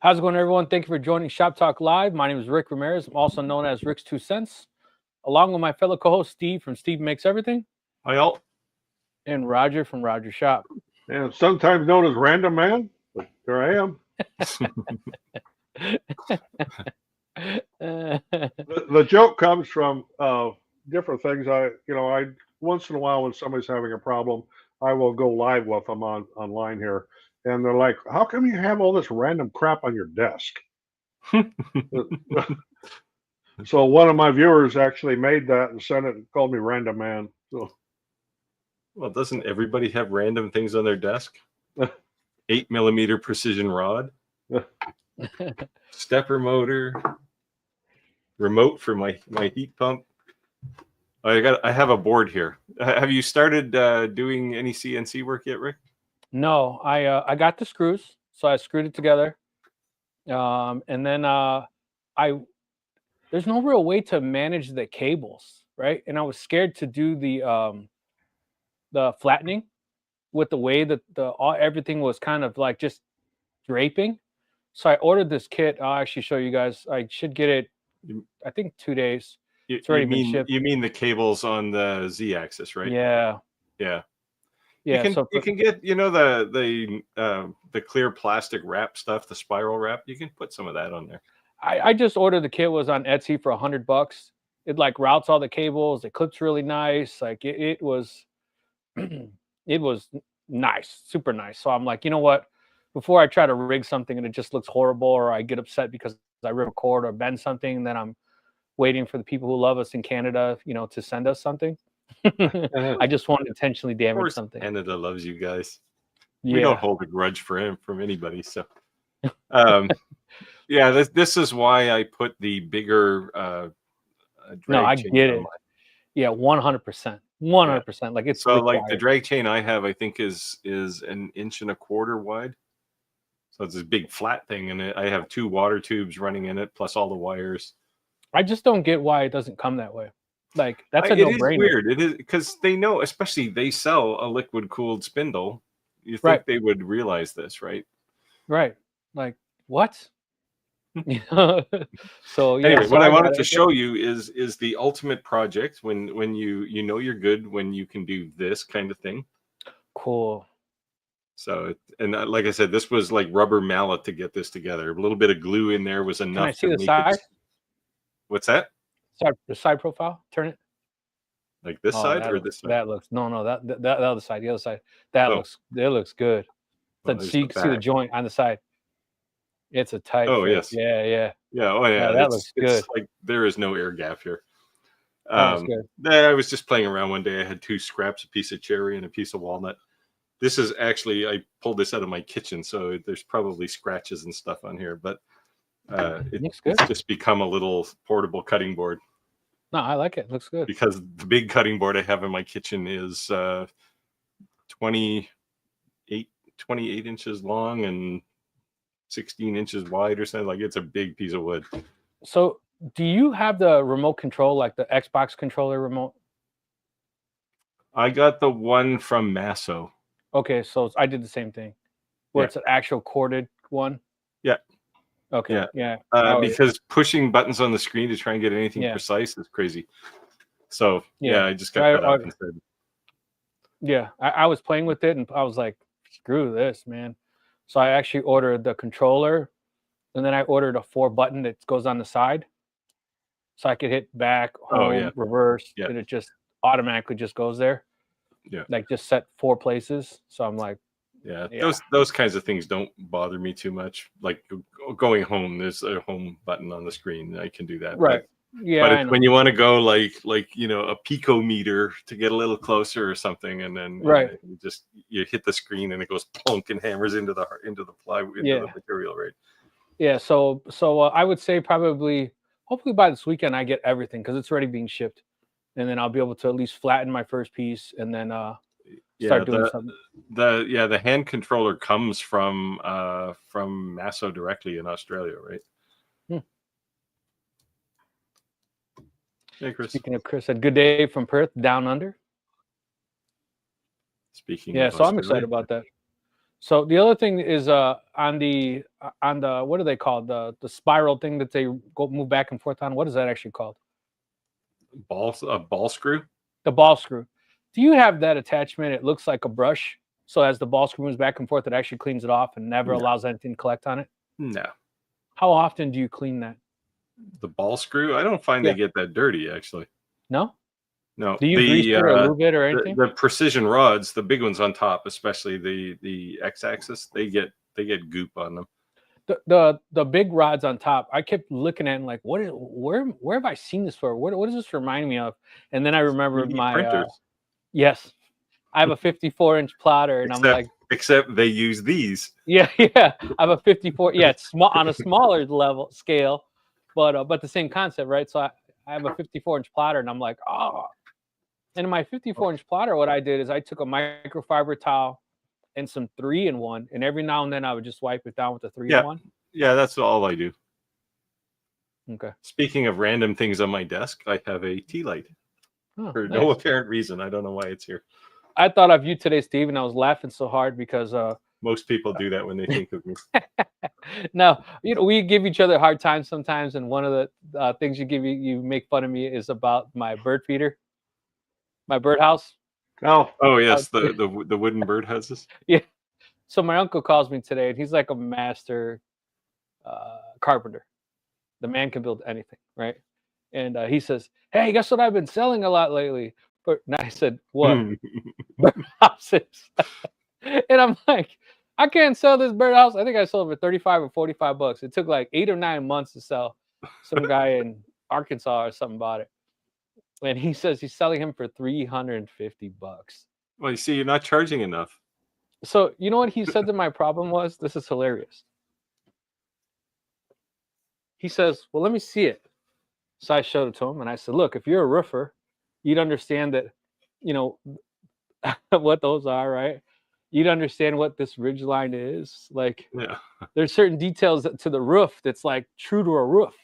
How's it going, everyone? Thank you for joining Shop Talk Live. My name is Rick Ramirez. I'm also known as Rick's 2 Cents, along with my fellow co-host Steve from Steve Makes Everything. Hi, all. And Roger from Roger Shop. And sometimes known as Random Man, but there I am. The joke comes from different things. I once in a while when somebody's having a problem, I will go live with them online here, and they're like, "How come you have all this random crap on your desk?" So one of my viewers actually made that and sent it and called me Random Man. So, well, doesn't everybody have random things on their desk? 8mm precision rod, stepper motor, remote for my heat pump. I have a board here. Have you started doing any CNC work yet, Rick? No, I got the screws, so I screwed it together, and then there's no real way to manage the cables, right? And I was scared to do the flattening with the way that everything was kind of like just draping. So I ordered this kit. I'll actually show you guys. I should get it, I think 2 days. It's already been shipped. You mean the cables on the Z-axis, right? Yeah. Yeah. You can get, the clear plastic wrap stuff, the spiral wrap. You can put some of that on there. I just ordered the kit. Was on Etsy for $100. It like routes all the cables. It clips really nice. Like it was, it was nice, super nice. So I'm like, you know what? Before I try to rig something and it just looks horrible, or I get upset because I rip a cord or bend something, then I'm waiting for the people who love us in Canada, to send us something. I just want to intentionally damage something. Canada loves you guys. Yeah. We don't hold a grudge from anybody. So, yeah, this is why I put the bigger. No, I get it. Yeah, 100%, 100%. Yeah. Like it's so required. like the drag chain I have, I think is 1.25 inches wide. So it's this big flat thing, and I have 2 water tubes running in it, plus all the wires. I just don't get why it doesn't come that way. Like that's a no-brainer. It is weird. It is because they know, especially they sell a liquid-cooled spindle. You think they would realize this, right? Right. Like what? So yeah. Anyway, what I wanted to show you is the ultimate project when you know you're good when you can do this kind of thing. Cool. So like I said, this was like rubber mallet to get this together. A little bit of glue in there was enough. Can I see the side? What's that? The side profile. Turn it. Like this side or this side? That looks that other side. The other side. That looks good. So you can see the joint on the side. It's a tight. Oh fit. yes. Yeah. Oh yeah. That looks good. It's like there is no air gap here. That good. I was just playing around one day. I had 2 scraps, a piece of cherry and a piece of walnut. This is actually, I pulled this out of my kitchen, so there's probably scratches and stuff on here, but it's just become a little portable cutting board. No, I like it. It looks good. Because the big cutting board I have in my kitchen is 28 inches long and 16 inches wide or something. Like it's a big piece of wood. So do you have the remote control, like the Xbox controller remote? I got the one from Masso. Okay, so I did the same thing. Where it's an actual corded one? Yeah. Okay, yeah. Because pushing buttons on the screen to try and get anything precise is crazy. So, I just got that out instead. Yeah, I was playing with it, and I was like, screw this, man. So I actually ordered the controller, and then I ordered a 4-button that goes on the side. So I could hit back, home, reverse, and it just automatically just goes there. Yeah, like just set 4 places. So I'm like, those kinds of things don't bother me too much. Like going home, there's a home button on the screen. I can do that. Right. But when you want to go like a picometer to get a little closer or something, and then you hit the screen and it goes plunk and hammers into the plywood, into the material, right? Yeah. So I would say hopefully by this weekend I get everything because it's already being shipped. And then I'll be able to at least flatten my first piece and then start doing something. The hand controller comes from Masso directly in Australia, right? Hey, Chris. Speaking of Chris, a good day from Perth, down under. Speaking so I'm excited about that. So the other thing is on the what are they called, the spiral thing that they move back and forth on? What is that actually called? Ball screw. The ball screw. Do you have that attachment? It looks like a brush. So as the ball screw moves back and forth, it actually cleans it off and never allows anything to collect on it. No. How often do you clean that? The ball screw? I don't find they get that dirty, actually. No? No. Do you grease it or lube it or anything? The precision rods, the big ones on top, especially the X-axis, they get goop on them. The big rods on top, I kept looking at and like, where have I seen this for? What does this remind me of? And then I remembered my printers. Yes, I have a 54-inch plotter, and I'm like, except they use these. Yeah, I have a 54. Yeah, it's small on a smaller level scale, but the same concept, right? So I have a 54-inch plotter, and I'm like, oh. And in my 54-inch plotter, what I did is I took a microfiber towel and some 3-in-1, and every now and then I would just wipe it down with the 3-in-1. Yeah, that's all I do. Okay. Speaking of random things on my desk, I have a tea light for no apparent reason. I don't know why it's here. I thought of you today, Steve, and I was laughing so hard because most people do that when they think of me. No, we give each other a hard time sometimes, and one of the things you make fun of me is about my bird feeder, my birdhouse. Oh yes, the wooden birdhouses. Yeah. So my uncle calls me today, and he's like a master carpenter. The man can build anything, right? And he says, "Hey, guess what I've been selling a lot lately?" And I said, "What?" Birdhouses. And I'm like, I can't sell this birdhouse. I think I sold it for 35 or 45 bucks. It took like 8 or 9 months to sell. Some guy in Arkansas or something bought it. And he says he's selling him for 350 bucks. Well, you see, you're not charging enough. So you know what he said that my problem was? This is hilarious. He says, well, let me see it. So I showed it to him, and I said, look, if you're a roofer, you'd understand that, what those are, right? You'd understand what this ridge line is. Like, there's certain details to the roof that's like true to a roof.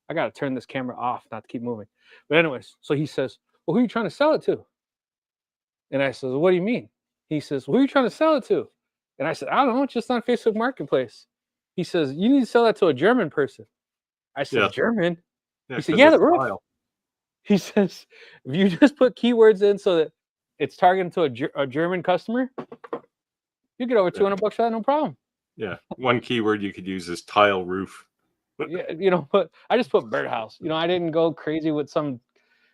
I got to turn this camera off not to keep moving. But anyways, so he says, well, who are you trying to sell it to? And I said, well, what do you mean? He says, well, who are you trying to sell it to? And I said, I don't know, it's just on Facebook Marketplace. He says, you need to sell that to a German person. I said, German? Yeah, he said, yeah, the roof. Tile. He says, if you just put keywords in so that it's targeted to a German customer, you get over 200 bucks for that, no problem. Yeah, one keyword you could use is tile roof. Yeah, but I just put birdhouse. I didn't go crazy with some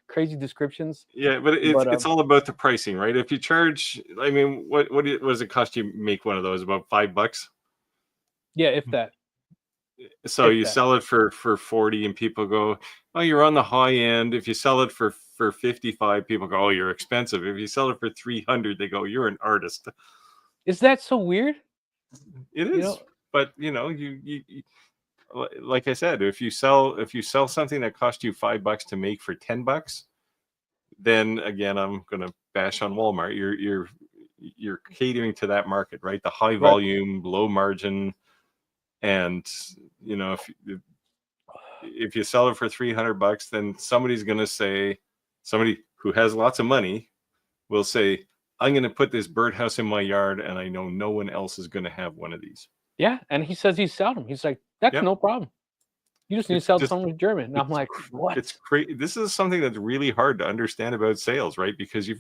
crazy descriptions. Yeah, but it's all about the pricing, right? If you charge, I mean, what does it cost you to make one of those? About $5? Yeah, if that. So you sell it for 40, and people go, "Oh, you're on the high end." If you sell it for 55, people go, "Oh, you're expensive." If you sell it for 300, they go, "You're an artist." Is that so weird? It is, but you like I said, if you sell something that cost you $5 to make for $10, then again, I'm gonna bash on Walmart. You're catering to that market, right? The high volume, low margin. And if you sell it for $300, then somebody's going to say, somebody who has lots of money will say, I'm going to put this birdhouse in my yard, and I know no one else is going to have one of these. Yeah, and he says he's selling them. He's like, that's no problem. You just need to sell someone German. And I'm like, what? It's crazy. This is something that's really hard to understand about sales, right? Because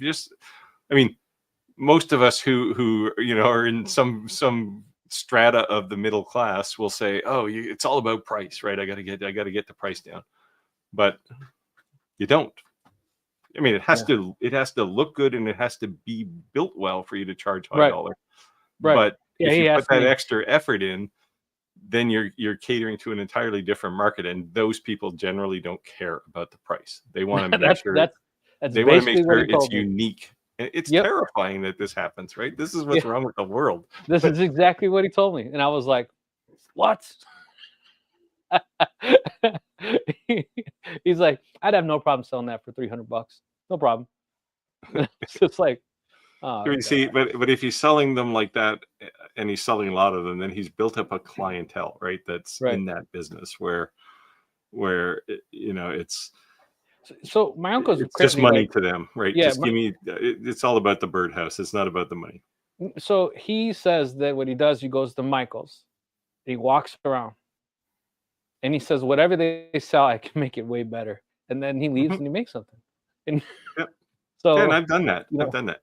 most of us who are in some strata of the middle class will say, "Oh, it's all about price, right? I got to get the price down," but you don't. I mean, it has to look good, and it has to be built well for you to charge high dollar. Right. But if you put that extra effort in, then you're catering to an entirely different market, and those people generally don't care about the price. They want to make sure it's unique. It's terrifying that this happens, right? This is what's wrong with the world. This is exactly what he told me. And I was like, what? He's like, I'd have no problem selling that for $300. No problem. It's just like, see, but if he's selling them like that, and he's selling a lot of them, then he's built up a clientele, right? That's in that business where it's. So my uncle's just money to them, right? Yeah, just give me. It's all about the birdhouse. It's not about the money. So he says that what he does, he goes to Michael's, he walks around, and he says whatever they sell, I can make it way better. And then he leaves and he makes something. And Yep. so Yeah, and I've done that. you know, I've done that.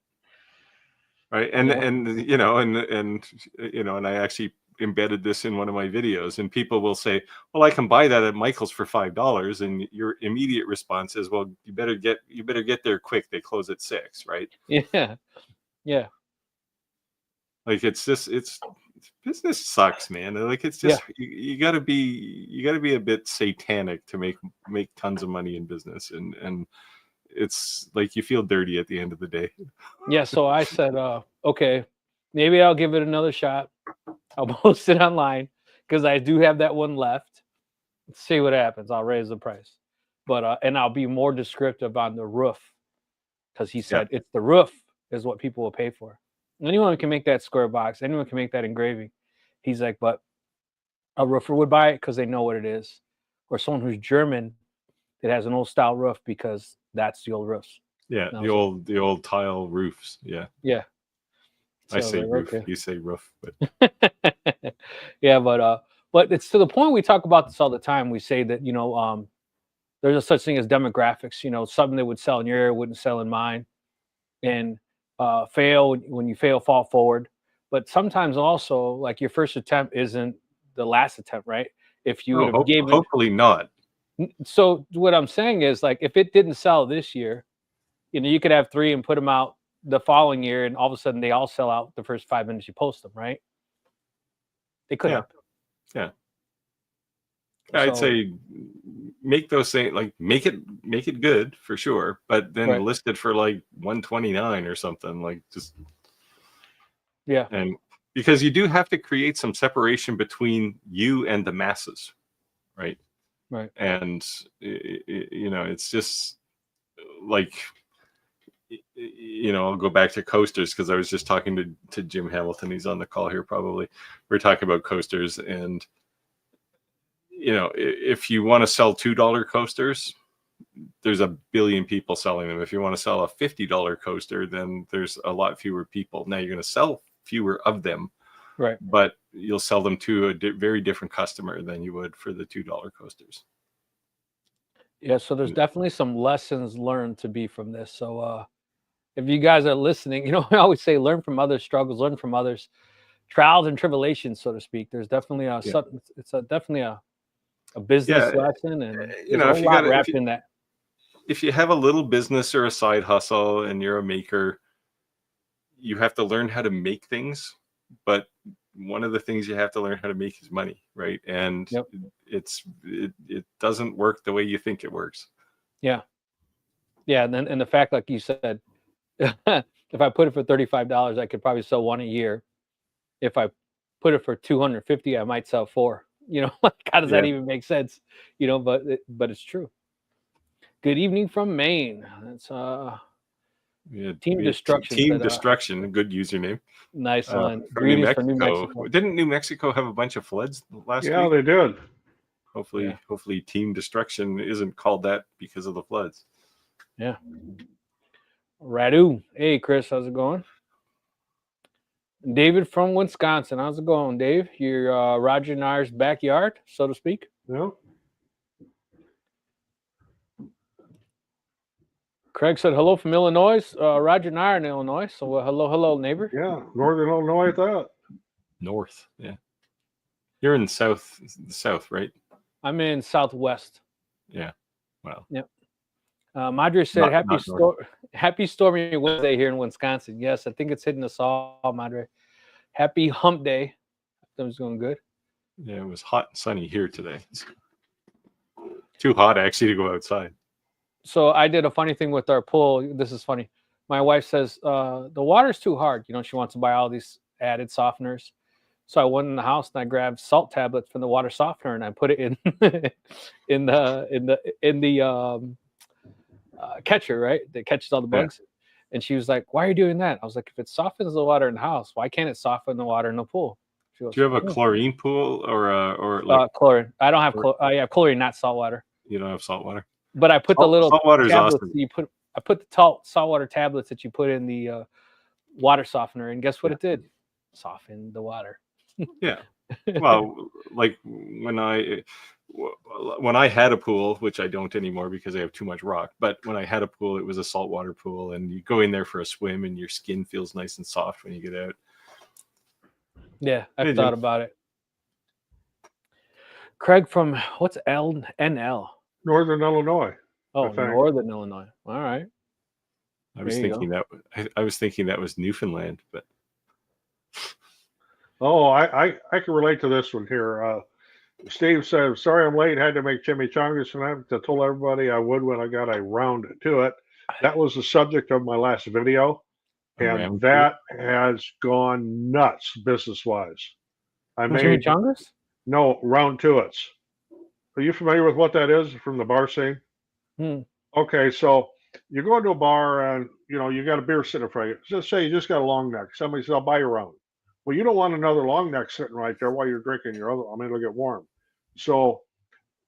Right. And Yeah. and you know, and you know, and I actually embedded this in one of my videos, and people will say, well, I can buy that at Michael's for $5, and your immediate response is, well, you better get there quick, they close at 6, right? yeah, yeah, Like it's business sucks, man. Like it's yeah. just you gotta be a bit satanic to make tons of money in business, and it's like you feel dirty at the end of the day. Yeah, so I said, okay, maybe I'll give it another shot. I'll post it online because I do have that one left. Let's see what happens. I'll raise the price, but and I'll be more descriptive on the roof because he said it's the roof is what people will pay for. Anyone can make that square box. Anyone can make that engraving. He's like, but a roofer would buy it because they know what it is, or someone who's German that has an old style roof because that's the old roofs. Yeah, No, the old tile roofs. Yeah. Yeah. I say like, roof. okay. You say roof, but Yeah, but it's to the point we talk about this all the time. We say that there's a such thing as demographics. Something that would sell in your area wouldn't sell in mine, and fail when you fail, fall forward. But sometimes also, like your first attempt isn't the last attempt, right? If you would have given, hopefully not. So what I'm saying is, like, if it didn't sell this year, you could have 3 and put them out the following year, and all of a sudden they all sell out the first 5 minutes you post them, right? They could happen. Yeah. I'd say make those things, like make it good for sure, but then list it for like 129 or something, like just and because you do have to create some separation between you and the masses, right? And it's just like I'll go back to coasters because I was just talking to Jim Hamilton. He's on the call here probably. We're talking about coasters, and if you want to sell $2 coasters, there's a billion people selling them. If you want to sell a $50 coaster, then there's a lot fewer people. Now you're going to sell fewer of them, right? But you'll sell them to a very different customer than you would for the $2 coasters. Yeah, so there's definitely some lessons learned to be from this. So if you guys are listening, I always say learn from others' struggles, learn from others' trials and tribulations, so to speak. There's definitely definitely a business lesson, and there's a lot wrapped in that. If you have a little business or a side hustle and you're a maker, you have to learn how to make things, but one of the things you have to learn how to make is money, right? And it doesn't work the way you think it works. Yeah. And the fact, like you said, if I put it for $35, I could probably sell 1 a year. If I put it for $250, I might sell 4. How does that even make sense? But it's true. Good evening from Maine. That's Team Destruction. Team Destruction, a good username. Nice one. From New Mexico. Didn't New Mexico have a bunch of floods last week? Yeah, they did. Hopefully Team Destruction isn't called that because of the floods. Yeah. Radu. Hey, Chris, how's it going? David from Wisconsin. How's it going, Dave? You're Roger and I's backyard, so to speak. Yeah. Craig said hello from Illinois. Roger and I are in Illinois, so hello, neighbor. Yeah, Northern Illinois at that. North, yeah. You're in south, right? I'm in Southwest. Yeah. Wow. Yep. Madre said happy stormy Wednesday here in Wisconsin. Yes, I think it's hitting us all, Madre. Happy hump day. That was going good. Yeah, it was hot and sunny here today. It's too hot actually to go outside. So I did a funny thing with our pool. This is funny. My wife says the water's too hard. She wants to buy all these added softeners. So I went in the house and I grabbed salt tablets from the water softener and I put it in in the catcher, right? That catches all the bugs. Yeah. And she was like, "Why are you doing that?" I was like, "If it softens the water in the house, why can't it soften the water in the pool?" She goes, "Do you have a chlorine pool or like chlorine?" I don't have chlorine. I have chlorine, not salt water. You don't have salt water. But I put the little salt water is awesome. I put the saltwater tablets that you put in the water softener, and guess what it did? Softened the water. Yeah. Well, like when I had a pool, which I don't anymore because I have too much rock, but when I had a pool, it was a saltwater pool, and you go in there for a swim and your skin feels nice and soft when you get out. Yeah, I've thought about it. Craig from what's NL? Northern Illinois. Oh, Northern Illinois. All right. I was thinking that was Newfoundland, but I can relate to this one here. Steve says, "Sorry I'm late. Had to make chimichangas tonight. I told everybody I would when I got around to it." That was the subject of my last video, and that has gone nuts business-wise. I made chimichangas? No, round tuits. Are you familiar with what that is from the bar scene? Okay, so you go into a bar and you got a beer sitting in front of you. Just say you just got a long neck. Somebody says, "I'll buy you a round." Well, you don't want another long neck sitting right there while you're drinking your other. I mean, it'll get warm. So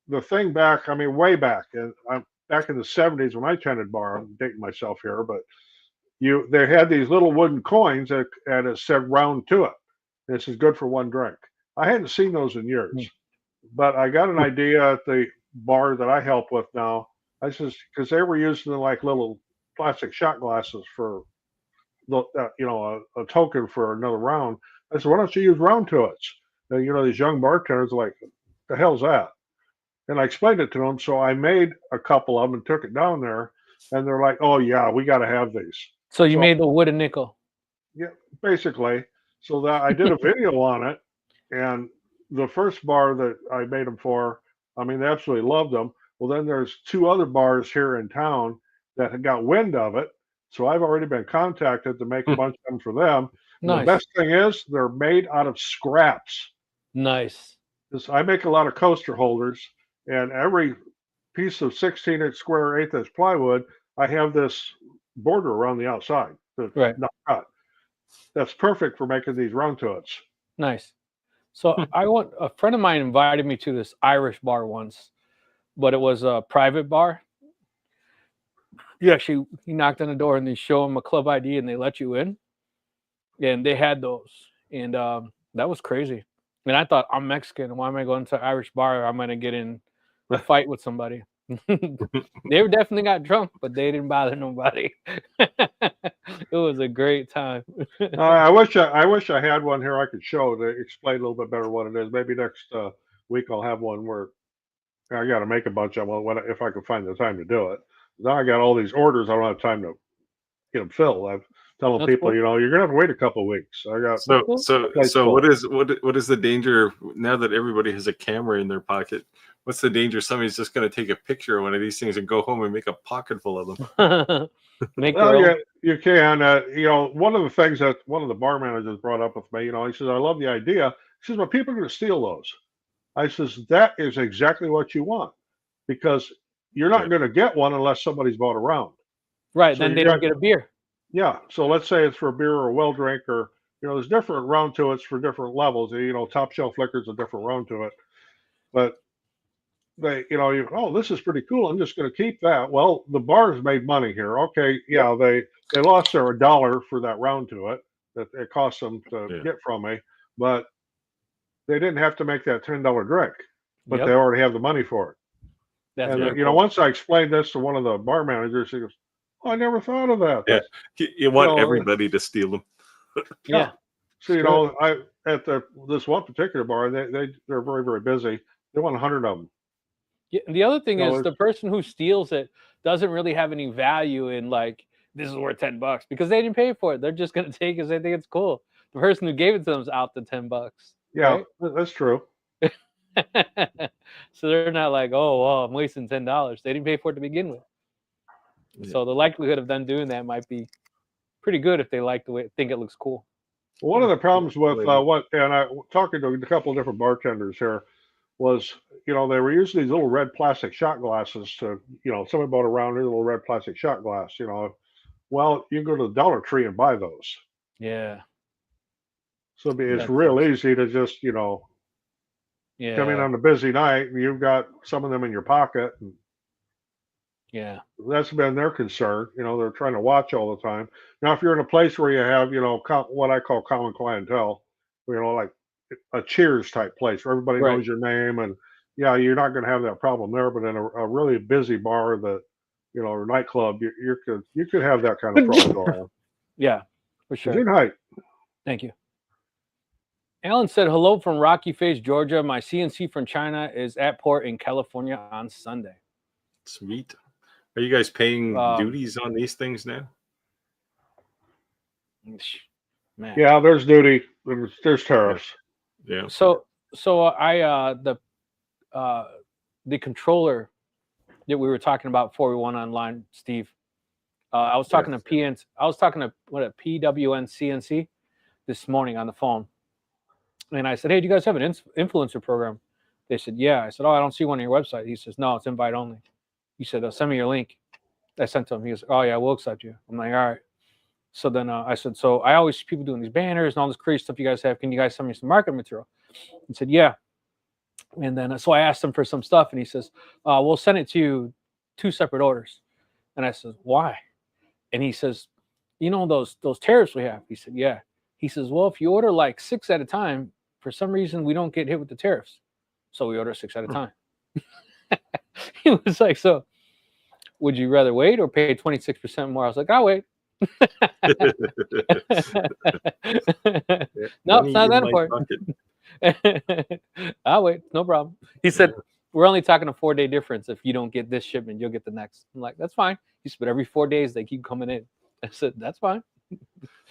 the thing back, way back, and I'm back in the 70s when I tended bar. I'm dating myself here, but they had these little wooden coins and it said "round to it." This is good for one drink. I hadn't seen those in years, but I got an idea at the bar that I help with now. I says, because they were using like little plastic shot glasses for a token for another round. I said, why don't you use round to it? And these young bartenders are like, the hell's that? And I explained it to them. So I made a couple of them and took it down there, and they're like, oh yeah, we got to have these. So you made the wooden nickel. Yeah, basically. So that I did a video on it, and the first bar that I made them for, they absolutely loved them. Well, then there's 2 other bars here in town that had got wind of it. So I've already been contacted to make a bunch of them for them. Nice. The best thing is they're made out of scraps. Nice. I make a lot of coaster holders, and every piece of 16-inch square 1/8-inch plywood, I have this border around the outside that's not cut. That's perfect for making these round tuits. Nice. So a friend of mine invited me to this Irish bar once, but it was a private bar. He knocked on the door and they show him a club ID and they let you in. And they had those. And that was crazy. And I thought, I'm Mexican. Why am I going to an Irish bar? I'm going to get in a fight with somebody. They definitely got drunk, but they didn't bother nobody. It was a great time. I wish I had one here I could show to explain a little bit better what it is. Maybe next week I'll have one where I got to make a bunch of them if I can find the time to do it. Now I got all these orders. I don't have time to get them filled. I'm telling people, you're gonna have to wait a couple of weeks. I got so what is the danger now that everybody has a camera in their pocket? What's the danger? Somebody's just going to take a picture of one of these things and go home and make a pocket full of them. You can. One of the things that one of the bar managers brought up with me, he says, I love the idea. He says, but people are going to steal those. I says, that is exactly what you want, because you're not going to get one unless somebody's bought a round. Right. So then they don't get a beer. Yeah. So let's say it's for a beer or a well drink, or, there's different round to it for different levels. Top shelf liquor's a different round to it. But this is pretty cool. I'm just going to keep that. Well, the bars made money here. Okay. Yeah. They lost their $1 for that round to it that it cost them to get from me, but they didn't have to make that $10 drink, but they already have the money for it. That's and cool. Once I explained this to one of the bar managers, he goes, "Oh, I never thought of that." Yeah, you want everybody to steal them. Yeah. So I at this one particular bar, they're very, very busy. They want 100 of them. Yeah, the other thing is the person who steals it doesn't really have any value in this is worth $10 because they didn't pay for it. They're just going to take it because they think it's cool. The person who gave it to them is out the $10. Yeah, right? That's true. So they're not like, oh, well, I'm wasting $10. They didn't pay for it to begin with. Yeah. So the likelihood of them doing that might be pretty good if they like the way think it looks cool. One of the problems with talking to a couple of different bartenders here was, they were using these little red plastic shot glasses to, somebody bought a round little red plastic shot glass, well, you can go to the Dollar Tree and buy those. Yeah. So it's real easy to just, come in on a busy night and you've got some of them in your pocket. And Yeah. That's been their concern. They're trying to watch all the time. Now, if you're in a place where you have, what I call common clientele, like a Cheers type place where everybody Right. knows your name, and yeah, you're not going to have that problem there. But in a really busy bar that, or nightclub, you could have that kind of problem going on. Yeah, for sure. Good night. Thank you. Alan said, hello from Rocky Face, Georgia. My CNC from China is at port in California on Sunday. Sweet. Are you guys paying duties on these things now? Man. Yeah, there's duty. There's tariffs. Yeah. So I the controller that we were talking about before we went online, Steve. I was talking to PWN CNC this morning on the phone. And I said, hey, do you guys have an influencer program? They said, yeah. I said, oh, I don't see one on your website. He says, no, it's invite only. He said, send me your link. I sent to him. He goes, oh, yeah, we'll accept you. I'm like, all right. So then I said, so I always see people doing these banners and all this crazy stuff you guys have. Can you guys send me some marketing material? He said, yeah. And then so I asked him for some stuff, and he says, we'll send it to you 2 separate orders. And I said, why? And he says, those tariffs we have? He said, yeah. He says, well, if you order like 6 at a time, for some reason, we don't get hit with the tariffs. So we order 6 at a time. He was like, so would you rather wait or pay 26% more? I was like, I'll wait. No, it's not that important. I'll wait. No problem. He said, we're only talking a 4-day difference. If you don't get this shipment, you'll get the next. I'm like, that's fine. He said, but every 4 days, they keep coming in. I said, that's fine.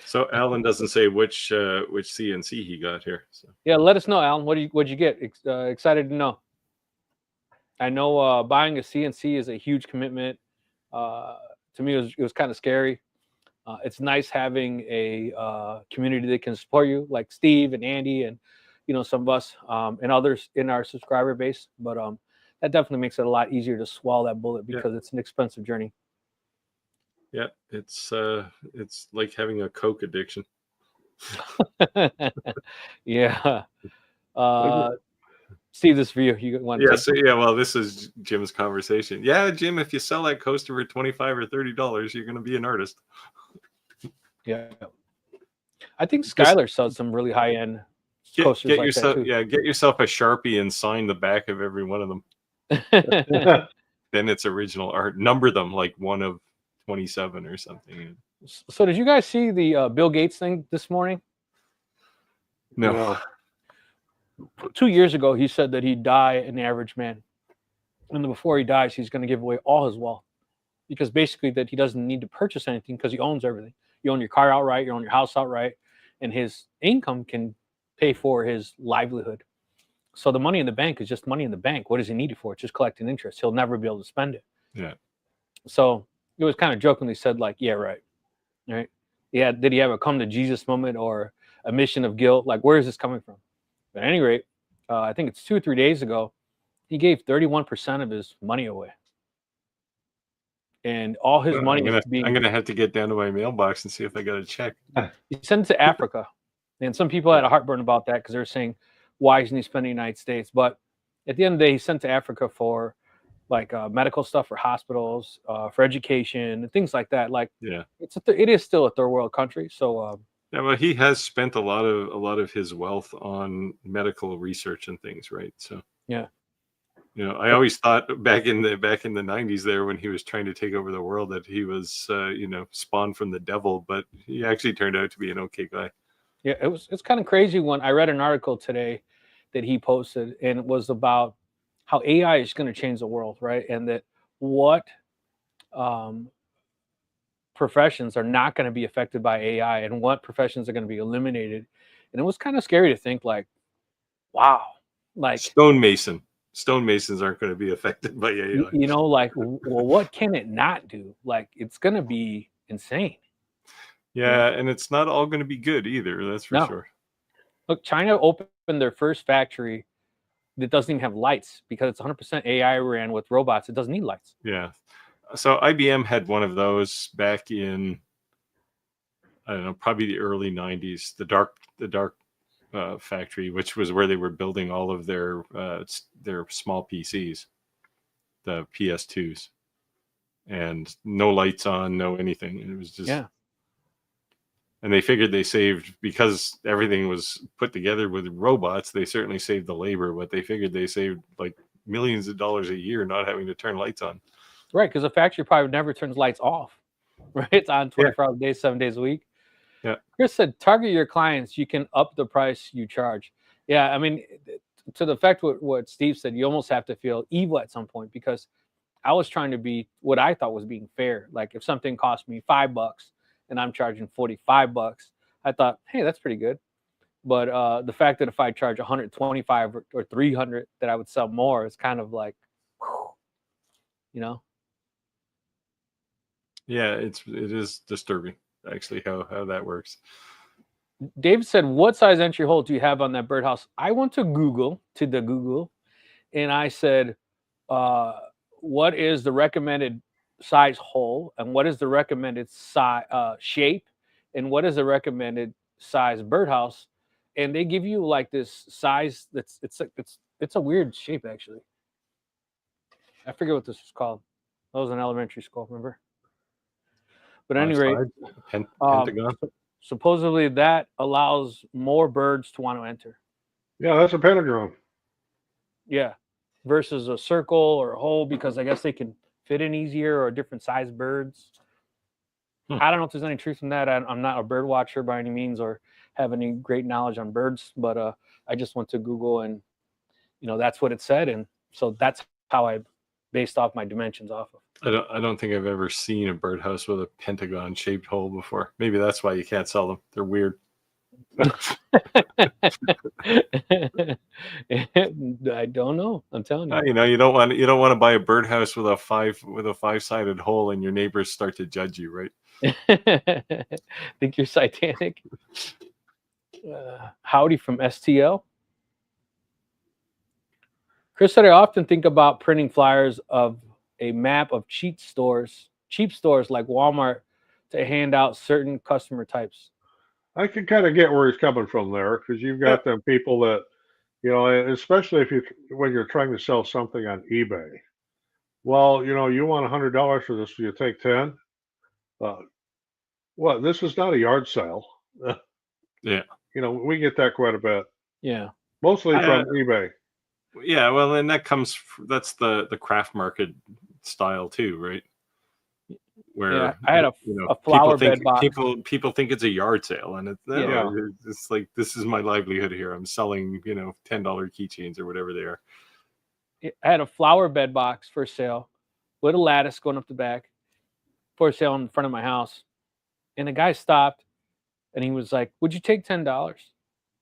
So Alan doesn't say which CNC he got here. So. Yeah, let us know, Alan. What'd you get? Excited to know. I know buying a CNC is a huge commitment. To me, it was kind of scary. It's nice having a community that can support you, like Steve and Andy and some of us and others in our subscriber base. But that definitely makes it a lot easier to swallow that bullet because it's an expensive journey. Yeah, it's like having a Coke addiction. Yeah. Steve, this is for you. You want well, this is Jim's conversation. Yeah, Jim, if you sell that coaster for $25 or $30, you're going to be an artist. Yeah. I think Skylar sells some really high-end coasters get like yourself, that too. Yeah, get yourself a Sharpie and sign the back of every one of them. Then it's original art. Number them like 1 of 27 or something. So did you guys see the Bill Gates thing this morning? No. 2 years ago, he said that he'd die an average man. And then before he dies, he's going to give away all his wealth. Because basically that he doesn't need to purchase anything because he owns everything. You own your car outright, you own your house outright, and his income can pay for his livelihood. So the money in the bank is just money in the bank. What does he need it for? It's just collecting interest. He'll never be able to spend it. Yeah. So it was kind of jokingly said like, yeah, right. Right. Yeah. Did he have a come to Jesus moment or a mission of guilt? Like, where is this coming from? But at any rate, I think it's 2 or 3 days ago, he gave 31% of his money away. And all his money I'm going to have to get down to my mailbox and see if I got a check. He sent it to Africa. And some people had a heartburn about that because they were saying, why isn't he spending in the United States? But at the end of the day, he sent to Africa for like medical stuff for hospitals, for education, and things like that. Like, it is still a third world country. So, yeah, well, he has spent a lot of his wealth on medical research and things, right? So, yeah. I always thought back in the 90s there when he was trying to take over the world that he was, spawned from the devil, but he actually turned out to be an okay guy. Yeah, it's kind of crazy when I read an article today that he posted, and it was about how AI is going to change the world, right? And that what professions are not going to be affected by AI and what professions are going to be eliminated. And it was kind of scary to think like, wow, like stonemasons aren't going to be affected by AI. Like, well, what can it not do? Like, it's going to be insane. Yeah, and it's not all going to be good either. That's for sure. Look, China opened their first factory that doesn't even have lights because it's 100% AI ran with robots. It doesn't need lights. Yeah. So IBM had one of those back in, I don't know, probably the early 90s, the dark factory, which was where they were building all of their small PCs, the PS2s. and no lights on, no anything. It was just, Yeah. And they figured they saved, because everything was put together with robots, they certainly saved the labor, but they figured they saved like millions of dollars a year not having to turn lights on. Right, because the factory probably never turns lights off. Right, it's on 24 hours a day, 7 days a week. Yeah. Chris said, target your clients. You can up the price you charge. Yeah, I mean, to the effect what Steve said, you almost have to feel evil at some point, because I was trying to be what I thought was being fair. Like if something cost me $5 and I'm charging $45, I thought, hey, that's pretty good. But the fact that if I charge 125 or 300, that I would sell more, is kind of like, whew, you know. Yeah, it is disturbing actually how that works. David said, what size entry hole do you have on that birdhouse? I went to Google, and I said, what is the recommended size hole, and what is the recommended size shape, and what is the recommended size birdhouse? And they give you like this size it's a weird shape actually. I forget what this is called. That was in elementary school, remember? But at any rate, Pentagon. Supposedly that allows more birds to want to enter. Yeah, that's a pentagon. Yeah, versus a circle or a hole, because I guess they can fit in easier, or different size birds. I don't know if there's any truth in that. I'm not a bird watcher by any means, or have any great knowledge on birds, but I just went to Google, and that's what it said, and so that's how I based off my dimensions off of. I don't think I've ever seen a birdhouse with a pentagon shaped hole before. Maybe that's why you can't sell them. They're weird. I don't know. I'm telling you. You don't want to buy a birdhouse with a 5-sided hole, and your neighbors start to judge you, right? Think you're satanic. Howdy from STL. Chris said, I often think about printing flyers of a map of cheap stores like Walmart, to hand out certain customer types. I can kind of get where he's coming from there, because you've got them people that, especially when you're trying to sell something on eBay. Well, you want $100 for this, so you take 10. What? This is not a yard sale. Yeah. We get that quite a bit. Yeah. Mostly from eBay. Yeah, well, and that's the craft market style too, right? Where I had a flower bed box. People think it's a yard sale, and it's like, this is my livelihood here. I'm selling, $10 keychains or whatever they are. I had a flower bed box for sale with a lattice going up the back for sale in front of my house, and the guy stopped, and he was like, "Would you take $10?"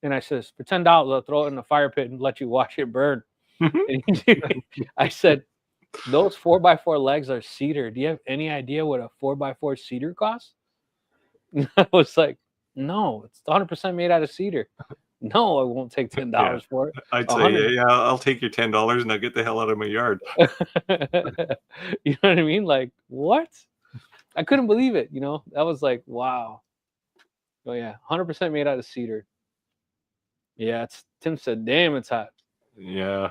And I says, "For $10, I'll throw it in the fire pit and let you watch it burn." I said, "Those 4x4 legs are cedar. Do you have any idea what a 4x4 cedar costs?" I was like, "No, it's 100% made out of cedar. No, I won't take $10 for it." I'd say, yeah, I'll take your $10 and I'll get the hell out of my yard. You know what I mean? Like, what? I couldn't believe it. That was like, wow. Oh yeah, 100% made out of cedar. Yeah, Tim said, "Damn, it's hot." Yeah,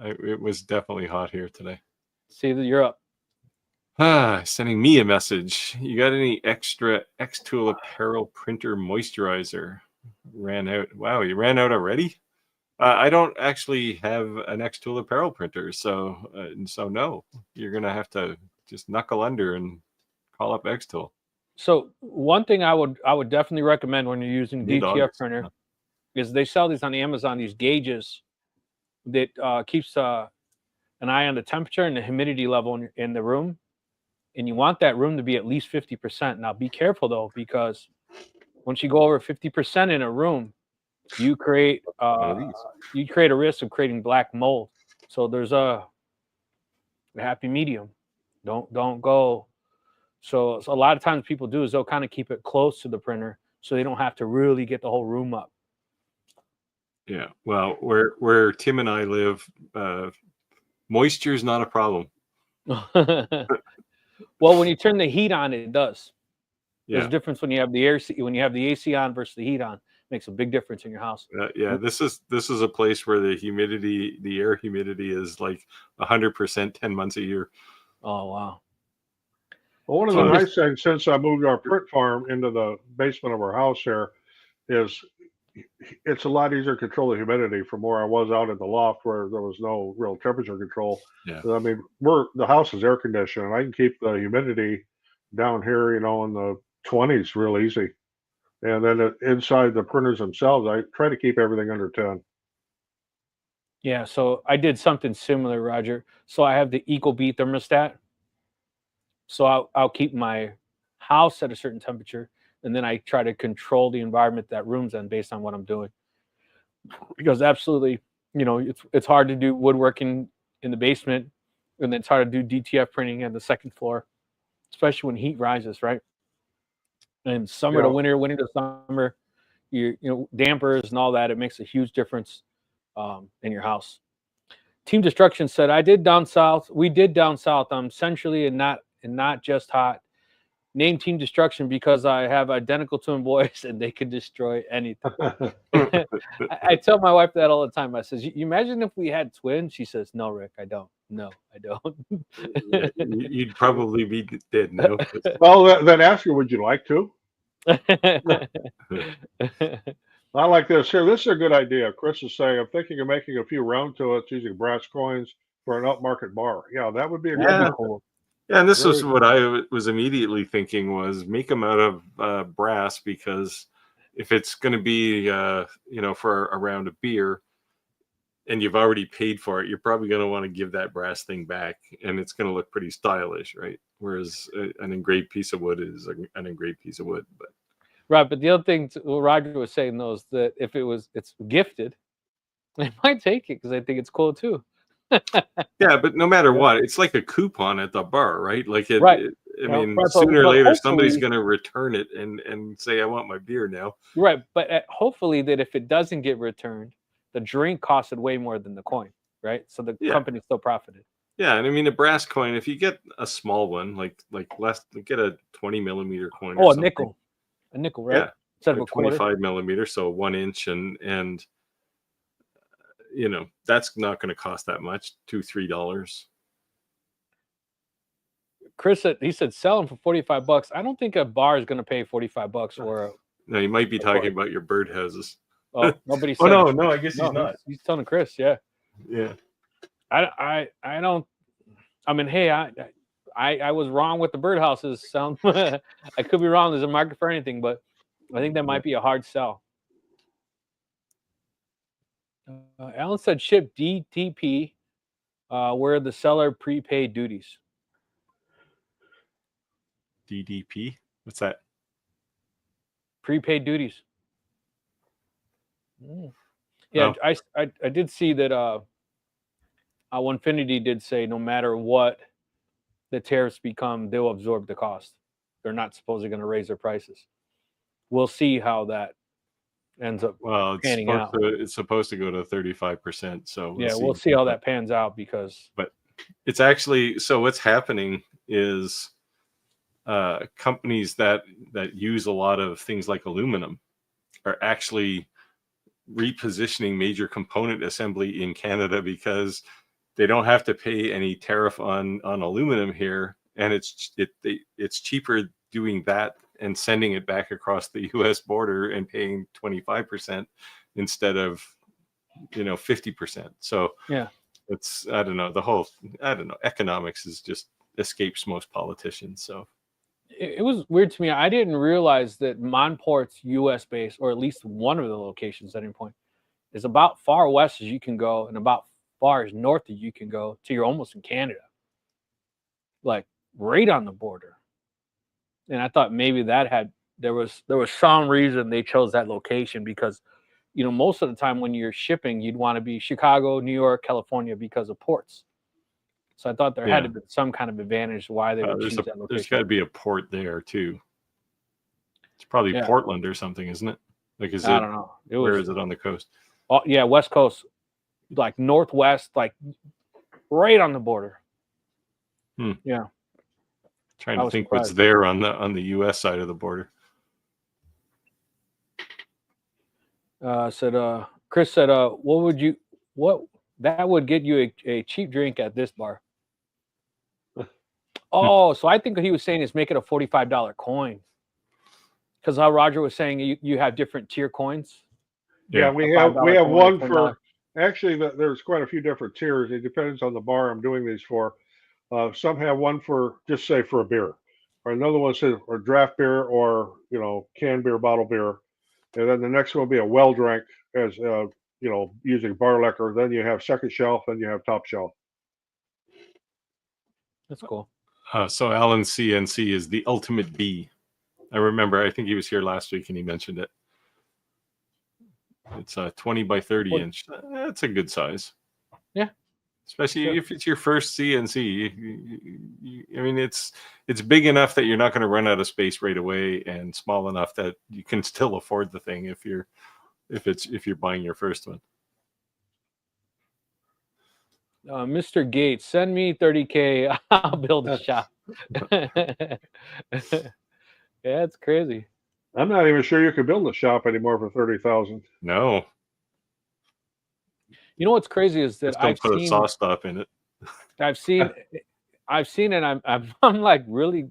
it was definitely hot here today. See that you're up. Sending me a message. You got any extra X-Tool apparel printer moisturizer? Ran out. Wow, you ran out already? I don't actually have an X-Tool apparel printer, so no. You're gonna have to just knuckle under and call up X-Tool. So one thing I would definitely recommend when you're using DTF printer is they sell these on Amazon, these gauges that keeps an eye on the temperature and the humidity level in the room, and you want that room to be at least 50%. Now be careful though, because once you go over 50% in a room, you create a risk of creating black mold. So there's a happy medium. Don't go. So a lot of times people do is they'll kind of keep it close to the printer, so they don't have to really get the whole room up. Yeah, well, where Tim and I live, moisture is not a problem. Well, when you turn the heat on, it does. Yeah. There's a difference when you have the AC on versus the heat on. It makes a big difference in your house. Yeah, this is a place where the air humidity is like 100% 10 months a year. Oh wow. Well, one of the nice things since I moved our print farm into the basement of our house here is it's a lot easier to control the humidity from where I was out in the loft where there was no real temperature control. Yeah. I mean, the house is air conditioned, and I can keep the humidity down here, in the 20s real easy. And then inside the printers themselves, I try to keep everything under 10. Yeah, so I did something similar, Roger. So I have the Ecobee thermostat. So I'll keep my house at a certain temperature, and then I try to control the environment that room's in based on what I'm doing. Because absolutely, it's hard to do woodworking in the basement, and then it's hard to do DTF printing on the second floor, especially when heat rises, right? And summer to winter, winter to summer, dampers and all that, it makes a huge difference in your house. Team Destruction said, I did down south. We did down south. I'm centrally and not just hot. Name Team Destruction because I have identical twin boys and they can destroy anything. I tell my wife that all the time. I says, you imagine if we had twins? She says, no, Rick, I don't. No, I don't. You'd probably be dead now. Well, then ask her, would you like to? I like this. Here, this is a good idea. Chris is saying, I'm thinking of making a few round to it using brass coins for an upmarket bar. Yeah, that would be a good cool. Yeah, and this was what I was immediately thinking was make them out of brass, because if it's going to be, for a round of beer and you've already paid for it, you're probably going to want to give that brass thing back, and it's going to look pretty stylish, right? Whereas an engraved piece of wood is an engraved piece of wood. But right, but the other thing Roger was saying, though, is that if it's gifted, I might take it because I think it's cool too. Yeah, but no matter what, it's like a coupon at the bar, right? Like right. Sooner or later, somebody's going to return it and say, I want my beer now. Right, but hopefully that if it doesn't get returned, the drink costed way more than the coin, right? So the company still profited. Yeah, and I mean, a brass coin, if you get a small one, like get a 20 millimeter coin. Oh, a nickel, right? Yeah, instead of a 25 millimeter, so 1 inch, and that's not going to cost that much, $2-3. Chris said, he said sell them for $45. I don't think a bar is going to pay $45 or no, you might be talking about your birdhouses. Oh, nobody said. Oh no, I guess he's not. He's telling Chris, yeah. I don't. I mean, hey, I was wrong with the birdhouses. I could be wrong. There's a market for anything, but I think that might be a hard sell. Alan said ship DTP where the seller prepaid duties. DDP? What's that? Prepaid duties. Yeah, oh. I did see that Infinity did say no matter what the tariffs become, they'll absorb the cost. They're not supposedly going to raise their prices. We'll see how that ends up panning out. It's supposed to go to 35%. So we'll see how that pans out but it's actually, so what's happening is companies that use a lot of things like aluminum are actually repositioning major component assembly in Canada because they don't have to pay any tariff on aluminum here, and it's cheaper doing that and sending it back across the U.S. border and paying 25% instead of 50%. So it's economics is just escapes most politicians. So it was weird to me. I didn't realize that Monport's U.S. base, or at least one of the locations at any point, is about far west as you can go and about far as north as you can go till you're almost in Canada, like right on the border. And I thought maybe there was some reason they chose that location because, most of the time when you're shipping, you'd want to be Chicago, New York, California because of ports. So I thought there had to be some kind of advantage why they would choose that location. There's got to be a port there too. It's probably Portland or something, isn't it? Like, I don't know. Where is it on the coast? Oh yeah, West Coast, like northwest, like right on the border. Yeah. Trying to think what's there on the U.S. side of the border. Chris said, what that would get you a cheap drink at this bar? Oh, so I think what he was saying is make it a $45 coin. Because how Roger was saying, you have different tier coins. Yeah, Yeah. we A have $5 coin, one $10. for actually. There's quite a few different tiers. It depends on the bar I'm doing these for. Some have one for just say for a beer, or another one says or draft beer or canned beer, bottle beer, and then the next one will be a well drink as using bar liquor. Then you have second shelf, and you have top shelf. That's cool. So Alan's CNC is the ultimate B. I remember. I think he was here last week and he mentioned it. It's a 20 by 30 inch. That's a good size. Yeah. Especially if it's your first CNC. I mean, it's big enough that you're not going to run out of space right away, and small enough that you can still afford the thing if you're buying your first one. Mr. Gates, send me 30K. I'll build a shop. Yeah, it's crazy. I'm not even sure you can build a shop anymore for 30,000. No. You know what's crazy is that Just don't put a saw stop in it. I've seen and I'm like really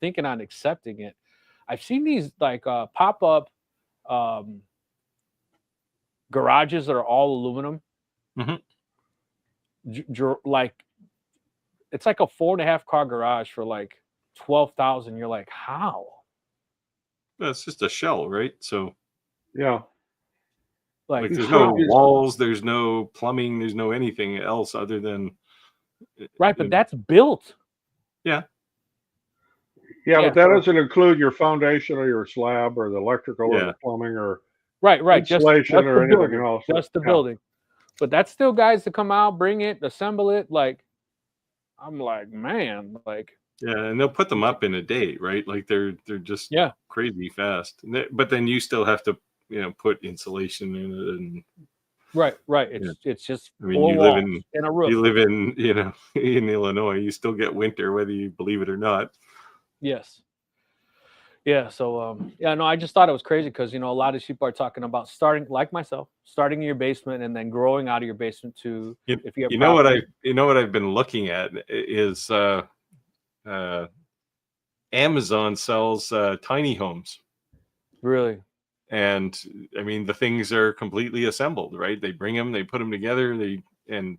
thinking on accepting it. I've seen these like pop-up garages that are all aluminum. Like it's like a 4.5 car garage for like 12,000. You're like, how? It's just a shell, right? So yeah, like there's no walls, there's no plumbing, there's no anything else other than right. But that's built. Yeah. Yeah, but that doesn't include your foundation or your slab or the electrical or the plumbing or right, insulation just or anything else. Just the building. But that's still guys to come out, bring it, assemble it. Like, I'm like, man, like. Yeah, and they'll put them up in a day, right? Like they're just crazy fast. But then you still have to put insulation in it and. Right. It's just. I mean, you live in a roof. You live in in Illinois. You still get winter, whether you believe it or not. Yes. Yeah. So no, I just thought it was crazy because a lot of people are talking about starting, like myself, starting in your basement and then growing out of your basement to if you have what I've been looking at is Amazon sells tiny homes. Really? And I mean, the things are completely assembled, right? They bring them, they put them together, and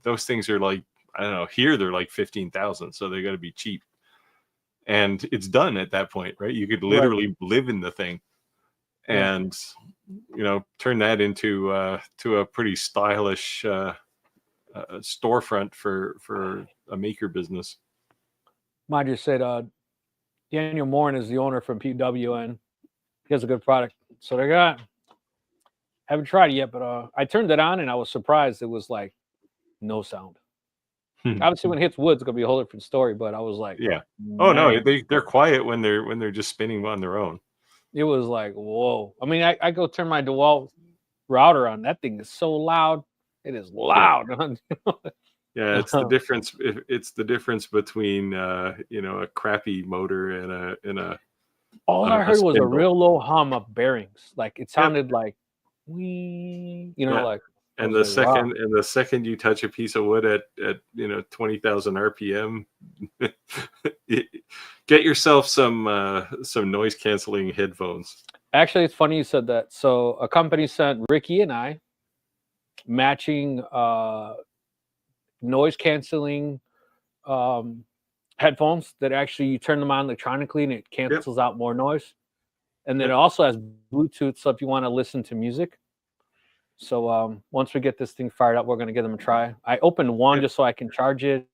those things are like, I don't know, here they're like 15,000, so they got to be cheap. And it's done at that point, right? You could literally live in the thing, and turn that into to a pretty stylish storefront for a maker business. I just said Daniel Morin is the owner from PWN. He has a good product. So they got. Haven't tried it yet, but I turned it on and I was surprised. It was like no sound. Obviously, when it hits wood, it's gonna be a whole different story. But I was like, yeah. Oh no, they're quiet when they're just spinning on their own. It was like, whoa. I mean, I go turn my DeWalt router on. That thing is so loud. It is loud. Yeah, it's the difference. It's the difference between a crappy motor and a. All I heard was a real low hum of bearings. Like it sounded like we, like. And the second you touch a piece of wood at 20,000 RPM, get yourself some noise canceling headphones. Actually, it's funny you said that. So a company sent Ricky and I matching noise canceling headphones that actually you turn them on electronically and it cancels out more noise. And then it also has Bluetooth, so if you want to listen to music. So once we get this thing fired up, we're going to give them a try. I opened one just so I can charge it,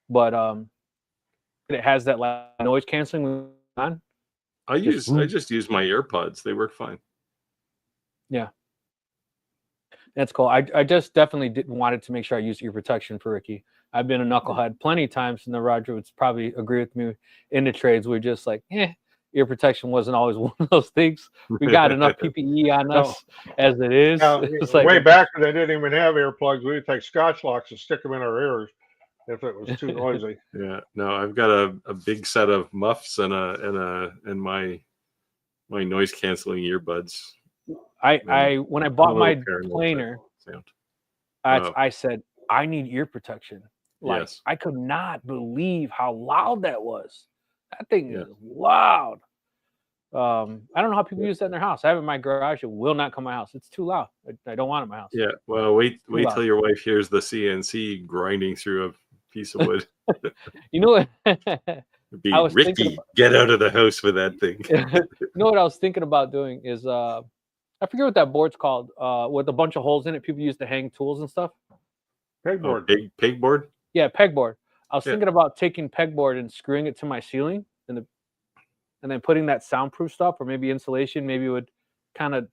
but it has that noise canceling on. I just use my AirPods. They work fine. Yeah. That's cool. I just definitely wanted to make sure I use ear protection for Ricky. I've been a knucklehead plenty of times, and the Roger would probably agree with me. In the trades, we're just like, ear protection wasn't always one of those things. We got enough PPE on us as it is. It's like, way back when they didn't even have earplugs, we would take Scotch locks and stick them in our ears if it was too noisy. Yeah, no, I've got a big set of muffs and my noise canceling earbuds. When I bought my planer, I said I need ear protection, Like, Yes. I could not believe how loud that was. That thing Yeah. is loud. I don't know how people use that in their house. I have it in my garage. It will not come in my house. It's too loud. I don't want it in my house. Yeah. Well, wait loud. till your wife hears the CNC grinding through a piece of wood. You know what? It'd be I was thinking Ricky, get out of the house with that thing. You know what I was thinking about doing is I forget what that board's called. With a bunch of holes in it, people use to hang tools and stuff. Pegboard. Pegboard? Yeah, pegboard. I was Yeah. thinking about taking pegboard and screwing it to my ceiling and then putting that soundproof stuff, or maybe insulation. Maybe it would kind of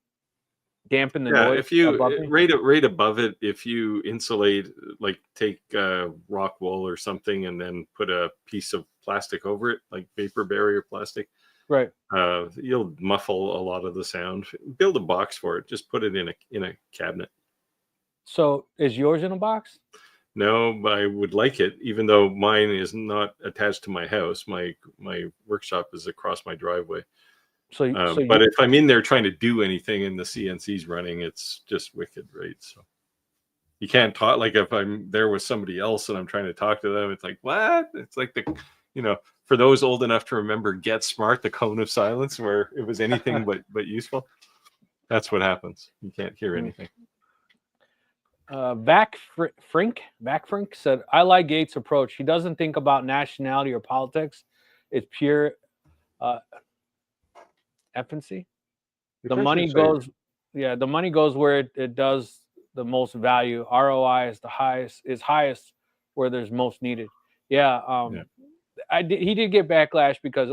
dampen the noise. If you above me. right above it, if you insulate, like take rock wool or something, and then put a piece of plastic over it, like vapor barrier plastic, Right. You'll muffle a lot of the sound. Build a box for it. Just put it in a cabinet. So is yours in a box? No, but I would like it, even though mine is not attached to my house. My workshop is across my driveway. But if I'm in there trying to do anything and the CNC's running, it's just wicked, right? So you can't talk. Like if I'm there with somebody else and I'm trying to talk to them, it's like, what? It's like for those old enough to remember Get Smart, the cone of silence, where it was anything but useful. That's what happens. You can't hear anything. Vac Frink said, I like Gates' approach. He doesn't think about nationality or politics. It's pure efficiency. The money goes where it does the most value. ROI is highest where there's most needed. Yeah. He did get backlash because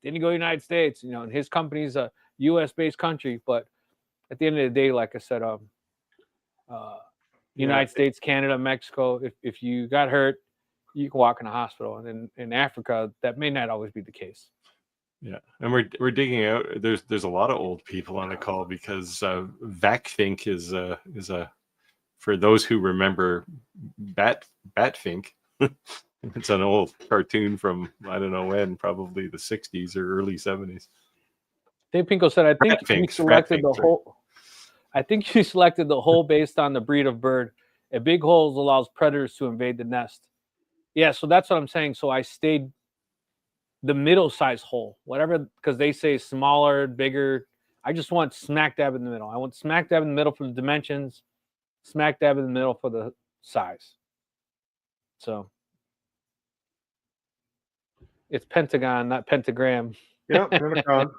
didn't go to the United States, and his company's a US based country, but at the end of the day, like I said, United States, Canada, Mexico, if you got hurt, you can walk in a hospital. And in Africa, that may not always be the case. Yeah, and we're digging out. There's a lot of old people on the call because Vacfink is a for those who remember Batfink. It's an old cartoon from I don't know when, probably the 60s or early 70s. Dave Pinko said, I think you selected the whole. I think you selected the hole based on the breed of bird. A big hole allows predators to invade the nest. Yeah, so that's what I'm saying. So I stayed the middle-sized hole, whatever, because they say smaller, bigger. I just want smack dab in the middle. I want smack dab in the middle for the dimensions, smack dab in the middle for the size. So it's pentagon, not pentagram. Yeah, pentagon.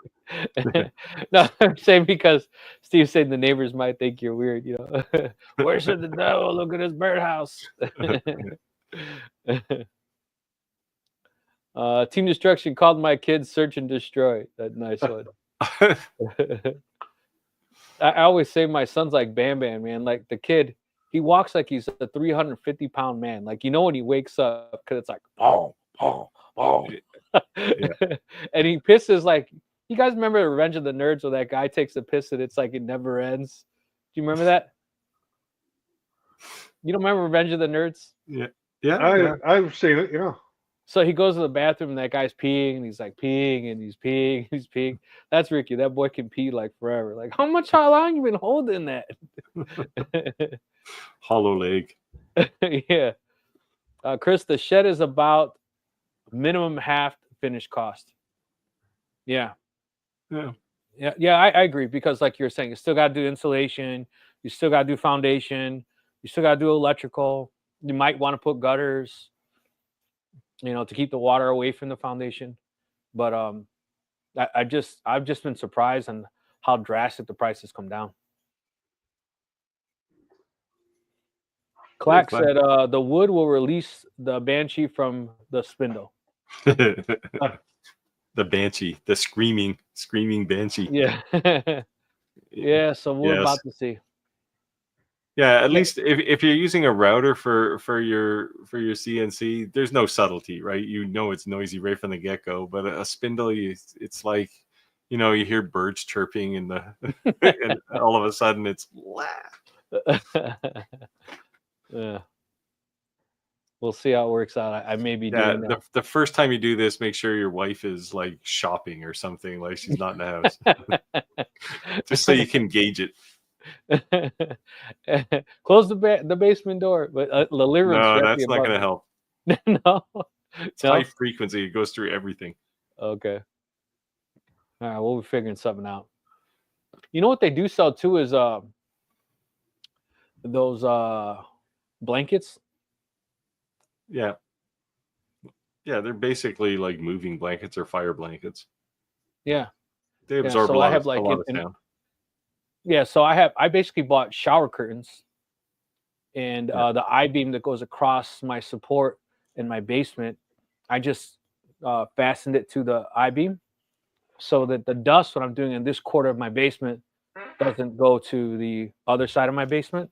No, I'm saying because Steve said the neighbors might think you're weird, Worship the devil, look at his birdhouse. Team Destruction called my kids Search and Destroy. That nice one. I always say my son's like Bam Bam, man. Like the kid, he walks like he's a 350-pound man. Like, when he wakes up, because it's like, boom, boom, boom. Yeah. And he pisses like, you guys remember Revenge of the Nerds where that guy takes a piss and it's like it never ends? Do you remember that? You don't remember Revenge of the Nerds? Yeah. I've seen it, yeah. So he goes to the bathroom and that guy's peeing and he's like peeing and he's peeing, he's peeing. That's Ricky. That boy can pee like forever. Like, how long you been holding that? Hollow leg. Yeah. Chris, the shed is about minimum half finished cost. Yeah. Yeah, I agree, because like you're saying, you still got to do insulation, you still got to do foundation, you still got to do electrical. You might want to put gutters, to keep the water away from the foundation. But I've just been surprised on how drastic the prices come down. Clack said the wood will release the banshee from the spindle. The banshee, the screaming banshee. Yeah. Yeah, so we're about to see. Yeah, at least if you're using a router for your CNC, there's no subtlety, right? It's noisy right from the get-go. But a spindle, it's like, you hear birds chirping and all of a sudden it's Yeah. We'll see how it works out. I may be doing that. The first time you do this, make sure your wife is like shopping or something, like she's not in the house. Just so you can gauge it. Close the basement door, but the living room. No, that's not going to help. No. It's No? high frequency. It goes through everything. Okay. All right, we'll be figuring something out. You know what they do sell too is those blankets. Yeah. Yeah, they're basically like moving blankets or fire blankets. Yeah. They absorb so a I lot have of like sound. yeah, so I basically bought shower curtains and the I-beam that goes across my support in my basement. I just fastened it to the I-beam so that the dust, what I'm doing in this quarter of my basement, doesn't go to the other side of my basement.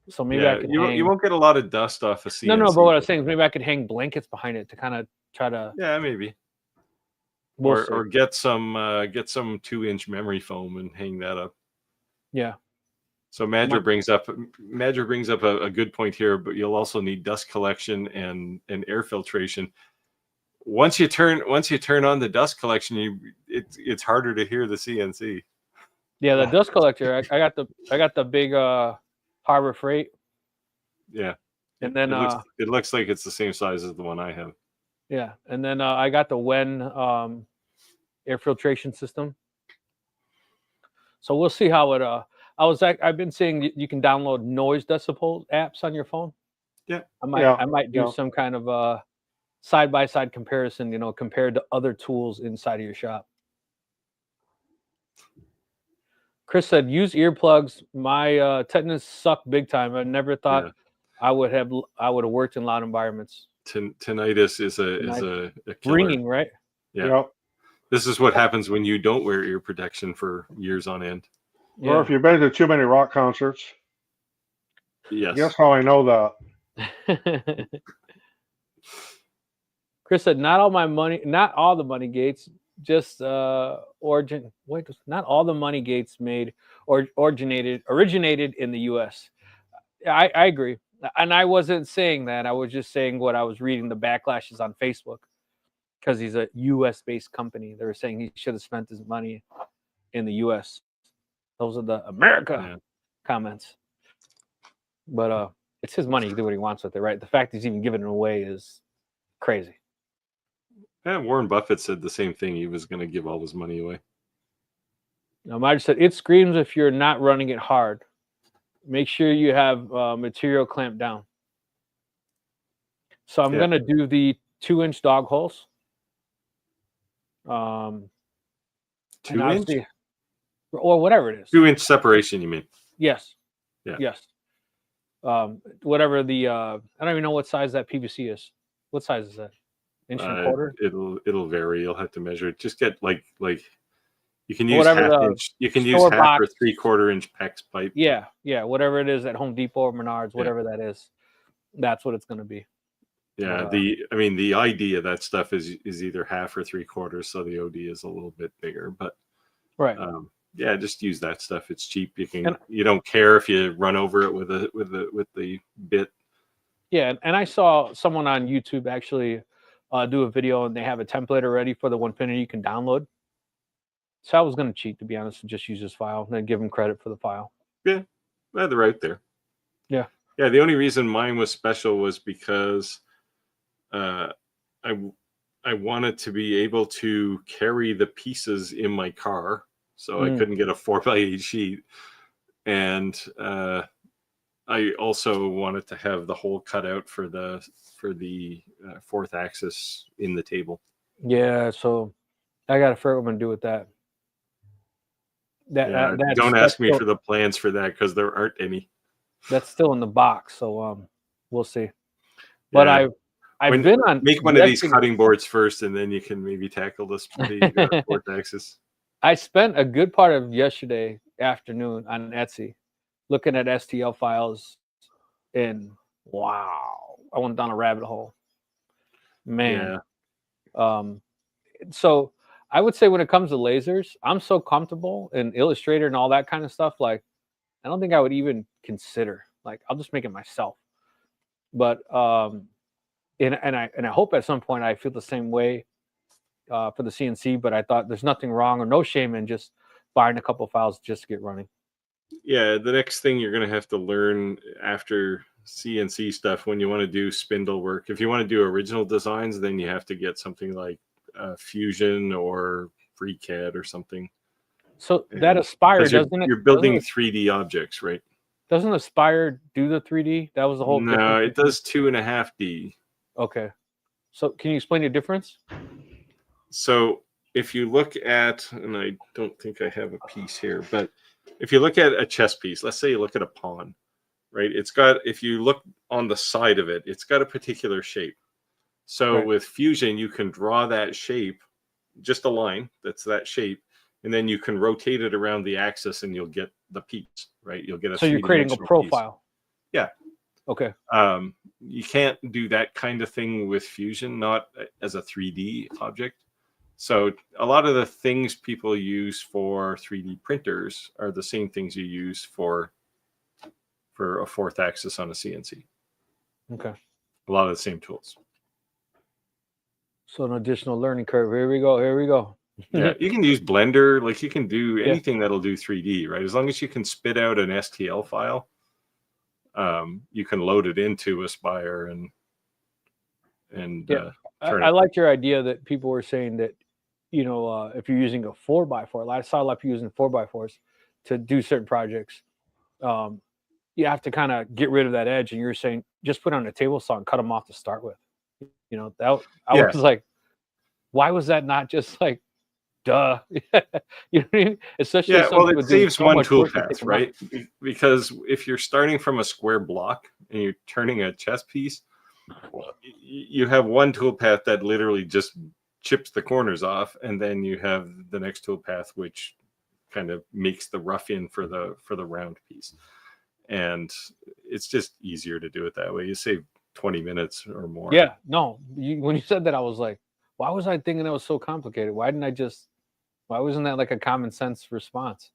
So maybe I could you hang. won't get a lot of dust off a CNC. No, but what I was saying is maybe I could hang blankets behind it to kind of try to. Yeah, maybe. We'll see. Or get some 2-inch memory foam and hang that up. Yeah. So Madra brings up a good point here, but you'll also need dust collection and air filtration. Once you turn on the dust collection, it's harder to hear the CNC. Yeah, the dust collector. I got the big Harbor Freight. Yeah. And then it looks like it's the same size as the one I have. Yeah, and then I got the Wen air filtration system. So we'll see how it. I've been seeing you can download noise decibel apps on your phone. Yeah, I might do some kind of side-by-side comparison, compared to other tools inside of your shop. Chris said, use earplugs. My tetanus sucked big time. I never thought I would have worked in loud environments. Tinnitus is a killer. Ringing, right? Yeah. Yep. This is what happens when you don't wear ear protection for years on end. Yeah. Or if you've been to too many rock concerts. Yes. Guess how I know that. Chris said, not all the money gates, just not all the money gates made or originated in the US. I agree. And I wasn't saying that. I was just saying what I was reading, the backlashes on Facebook, because he's a US based company. They were saying he should have spent his money in the US. Those are the America comments. But it's his money. He can do what he wants with it, right? The fact he's even giving it away is crazy. Yeah, Warren Buffett said the same thing. He was going to give all his money away. Now, Marge said, it screams if you're not running it hard. Make sure you have material clamped down. So I'm going to do the 2-inch dog holes. 2-inch? Or whatever it is. 2-inch separation, you mean? Yes. Yeah. Yes. Whatever the I don't even know what size that PVC is. What size is that? Inch and a quarter? It'll vary. You'll have to measure it. Just get like you can use whatever half inch. You can use half or 3/4 inch PEX pipe. Yeah, whatever it is at Home Depot or Menards, whatever that is, that's what it's going to be. Yeah, the ID of that stuff is either half or 3/4, so the OD is a little bit bigger. But right, just use that stuff. It's cheap. You don't care if you run over it with the bit. Yeah, and I saw someone on YouTube actually do a video, and they have a template already for the 1 you can download. So I was going to cheat, to be honest, and just use this file and then give them credit for the file. Yeah, they're right there. Yeah. Yeah, the only reason mine was special was because I wanted to be able to carry the pieces in my car, so I couldn't get a 4x8 sheet. And I also wanted to have the hole cut out for the fourth axis in the table. Yeah, so I got to figure out what I'm going to do with that. Don't ask me for the plans for that because there aren't any. That's still in the box, so we'll see. But I've been on make one of these cutting boards first, and then you can maybe tackle the fourth axis. I spent a good part of yesterday afternoon on Etsy looking at STL files, and wow, I went down a rabbit hole. Man. Yeah. So I would say when it comes to lasers, I'm so comfortable in Illustrator and all that kind of stuff. Like, I don't think I would even consider. Like, I'll just make it myself. But and I hope at some point I feel the same way for the CNC. But I thought there's nothing wrong or no shame in just buying a couple files just to get running. Yeah, the next thing you're going to have to learn after CNC stuff, when you want to do spindle work, if you want to do original designs, then you have to get something like Fusion or FreeCAD or something. So that Aspire, doesn't it? You're building 3D objects, right? Doesn't Aspire do the 3D? That was the whole. No, it does 2.5D. Okay. So can you explain the difference? So if you look at, and I don't think I have a piece here, but if you look at a chess piece, let's say you look at a pawn, right? It's got, if you look on the side of it, it's got a particular shape. So with Fusion, you can draw that shape, just a line that's that shape, and then you can rotate it around the axis and you'll get the piece, right? You'll get a So you're creating a profile. Piece. Yeah. Okay. You can't do that kind of thing with Fusion, not as a 3D object. So a lot of the things people use for 3D printers are the same things you use for a fourth axis on a CNC. Okay. A lot of the same tools. So an additional learning curve. Here we go. Here we go. Yeah, you can use Blender. Like you can do anything that'll do 3D, right? As long as you can spit out an STL file, you can load it into Aspire and I like your idea that people were saying that, you know, if you're using a 4x4, I saw a lot of people using 4x4s to do certain projects. You have to kind of get rid of that edge, and you're saying just put on a table saw and cut them off to start with. You know, that I was like, why was that not just like, duh? You know what I mean? Especially well, it saves one toolpath, right? Because if you're starting from a square block and you're turning a chess piece, you have one toolpath that literally just chips the corners off, and then you have the next toolpath which kind of makes the rough-in for the round piece. And it's just easier to do it that way. You save 20 minutes or more. Yeah, no. When you said that, I was like, why was I thinking that was so complicated? Why wasn't that like a common sense response?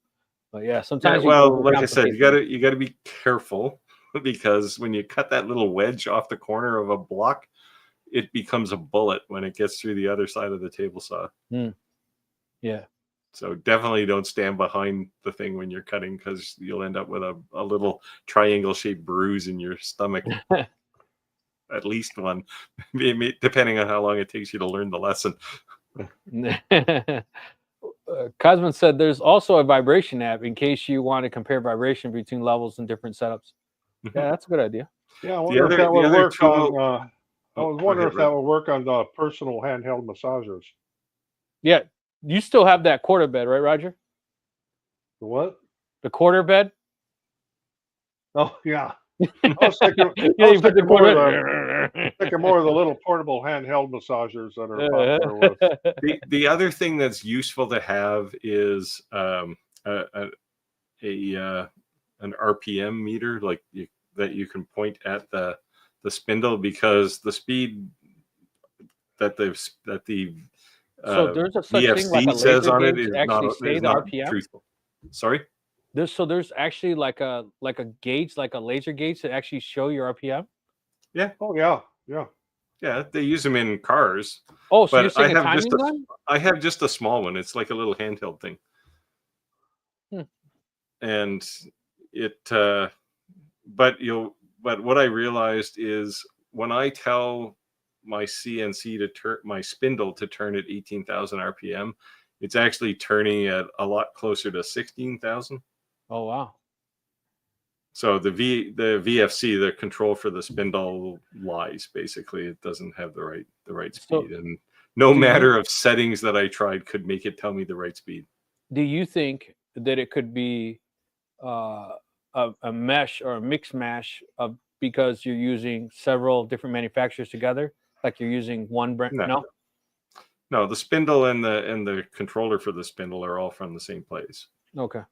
But yeah, sometimes. Like I said, you gotta be careful, because when you cut that little wedge off the corner of a block, it becomes a bullet when it gets through the other side of the table saw. Yeah. So definitely don't stand behind the thing when you're cutting, because you'll end up with a little triangle-shaped bruise in your stomach. At least one, depending on how long it takes you to learn the lesson. Cosman said there's also a vibration app in case you want to compare vibration between levels and different setups. Yeah, that's a good idea. Yeah, I wonder if that would work on. I was wondering if that would work on the personal handheld massagers. Yeah, you still have that quarter bed, right, Roger? The what? The quarter bed. Oh yeah. I was thinking, thinking more of the little portable handheld massagers that are popular with. The other thing that's useful to have is an RPM meter, like that you can point at the spindle, because the speed that the so there's a such VFC thing like a says on it is not RPM. Truthful. Sorry. There's actually like a gauge, like a laser gauge, to actually show your RPM. Yeah. Oh yeah. Yeah, they use them in cars. Oh, so you're saying a timing gun? I have just a small one. It's like a little handheld thing. And it, but what I realized is when I tell my CNC to turn my spindle to turn at 18,000 RPM, it's actually turning at a lot closer to 16,000. Oh wow! So the VFC, the control for the spindle, lies. Basically, it doesn't have the right speed, and no matter of settings that I tried could make it tell me the right speed. Do you think that it could be a mesh or a mix mash of, because you're using several different manufacturers together, like you're using one brand? No, the spindle and the controller for the spindle are all from the same place. Okay.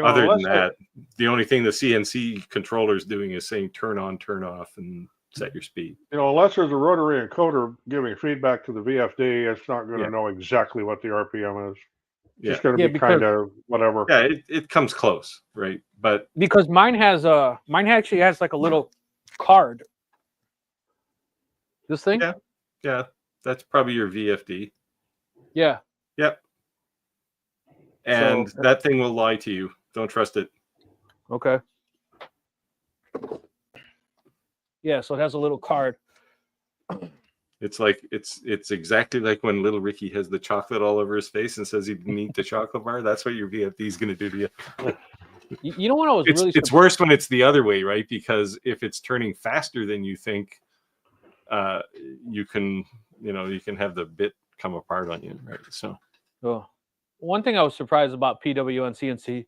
Other than that, the only thing the CNC controller is doing is saying turn on, turn off, and set your speed. Unless there's a rotary encoder giving feedback to the VFD, it's not going to know exactly what the RPM is. It's just going to be kind of whatever. Yeah, it comes close, right? But because mine actually has like a little card. This thing? Yeah, that's probably your VFD. Yeah. Yep. And that thing will lie to you. Don't trust it. Okay. Yeah, so it has a little card. It's like it's exactly like when little Ricky has the chocolate all over his face and says he didn't eat the chocolate bar. That's what your VFD is going to do to you. You know what I was really it's worse when it's the other way, right? Because if it's turning faster than you think, you can have the bit come apart on you, right? So, one thing I was surprised about PW and CNC,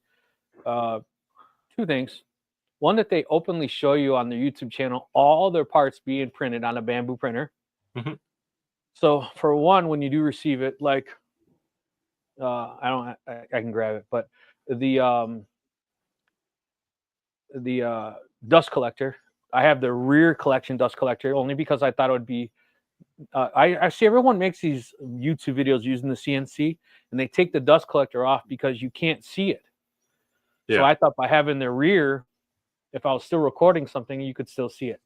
two things. One, that they openly show you on their YouTube channel all their parts being printed on a bamboo printer. Mm-hmm. So for one, when you do receive it, like I can grab it, but the dust collector, I have the rear collection dust collector only because I thought it would be. I see everyone makes these YouTube videos using the CNC, and they take the dust collector off because you can't see it. Yeah. So I thought by having the rear, if I was still recording something, you could still see it.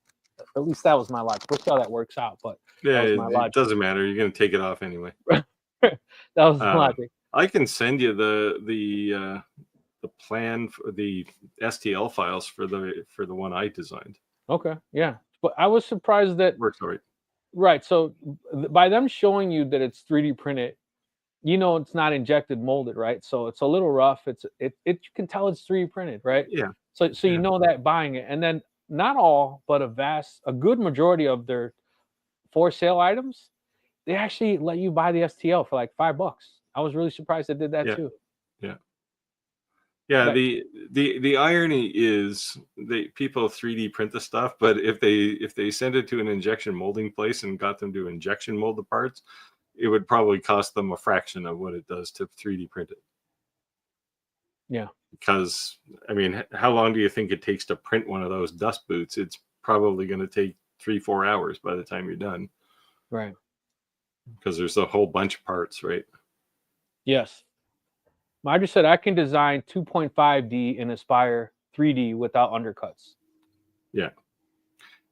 At least that was my logic. We'll see how that works out. But yeah, it doesn't matter. You're going to take it off anyway. That was the logic. I can send you the plan for the STL files for the one I designed. Okay, yeah, but I was surprised that works all right. Right. So by them showing you that it's 3D printed, it's not injected molded, right? So it's a little rough. You can tell it's 3D printed, right? Yeah. So you know that buying it, and then not all, but a good majority of their for sale items, they actually let you buy the STL for like $5. I was really surprised they did that too. Yeah. Yeah, the irony is people 3D print the stuff, but if they send it to an injection molding place and got them to injection mold the parts, it would probably cost them a fraction of what it does to 3D print it. Yeah. Because, I mean, how long do you think it takes to print one of those dust boots? It's probably going to take 3-4 hours by the time you're done. Right. Because there's a whole bunch of parts, right? Yes. I just said I can design 2.5D and Aspire 3D without undercuts. Yeah.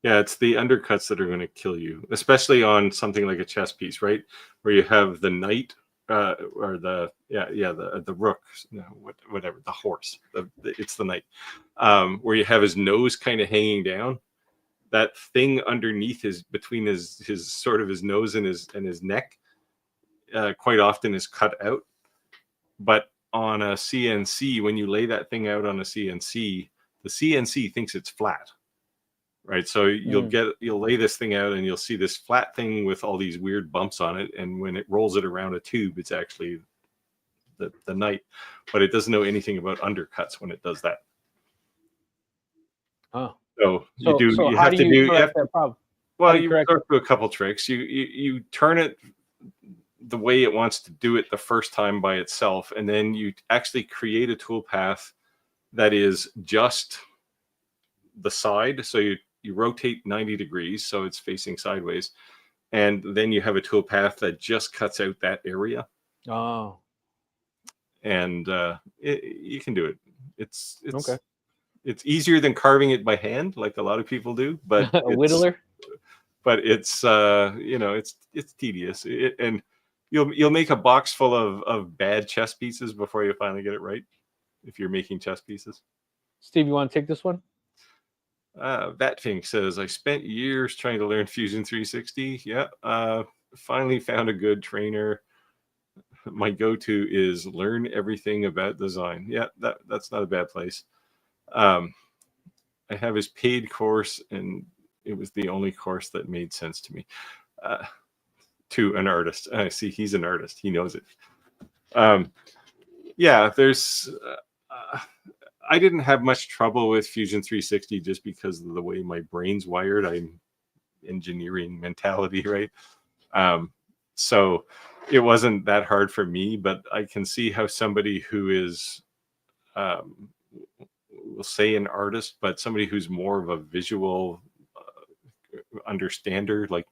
Yeah, it's the undercuts that are going to kill you, especially on something like a chess piece, right? Where you have the knight or the rook, whatever, the horse. It's the knight. Where you have his nose kind of hanging down. That thing underneath between his sort of his nose and his neck quite often is cut out. But on a CNC, when you lay that thing out on a CNC, the CNC thinks it's flat, right? So you'll lay this thing out and you'll see this flat thing with all these weird bumps on it. And when it rolls it around a tube, it's actually the knight, but it doesn't know anything about undercuts when it does that. Oh, so you have to do a couple tricks. You turn it the way it wants to do it the first time by itself, and then you actually create a toolpath that is just the side. So you rotate 90 degrees so it's facing sideways, and then you have a toolpath that just cuts out that area. Oh. And you can do it. It's okay. It's easier than carving it by hand, like a lot of people do, but a whittler. But it's it's tedious, and you'll make a box full of bad chess pieces before you finally get it right. If you're making chess pieces. Steve, you want to take this one? Vatfink says, I spent years trying to learn Fusion 360. Yeah, finally found a good trainer. My go-to is learn everything about design. Yeah, that's not a bad place. I have his paid course, and it was the only course that made sense to me. To an artist. I see he's an artist. He knows it. There's... I didn't have much trouble with Fusion 360 just because of the way my brain's wired. I'm engineering mentality, right? So it wasn't that hard for me, but I can see how somebody who is, we'll say an artist, but somebody who's more of a visual understander, like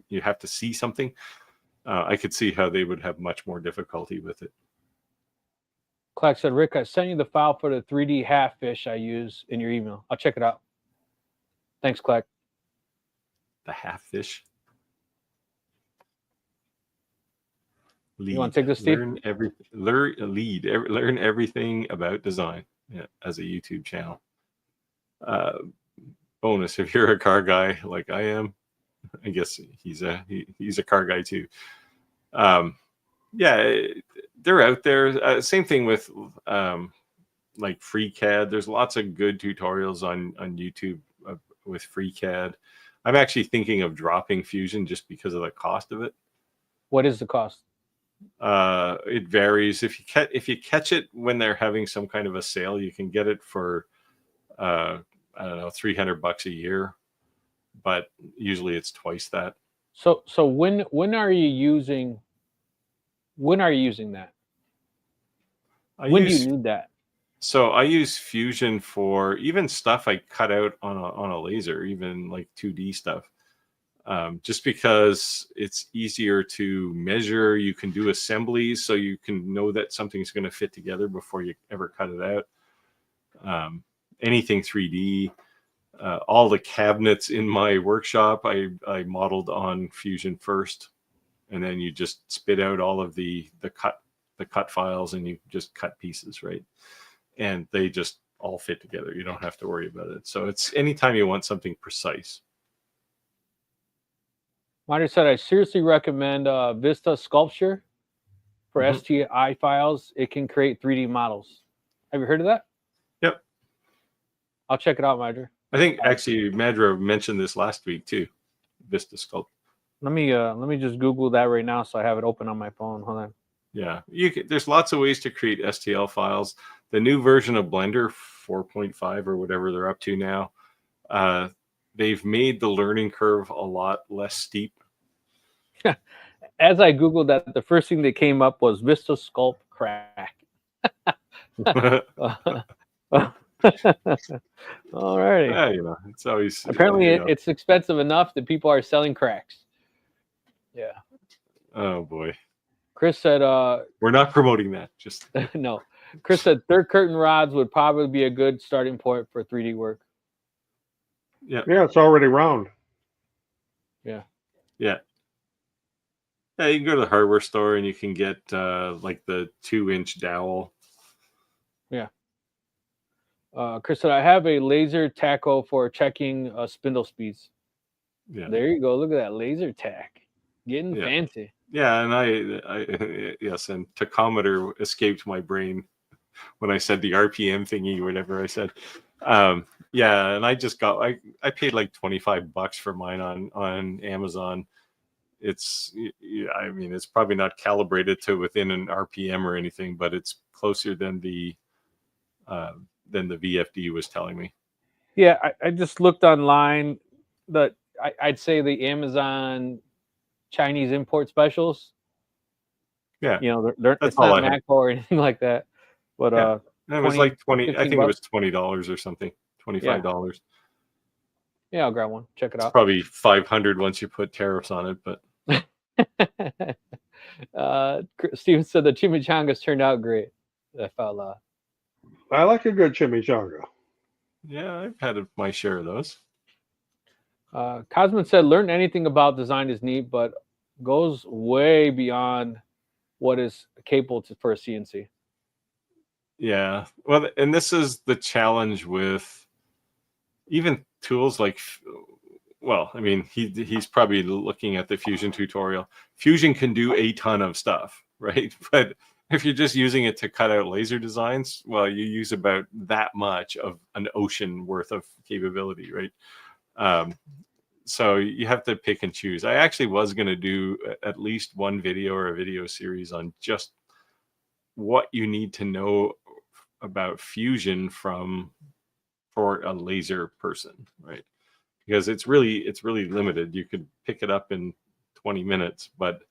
you have to see something, I could see how they would have much more difficulty with it. Clark said, Rick, I sent you the file for the 3D half fish I use in your email. I'll check it out. Thanks, Clark. The half fish? Lead. You want to take this, Steve? Learn everything about design as a YouTube channel. bonus if you're a car guy like I am. I guess he's a car guy too. Yeah, they're out there. Same thing with like FreeCAD. There's lots of good tutorials on YouTube with FreeCAD. I'm actually thinking of dropping Fusion just because of the cost of it. What is the cost? It varies. If you catch it when they're having some kind of a sale, you can get it for I don't know, $300 a year, but usually it's twice that. So when are you using that? When do you need that? So I use Fusion for even stuff I cut out on a laser, even like 2D stuff. Just because it's easier to measure. You can do assemblies, so you can know that something's going to fit together before you ever cut it out. Anything 3D. All the cabinets in my workshop, I modeled on Fusion first, and then you just spit out all of the cut files, and you just cut pieces, right? And they just all fit together. You don't have to worry about it. So it's anytime you want something precise. Marty said, I seriously recommend Vista Sculpture for STI files. It can create 3D models. Have you heard of that? Yep. I'll check it out, Madra. I think actually Madra mentioned this last week too. Vista Sculpt. Let me just Google that right now so I have it open on my phone. Hold on. Yeah, there's lots of ways to create STL files. The new version of Blender 4.5 or whatever they're up to now, they've made the learning curve a lot less steep. As I Googled that, the first thing that came up was Vista Sculpt crack. All righty. Yeah, you know, it's always apparently it's expensive enough that people are selling cracks. Yeah. Oh boy. Chris said we're not promoting that. Just no. Chris said third curtain rods would probably be a good starting point for 3D work. Yeah. Yeah, it's already round. Yeah. Yeah. Yeah, you can go to the hardware store and you can get like the 2-inch dowel. Yeah. Chris said, I have a laser taco for checking spindle speeds. Yeah. There you go. Look at that laser tack. Getting fancy. Yeah, and I yes, and tachometer escaped my brain when I said the RPM thingy, whatever I said. Yeah, and I just got I paid like $25 for mine on Amazon. It's I mean, it's probably not calibrated to within an RPM or anything, but it's closer than the VFD was telling me. Yeah, I just looked online. I'd say the Amazon Chinese import specials. Yeah, you know, it's not Macro or anything like that. But and it was like 20. I think it was $20 or something. $25. Yeah, I'll grab one. Check it out. It's probably $500 once you put tariffs on it, but. Steven said the chimichangas turned out great. I felt I like a good chimichanga. Yeah, I've had my share of those. Cosman said, learn anything about design is neat, but goes way beyond what is capable for a CNC. Yeah, well, and this is the challenge with even tools like, well, I mean, he's probably looking at the Fusion tutorial. Fusion can do a ton of stuff, right? But if you're just using it to cut out laser designs, well, you use about that much of an ocean worth of capability, right? So you have to pick and choose. I actually was going to do at least one video or a video series on just what you need to know about Fusion for a laser person, right? Because it's really limited. You could pick it up in 20 minutes, but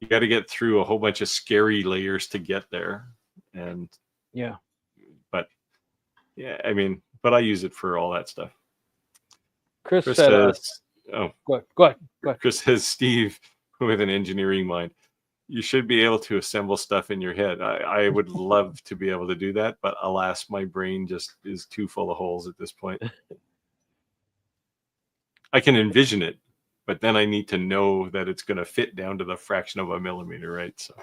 you got to get through a whole bunch of scary layers to get there. And yeah, but yeah, I mean, but I use it for all that stuff. Chris said, go ahead. Chris says, Steve, with an engineering mind, you should be able to assemble stuff in your head. I would love to be able to do that, but alas, my brain just is too full of holes at this point. I can envision it, but then I need to know that it's going to fit down to the fraction of a millimeter, right? So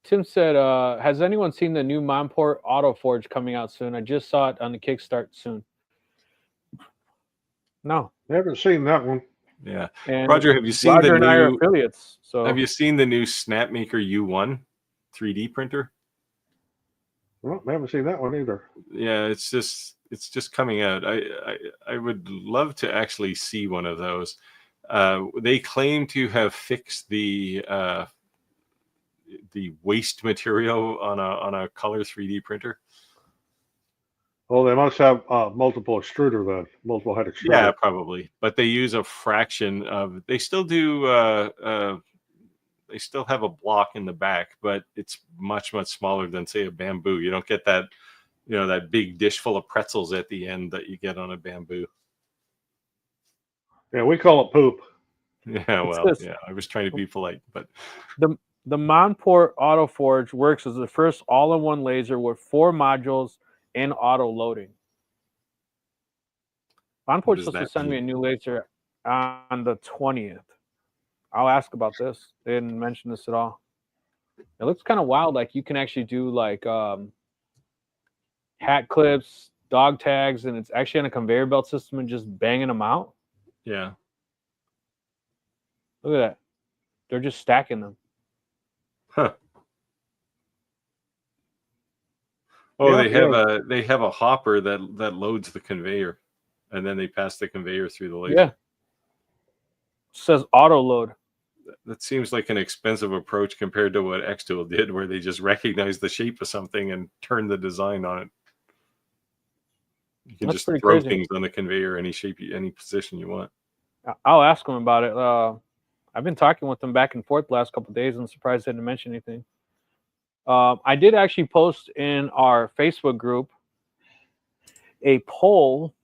Tim said, has anyone seen the new Monport Auto Forge coming out soon? I just saw it on the Kickstart soon. No. I haven't seen that one. Yeah. And Roger, have you seen Roger the and I are new? affiliates. So Have you seen the new Snapmaker U1 3D printer? Well, I haven't seen that one either. Yeah, it's just coming out. I would love to actually see one of those. They claim to have fixed the waste material on a color 3D printer. Oh, they must have multiple extruder then, multiple head extruder. Yeah, probably. But they use a fraction of. They still do. They still have a block in the back, but it's much smaller than say a bamboo. You don't get that, that big dish full of pretzels at the end that you get on a bamboo. Yeah, we call it poop. Yeah, well, yeah. I was trying to be polite, but the Monport AutoForge works as the first all-in-one laser with 4 modules and auto loading. Monport's supposed to send me a new laser on the 20th. I'll ask about this. They didn't mention this at all. It looks kind of wild. Like you can actually do like hat clips, dog tags, and it's actually on a conveyor belt system and just banging them out. Yeah. Look at that. They're just stacking them. Huh. Oh, Yeah, they have a hopper that loads the conveyor, and then they pass the conveyor through the laser. Yeah. It says auto load. That seems like an expensive approach compared to what Xtool did, where they just recognize the shape of something and turn the design on it. You can just throw things on the conveyor any shape, any position you want. I'll ask them about it. I've been talking with them back and forth the last couple of days. I'm surprised they didn't mention anything. I did actually post in our Facebook group a poll,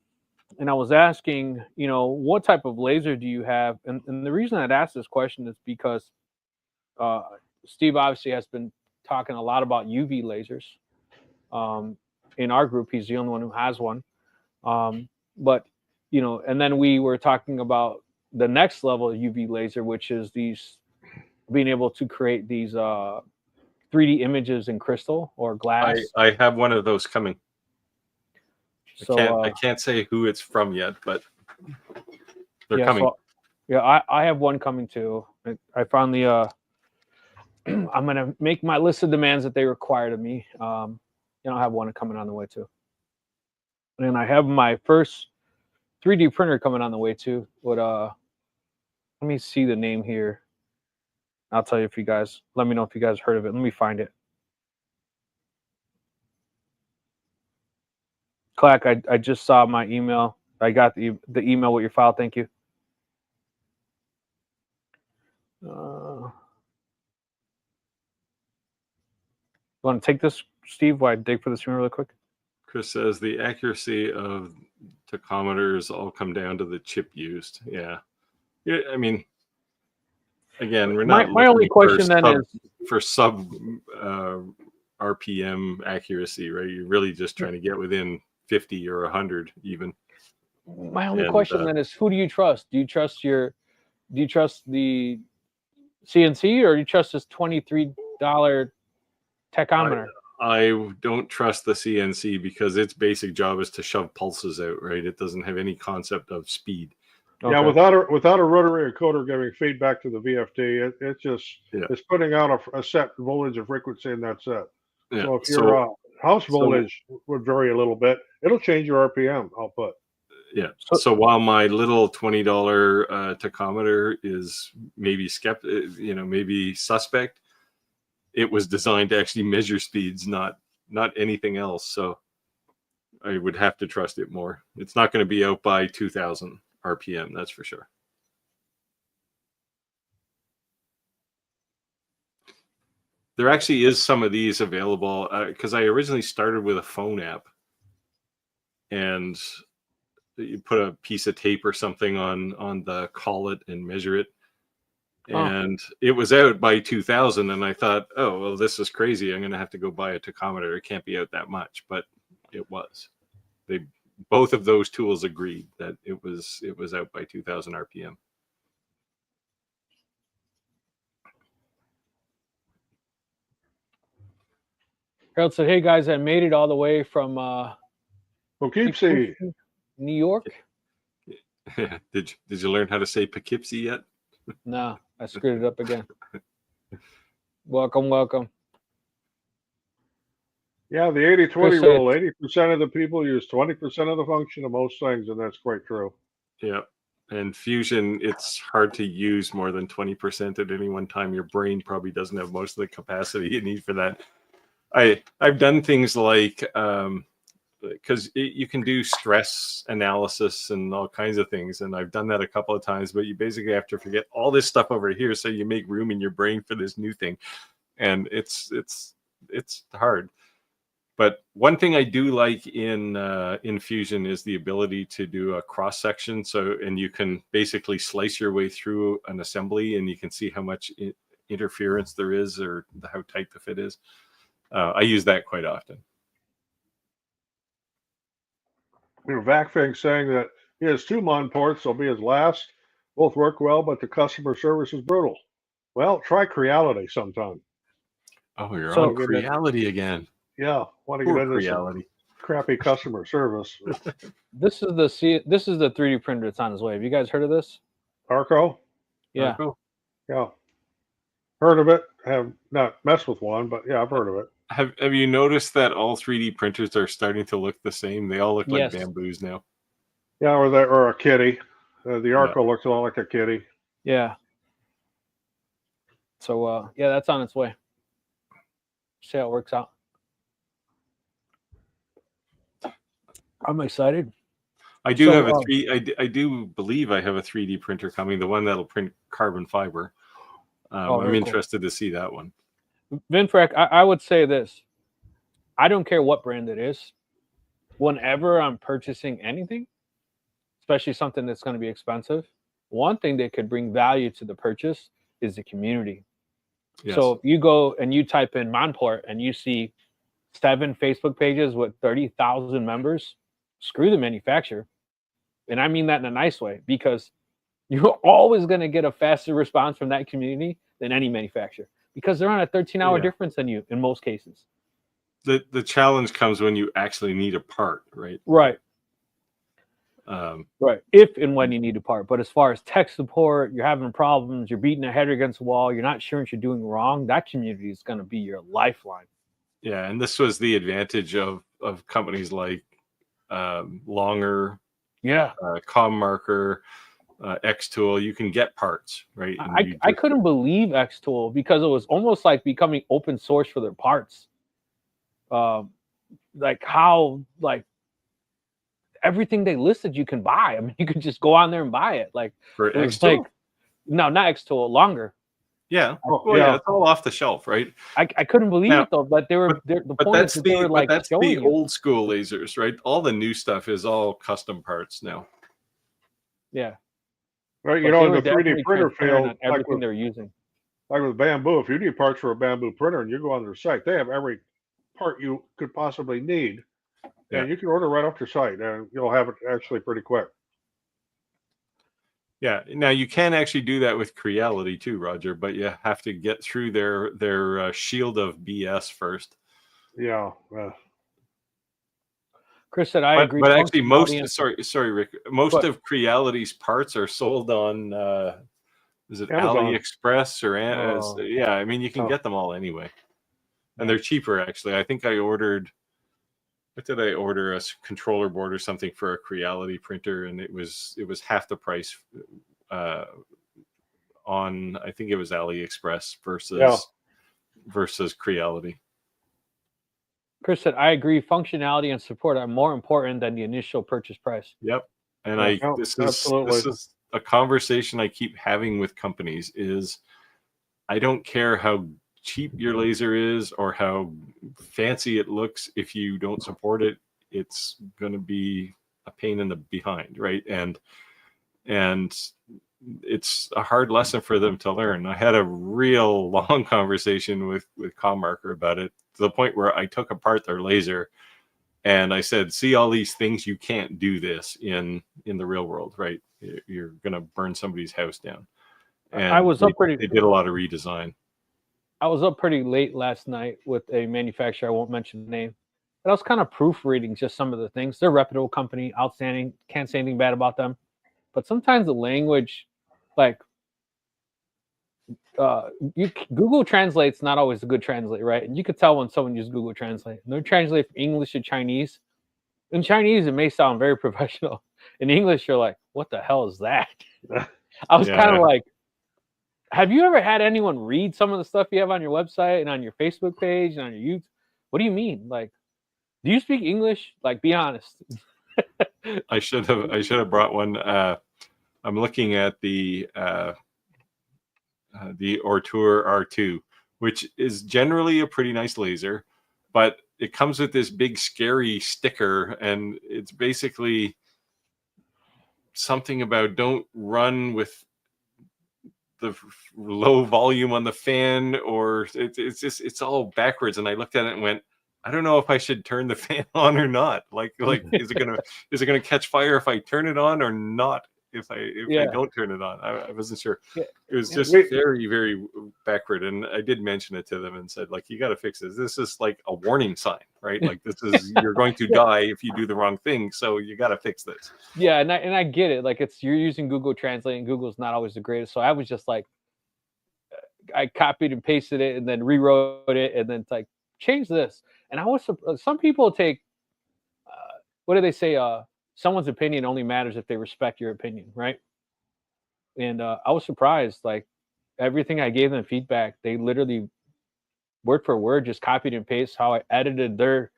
and I was asking, what type of laser do you have? And the reason I'd asked this question is because Steve obviously has been talking a lot about UV lasers. In our group, he's the only one who has one. But, and then we were talking about the next level of UV laser, which is being able to create these 3D images in crystal or glass. I have one of those coming. So I can't say who it's from yet, but they're coming. So, I have one coming too. I finally I'm gonna make my list of demands that they require of me. I have one coming on the way too. And I have my first 3D printer coming on the way too. But let me see the name here. I'll tell you if you guys let me know if you guys heard of it. Let me find it. Clack, I just saw my email. I got the email with your file. Thank you. You want to take this, Steve, while I dig for this email really quick? Chris says the accuracy of tachometers all come down to the chip used. Yeah. I mean, again, we're not. My only question then is for sub RPM accuracy, right? You're really just trying to get within 50 or 100 even. My only question then is, who do you trust? Do you trust the CNC, or do you trust this $23 tachometer? I don't trust the CNC because its basic job is to shove pulses out, right? It doesn't have any concept of speed. Okay. Yeah, without a rotary encoder giving feedback to the VFD, it's putting out a set voltage of frequency, and that's it. Yeah. So if your house voltage would vary a little bit, it'll change your RPM output. Yeah. So while my little $20 tachometer is maybe maybe suspect, it was designed to actually measure speeds, not anything else. So I would have to trust it more. It's not going to be out by 2000 RPM, that's for sure. There actually is some of these available because I originally started with a phone app, and you put a piece of tape or something on the collet and measure it. And it was out by 2000, and I thought, oh, well, this is crazy. I'm going to have to go buy a tachometer. It can't be out that much, but it was. Both of those tools agreed that it was out by 2000 RPM. Harold said, "Hey guys, I made it all the way from Poughkeepsie, New York." Did you learn how to say Poughkeepsie yet? No, I screwed it up again. Welcome. Yeah, the 80-20 Chris rule. said- 80% of the people use 20% of the function of most things, and that's quite true. Yeah. And Fusion, it's hard to use more than 20% at any one time. Your brain probably doesn't have most of the capacity you need for that. I've done things like because you can do stress analysis and all kinds of things, and I've done that a couple of times, but you basically have to forget all this stuff over here so you make room in your brain for this new thing, and it's hard. But one thing I do like in Fusion is the ability to do a cross section. So, and you can basically slice your way through an assembly, and you can see how much interference there is or how tight the fit is. I use that quite often. VacFing saying that he has 2 Mon ports. They'll be his last. Both work well, but the customer service is brutal. Well, try Creality sometime. Oh, you're on Creality again. Yeah, want to get into Creality. some crappy customer service. This is the 3D printer that's on its way. Have you guys heard of this? Arco? Yeah. Arco? Yeah. Heard of it. Have not messed with one, but yeah, I've heard of it. Have you noticed that all 3D printers are starting to look the same? They all look like bamboos now. Yeah, or a kitty. The Arco looks a lot like a kitty. Yeah. So yeah, that's on its way. See how it works out. I'm excited. I do have I do believe I have a 3D printer coming, the one that'll print carbon fiber. I'm interested to see that one. Vinfrac, I would say this. I don't care what brand it is. Whenever I'm purchasing anything, especially something that's going to be expensive, one thing that could bring value to the purchase is the community. Yes. So if you go and you type in Monport and you see 7 Facebook pages with 30,000 members, screw the manufacturer. And I mean that in a nice way, because you're always going to get a faster response from that community than any manufacturer, because they're on a 13-hour difference than you in most cases. The challenge comes when you actually need a part, right? Right. Right. If and when you need a part. But as far as tech support, you're having problems, you're beating a head against the wall, you're not sure what you're doing wrong, that community is going to be your lifeline. Yeah, and this was the advantage of companies like Longer, ComMarker, Xtool. You can get parts, right? I couldn't believe Xtool, because it was almost like becoming open source for their parts. Like how, like, everything they listed you can buy. I mean, you could just go on there and buy it. Like, for Xtool? Like, no, not Xtool, Longer. Yeah. Yeah, it's all off the shelf, right? I couldn't believe it though, but they were the point is that they were like, that's the old school lasers, right? All the new stuff is all custom parts now. Yeah. Right, you know, in the 3D printer field, everything they're using. Like with Bamboo, if you need parts for a Bamboo printer and you go on their site, they have every part you could possibly need. And you can order right off their site, and you'll have it actually pretty quick. Yeah. Now you can actually do that with Creality too, Roger, but you have to get through their shield of BS first. Yeah. Chris said, "I agree." But actually, sorry, Rick. Most of Creality's parts are sold on is it Amazon. AliExpress or yeah? I mean, you can get them all anyway, and they're cheaper actually. I think I ordered. What did I order? A controller board or something for a Creality printer, and it was half the price on, I think it was AliExpress versus Creality. Chris said, "I agree. Functionality and support are more important than the initial purchase price." Yep, and this is a conversation I keep having with companies. Is I don't care how cheap your laser is or how fancy it looks. If you don't support it, it's going to be a pain in the behind, right? And it's a hard lesson for them to learn. I had a real long conversation with ComMarker about it, to the point where I took apart their laser and I said, see all these things, you can't do this in the real world, right? You're going to burn somebody's house down. And they did a lot of redesign. I was up pretty late last night with a manufacturer. I won't mention the name. But I was kind of proofreading just some of the things. They're a reputable company, outstanding. Can't say anything bad about them. but sometimes the language, like Google Translate's not always a good translate, right? And you could tell when someone uses Google Translate. And they translate from English to Chinese. In Chinese, it may sound very professional. In English, you're like, what the hell is that? I was kind of like, have you ever had anyone read some of the stuff you have on your website and on your Facebook page and on your YouTube? What do you mean? Like, do you speak English? Like, be honest. I should have brought one. I'm looking at the Ortur R2, which is generally a pretty nice laser, but it comes with this big scary sticker, and it's basically something about don't run with the low volume on the fan, or it's all backwards. And I looked at it and went, I don't know if I should turn the fan on or not. Like is it gonna catch fire if I turn it on or not? If I don't turn it on, I wasn't sure. It was just very, very backward. And I did mention it to them and said, like, you got to fix this. This is like a warning sign, right? Like, this is, you're going to die if you do the wrong thing. So you got to fix this. Yeah. And I get it. Like, you're using Google Translate, and Google's not always the greatest. So I was just like, I copied and pasted it and then rewrote it and then like change this. And I was, some people take, what do they say? Someone's opinion only matters if they respect your opinion, right? And I was surprised. Like, everything I gave them feedback, they literally word for word just copied and pasted how I edited their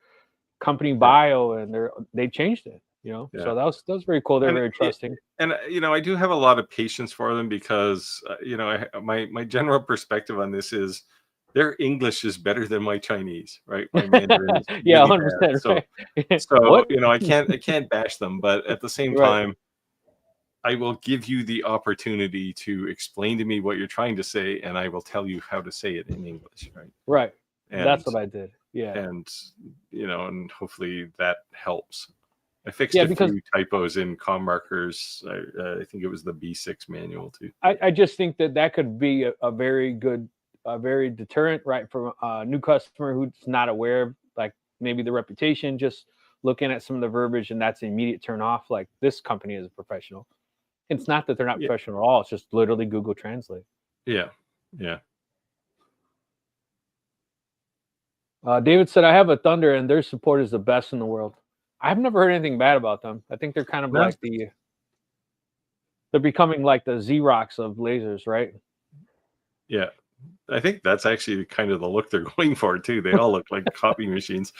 company bio, and they changed it. So that was very cool. They're very trusting. And I do have a lot of patience for them because my general perspective on this is their English is better than my Chinese, right? My Mandarin is really 100%. so, right. so I can't bash them, but at the same time, I will give you the opportunity to explain to me what you're trying to say, and I will tell you how to say it in English, right? Right. And that's what I did. Yeah. And and hopefully that helps. I fixed a few typos in comm markers. I think it was the B6 manual too. I just think that could be a very good, very deterrent, right, for a new customer who's not aware of, like, maybe the reputation, just looking at some of the verbiage, and that's an immediate turn off. Like, this company is a professional. It's not that they're not professional at all. It's just literally Google Translate. Yeah. David said, I have a Thunder, and their support is the best in the world. I've never heard anything bad about them. I think they're kind of like they're becoming like the Xerox of lasers, right? Yeah. I think that's actually kind of the look they're going for too. They all look like copy machines.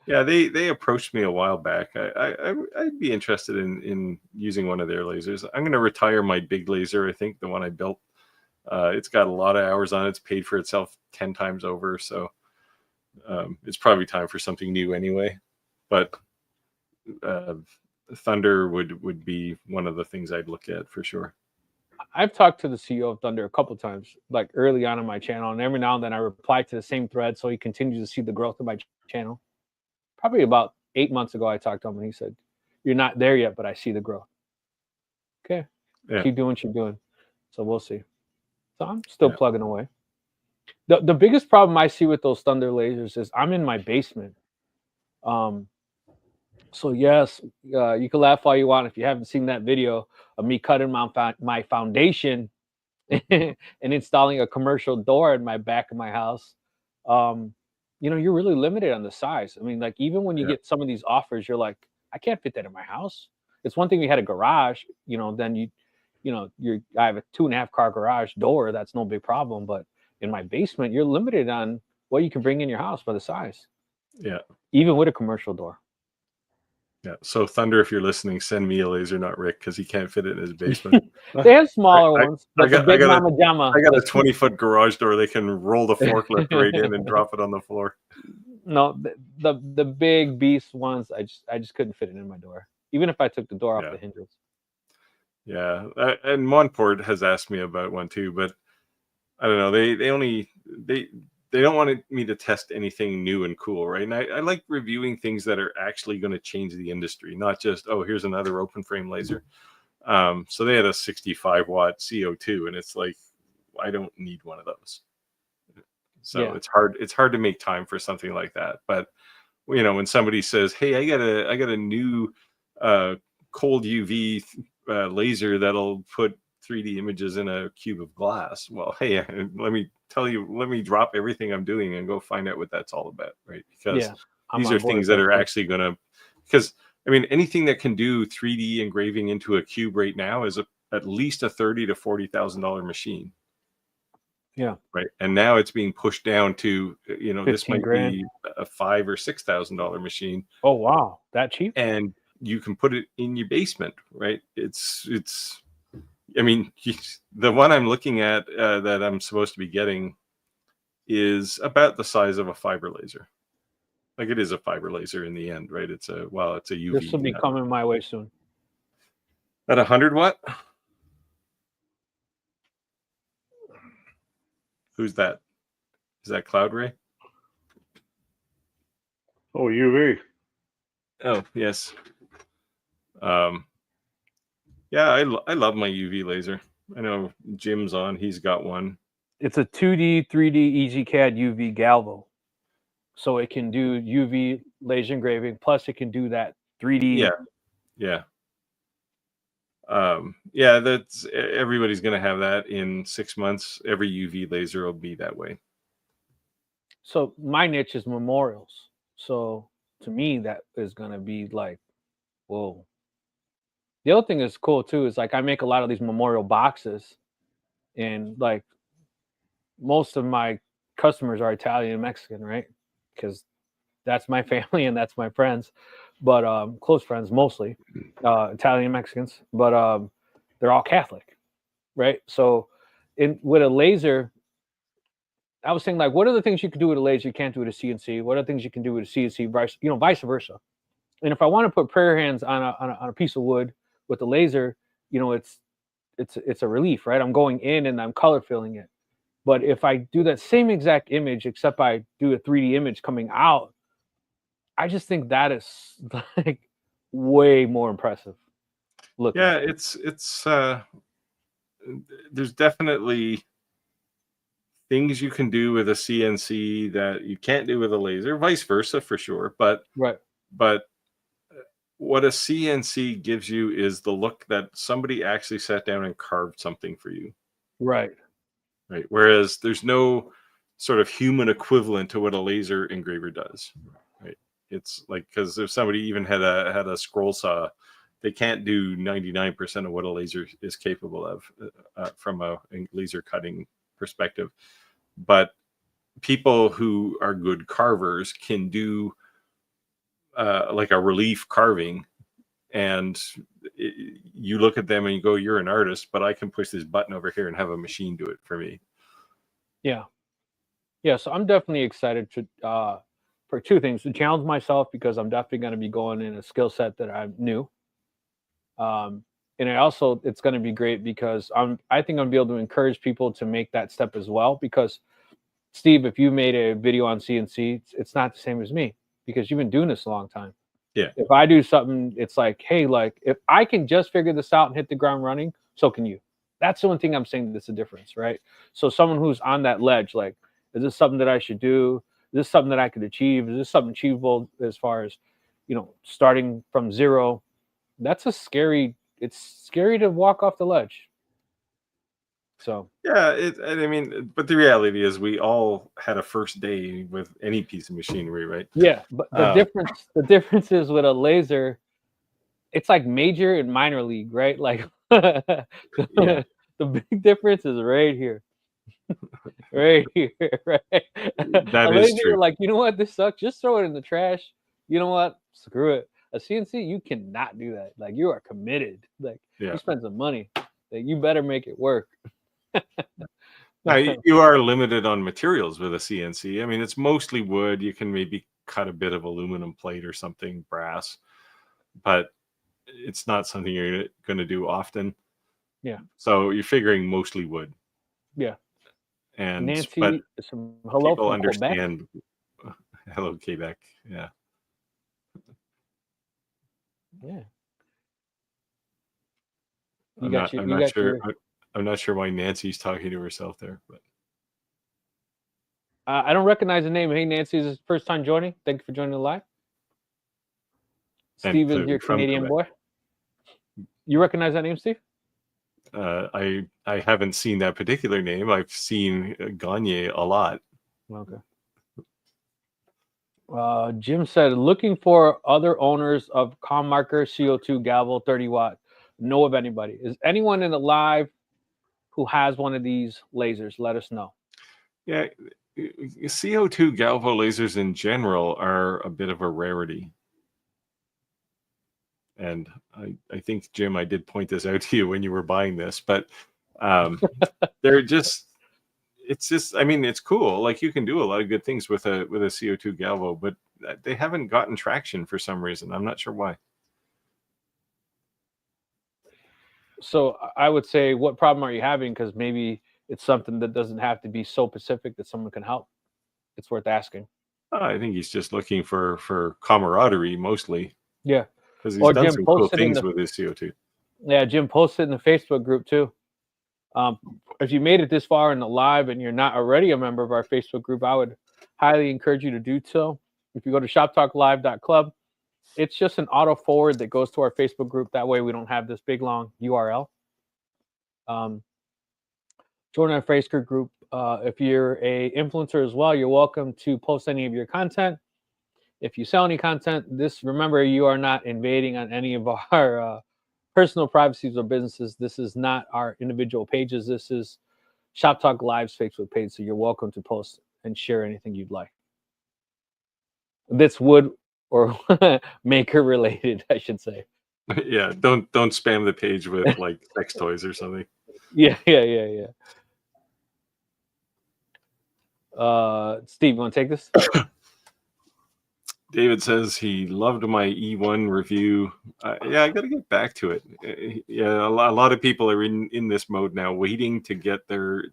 Yeah, they approached me a while back. I'd be interested in using one of their lasers. I'm going to retire my big laser. I think the one I built. It's got a lot of hours on it. It's paid for itself 10 times over. So it's probably time for something new anyway. But Thunder would be one of the things I'd look at for sure. I've talked to the CEO of Thunder a couple of times, like early on in my channel, and every now and then I reply to the same thread, so he continues to see the growth of my channel. Probably about 8 months ago, I talked to him, and he said, "You're not there yet, but I see the growth." Okay, keep doing what you're doing. So we'll see. So I'm still plugging away. The biggest problem I see with those Thunder lasers is I'm in my basement. So yes, you can laugh all you want if you haven't seen that video of me cutting my foundation and installing a commercial door in my back of my house. You're really limited on the size. I mean, like, even when you get some of these offers, you're like, I can't fit that in my house. It's one thing we had a garage, then I have a 2.5 car garage door. That's no big problem. But in my basement, you're limited on what you can bring in your house by the size. Yeah. Even with a commercial door. Yeah. So Thunder, if you're listening, send me a laser, not Rick, because he can't fit it in his basement. They have smaller ones. I got a 20-foot garage door. They can roll the forklift right in and drop it on the floor. No, the big beast ones, I just couldn't fit it in my door, even if I took the door off the hinges. Yeah, and Monport has asked me about one too, but I don't know. They don't want me to test anything new and cool, right? And I like reviewing things that are actually going to change the industry, not just, oh, here's another open frame laser. So they had a 65-watt CO2, and it's like, I don't need one of those. So it's hard to make time for something like that. But when somebody says, hey, I got a new cold UV laser that'll put 3D images in a cube of glass. Well, hey, let me drop everything I'm doing and go find out what that's all about, right? Because these are things that are actually going to, because I mean, anything that can do 3D engraving into a cube right now is at least a $30,000 to $40,000 machine. Yeah. Right. And now it's being pushed down to, you know, this might $15,000. be a $5,000 or $6,000 machine. Oh, wow. That cheap? And you can put it in your basement, right? I mean, the one I'm looking at that I'm supposed to be getting is about the size of a fiber laser. Like, it is a fiber laser in the end, right? It's a UV. This will be coming my way soon. At 100 watt? Who's that? Is that Cloud Ray? Oh, UV. Oh, yes. Yeah, I love my UV laser. I know Jim's on. He's got one. It's a 2D, 3D EasyCAD UV Galvo. So it can do UV laser engraving, plus it can do that 3D. Yeah. Yeah, that's everybody's going to have that in 6 months. Every UV laser will be that way. So my niche is memorials. So to me, that is going to be like, whoa. The other thing that's cool too is like I make a lot of these memorial boxes, and like most of my customers are Italian and Mexican, right? Because that's my family and that's my friends, but close friends mostly, Italian and Mexicans, but they're all Catholic, right? So with a laser, I was saying, like, what are the things you can do with a laser you can't do with a CNC? What are the things you can do with a CNC, vice versa? And if I want to put prayer hands on a piece of wood with a laser, you know, it's a relief, right? I'm going in and I'm color filling it. But if I do that same exact image, except I do a 3D image coming out, I just think that is like way more impressive looking. Yeah, there's definitely things you can do with a CNC that you can't do with a laser, vice versa for sure. But what a CNC gives you is the look that somebody actually sat down and carved something for you. Right. Whereas there's no sort of human equivalent to what a laser engraver does. Right. It's like, because if somebody even had a scroll saw, they can't do 99% of what a laser is capable of from a laser cutting perspective. But people who are good carvers can do like a relief carving, and you look at them and you go, you're an artist, but I can push this button over here and have a machine do it for me. Yeah. So I'm definitely excited to for two things: to challenge myself, because I'm definitely going to be going in a skill set that I'm new. And it's going to be great because I think I'm going to be able to encourage people to make that step as well. Because Steve, if you made a video on CNC, it's not the same as me, because you've been doing this a long time. Yeah. If I do something, it's like, hey, like if I can just figure this out and hit the ground running, so can you. That's the one thing I'm saying that's a difference, right? So someone who's on that ledge, like, is this something that I should do? Is this something that I could achieve? Is this something achievable as far as, you know, starting from zero? It's scary to walk off the ledge. So yeah, I mean, but the reality is we all had a first day with any piece of machinery, right? Yeah, but the difference is with a laser, it's like major and minor league, right? Like the big difference is right here. Right here, right? That is true. Like, you know what, this sucks, just throw it in the trash. You know what, screw it. A CNC, you cannot do that. Like, you are committed. Like, you spend some money, like, you better make it work. Now, you are limited on materials with a CNC. I mean, it's mostly wood. You can maybe cut a bit of aluminum plate or something, brass, but it's not something you're going to do often. Yeah. So you're figuring mostly wood. Yeah. And Nancy, but hello people from understand. Quebec. Hello, Quebec. Yeah. Yeah. I'm not sure why Nancy's talking to herself there, but I don't recognize the name. Hey, Nancy, is this first time joining? Thank you for joining the live. Steve is your Canadian boy. You recognize that name, Steve? I haven't seen that particular name. I've seen Gagne a lot. Okay. Jim said, looking for other owners of Commarker CO2 Gavel 30 watt. Know of anybody? Is anyone in the live who has one of these lasers? Let us know. Yeah, CO2 Galvo lasers in general are a bit of a rarity. And I think, Jim, I did point this out to you when you were buying this, but they're just, it's just, I mean, it's cool. Like, you can do a lot of good things with a CO2 Galvo, but they haven't gotten traction for some reason. I'm not sure why. So I would say, what problem are you having? Because maybe it's something that doesn't have to be so specific that someone can help. It's worth asking. I think he's just looking for camaraderie mostly. Yeah. Because he's done some cool things with his CO2. Yeah, Jim posted in the Facebook group too. If you made it this far in the live and you're not already a member of our Facebook group, I would highly encourage you to do so. If you go to shoptalklive.club, it's just an auto forward that goes to our Facebook group. That way we don't have this big long URL. Join our Facebook group. If you're a influencer as well, you're welcome to post any of your content. If you sell any content, remember, you are not invading on any of our personal privacies or businesses. This is not our individual pages. This is Shop Talk Live's Facebook page. So you're welcome to post and share anything you'd like. That's wood or maker related, I should say. Yeah, don't spam the page with like sex toys or something. Yeah. Steve, you want to take this? David says he loved my E1 review. Yeah, I got to get back to it. Yeah, a lot of people are in this mode now, waiting to get their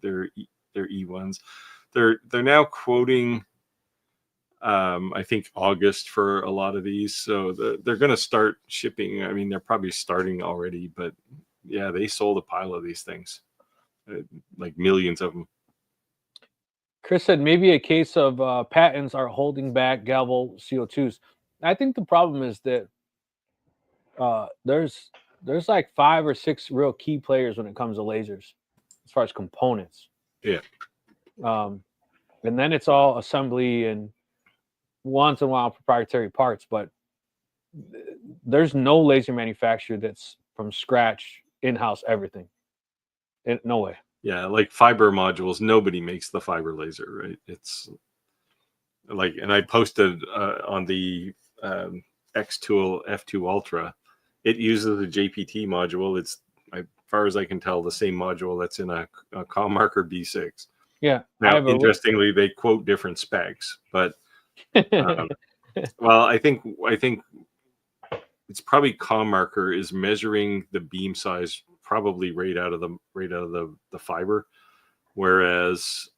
E1s. They're now quoting, I think, August for a lot of these. So they're going to start shipping. I mean, they're probably starting already, but yeah, they sold a pile of these things, like millions of them. Chris said maybe a case of patents are holding back Galvo CO2s. I think the problem is that there's like 5 or 6 real key players when it comes to lasers, as far as components. Yeah. And then it's all assembly and once in a while proprietary parts, but there's no laser manufacturer that's from scratch, in-house everything. No way. Yeah, like fiber modules, nobody makes the fiber laser, right? It's like, and I posted on the X-Tool F2 Ultra, it uses a JPT module. It's, as far as I can tell, the same module that's in a Commarker B6. Yeah. Now, interestingly, they quote different specs, but well, I think it's probably Commarker is measuring the beam size probably right out of the fiber, whereas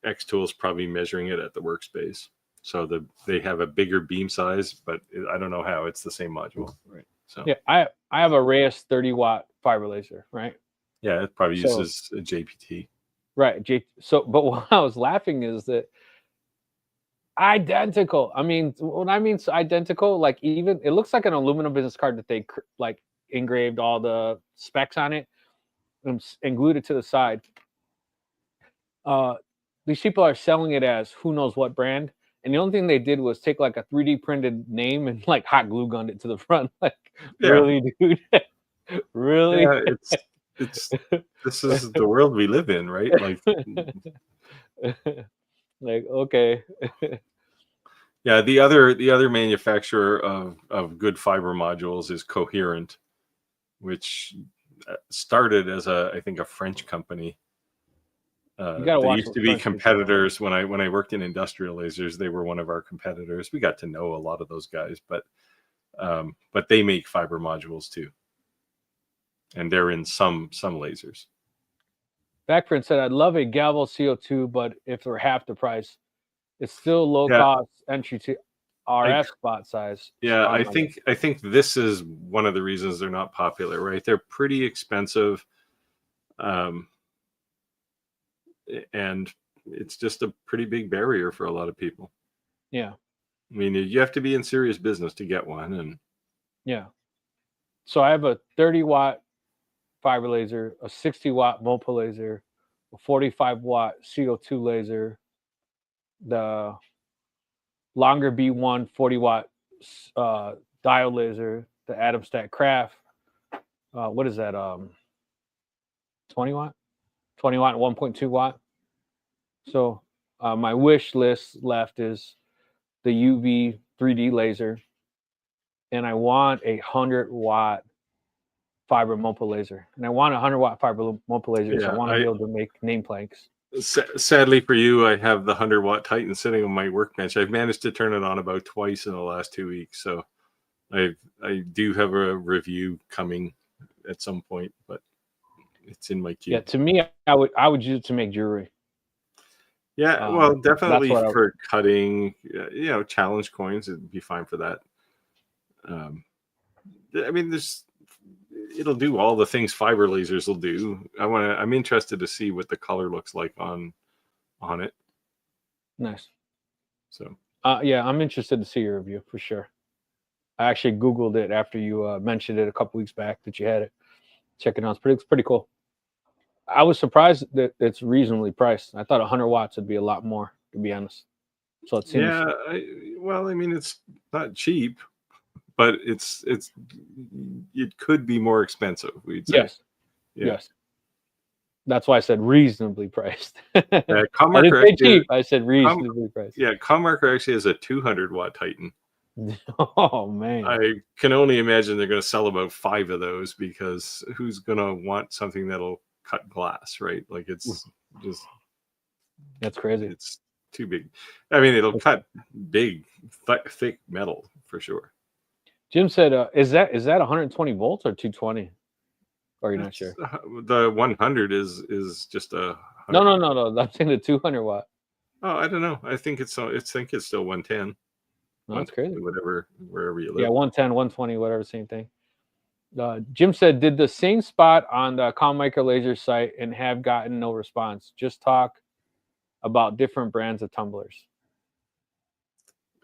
X-Tool is probably measuring it at the workspace. So they have a bigger beam size, but I don't know how it's the same module, right? So yeah, I have a Reyes 30 watt fiber laser, right? Yeah, it probably uses a JPT. Right. But what I was laughing is that identical. I mean, when I mean identical, like even it looks like an aluminum business card that they like engraved all the specs on it and glued it to the side. These people are selling it as who knows what brand, and the only thing they did was take like a 3D printed name and like hot glue gunned it to the front. Like, yeah. Really, dude? Really? Yeah, it's this is the world we live in, right? Like okay. Yeah, the other manufacturer of good fiber modules is Coherent, which started as I think a French company. They used to be competitors when I worked in industrial lasers. They were one of our competitors. We got to know a lot of those guys, but they make fiber modules too, and they're in some lasers. Backprint said, "I'd love a Galvo CO2, but if they're half the price, it's still low cost entry to RF spot size." Yeah, I think this is one of the reasons they're not popular, right? They're pretty expensive, and it's just a pretty big barrier for a lot of people. Yeah, I mean, you have to be in serious business to get one, and yeah. So I have a 30-watt fiber laser, a 60-watt MOPA laser, a 45-watt CO2 laser, the longer B1 40-watt diode laser, the Adamstack Craft. What is that? 20 watt? 20 watt and 1.2 watt. So my wish list left is the UV 3D laser, and I want a 100-watt fiber MOPA laser, and I want a 100-watt fiber MOPA laser because I want to be able to make name planks. Sadly for you, I have the 100-watt Titan sitting on my workbench. I've managed to turn it on about twice in the last 2 weeks, so I do have a review coming at some point, but it's in my queue. Yeah, to me, I would use it to make jewelry. Yeah, well, definitely for cutting, challenge coins, it'd be fine for that. I mean, it'll do all the things fiber lasers will do. I'm interested to see what the color looks like on it. Nice. So yeah, I'm interested to see your review for sure. I actually Googled it after you mentioned it a couple weeks back that you had it. Check it out. It's pretty cool. I was surprised that it's reasonably priced. I thought 100 watts would be a lot more, to be honest. So it seems. Yeah, I mean, it's not cheap, but it could be more expensive. We'd say. Yes. Yeah. Yes. That's why I said reasonably priced. I didn't say cheap. I said reasonably priced. Yeah, Commarker actually has a 200-watt Titan. Oh man! I can only imagine they're going to sell about 5 of those because who's going to want something that'll cut glass, right? Like it's just that's crazy. It's too big. I mean, it'll cut big, thick metal for sure. Jim said, "Is that 120 volts or 220?" Or you're not sure? The 100 is just a. No. I'm saying the 200 watt. Oh, I don't know. I think it's still 110. No, that's crazy. Wherever you live. Yeah, 110, 120, whatever, same thing. Jim said, did the same spot on the Commaker laser site and have gotten no response. Just talk about different brands of tumblers.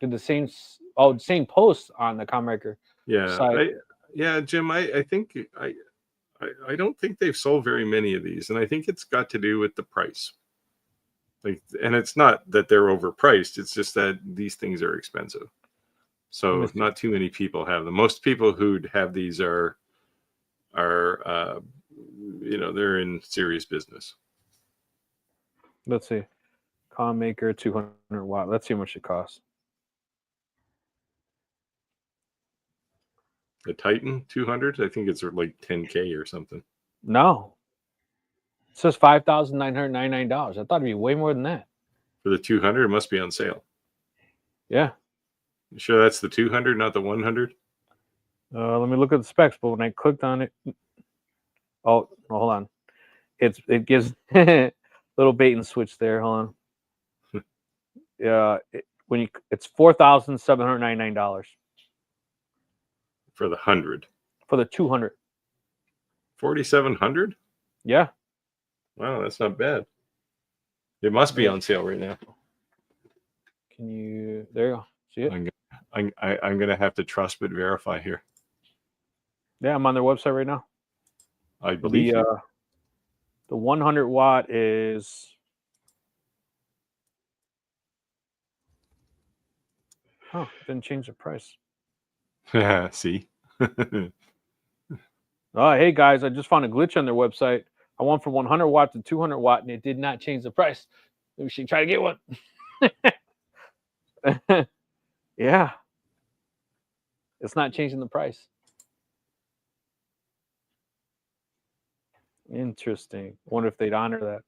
Did the same post on the Commaker site. Jim, I think I don't think they've sold very many of these, and I think it's got to do with the price. And it's not that they're overpriced. It's just that these things are expensive. So not too many people have them. Most people who'd have these are they're in serious business. Let's see. Commaker 200 watt. Let's see how much it costs. The Titan 200? I think it's like 10K or something. No. It says $5,999. I thought it'd be way more than that. For the 200, it must be on sale. Yeah. You sure that's the 200, not the 100? Let me look at the specs, but when I clicked on it, hold on. It gives little bait and switch there. Hold on. It's $4,799 for the 100. For the 200. 4,700? Yeah. Wow, that's not bad. It must be on sale right now. Can you? There you go. See it? I'm gonna have to trust but verify here. Yeah, I'm on their website right now. I believe the 100 watt is. Oh, didn't change the price. See. Oh, hey guys, I just found a glitch on their website. I went from 100 watt to 200 watt, and it did not change the price. We should try to get one. Yeah. It's not changing the price. Interesting. I wonder if they'd honor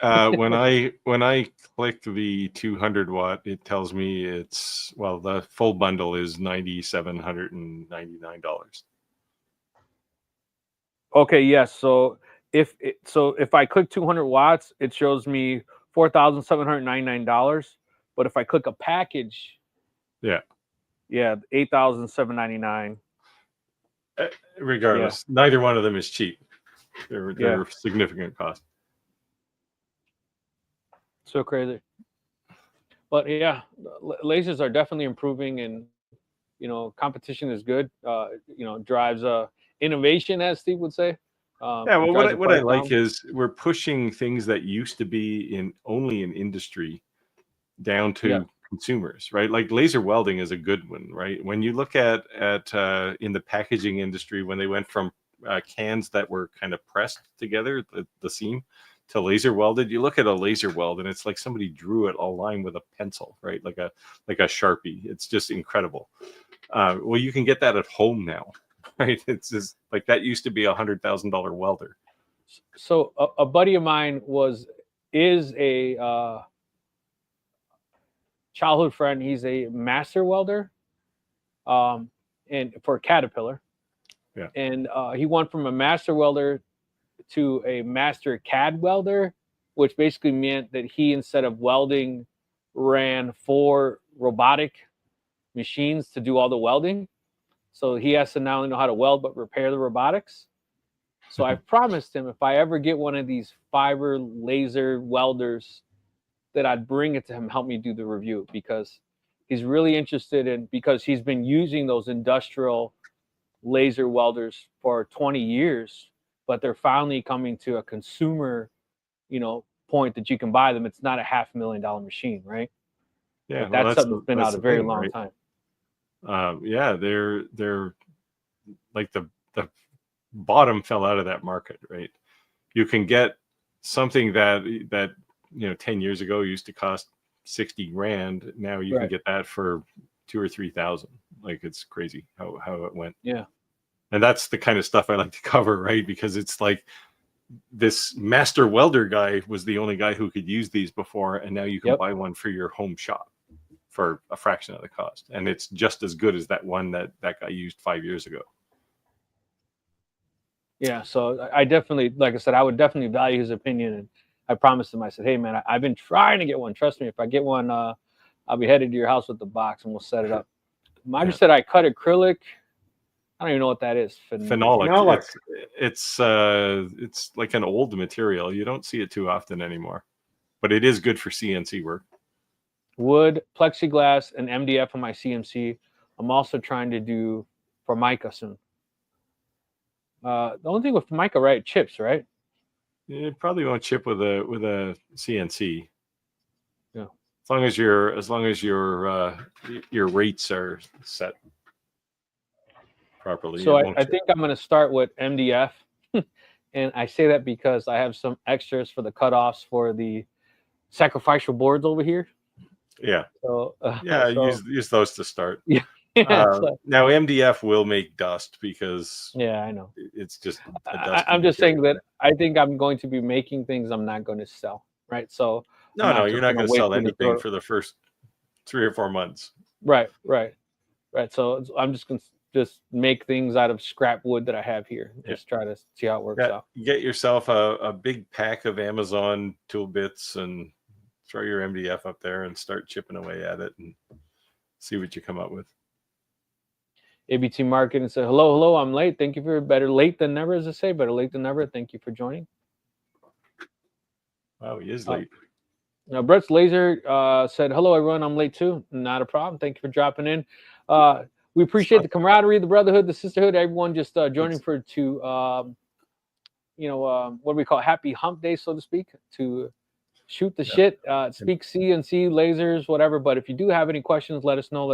that. When I click the 200 watt, it tells me the full bundle is $9,799. Okay, yes. So if I click 200 watts, it shows me $4,799. But if I click a package, $8,799. Regardless, neither one of them is cheap. They're significant cost. So crazy. But yeah, lasers are definitely improving, and competition is good. Drives innovation, as Steve would say. Yeah, well, drives the what I price like down. is we're pushing things that used to be only in industry down Yeah, to consumers, right? Like laser welding is a good one, right? When you look at in the packaging industry, when they went from cans that were kind of pressed together, the seam, to laser welded, you look at a laser weld and it's like somebody drew it a line with a pencil, right? Like a Sharpie. It's just incredible. Well, you can get that at home now, right? It's just like that used to be $100,000 welder. so a buddy of mine is a childhood friend. He's a master welder, and for Caterpillar. Yeah. And he went from a master welder to a master CAD welder, which basically meant that he, instead of welding, ran 4 robotic machines to do all the welding. So he has to not only know how to weld, but repair the robotics. So I promised him if I ever get one of these fiber laser welders, that I'd bring it to him, help me do the review, because he's really interested because he's been using those industrial laser welders for 20 years, but they're finally coming to a consumer, point that you can buy them. It's not a $500,000 machine, right? Yeah, But well, that's something that's been out a very thing, long right? time. Yeah, they're like the bottom fell out of that market, right? You can get something that 10 years ago used to cost 60 grand. Now you can get that for 2,000 or 3,000. Like, it's crazy how it went. Yeah. And that's the kind of stuff I like to cover, right? Because it's like this master welder guy was the only guy who could use these before, and now you can buy one for your home shop for a fraction of the cost, and it's just as good as that one that guy used 5 years ago. Yeah, so I definitely, like I said, I would definitely value his opinion, and I promised him. I said, "Hey, man, I've been trying to get one. Trust me, if I get one, I'll be headed to your house with the box, and we'll set it up." Margie said I cut acrylic. I don't even know what that is. Phenolic. It's like an old material. You don't see it too often anymore, but it is good for CNC work. Wood, plexiglass, and MDF on my CNC. I'm also trying to do Formica soon. The only thing with Formica, right? Chips, right? You probably won't chip with a CNC. Yeah. As long as your rates are set properly. So I think I'm going to start with MDF, and I say that because I have some extras for the cutoffs for the sacrificial boards over here. Yeah. So use those to start. Yeah. Now MDF will make dust because I know it's just. I'm just saying that I think I'm going to be making things I'm not going to sell, right? So no, you're not going to sell anything for the first 3 or 4 months. Right. So I'm just going to make things out of scrap wood that I have here. Just try to see how it works out. Get yourself a big pack of Amazon tool bits and throw your MDF up there and start chipping away at it and see what you come up with. ABT Marketing said, hello, I'm late. Thank you for better late than never, as I say, better late than never. Thank you for joining. Wow, he is late. Now, Brett's Laser said, hello, everyone. I'm late too. Not a problem. Thank you for dropping in. We appreciate the camaraderie, the brotherhood, the sisterhood, everyone just joining what do we call happy hump day, so to speak, to shoot the shit, speak CNC, lasers, whatever. But if you do have any questions, let us know.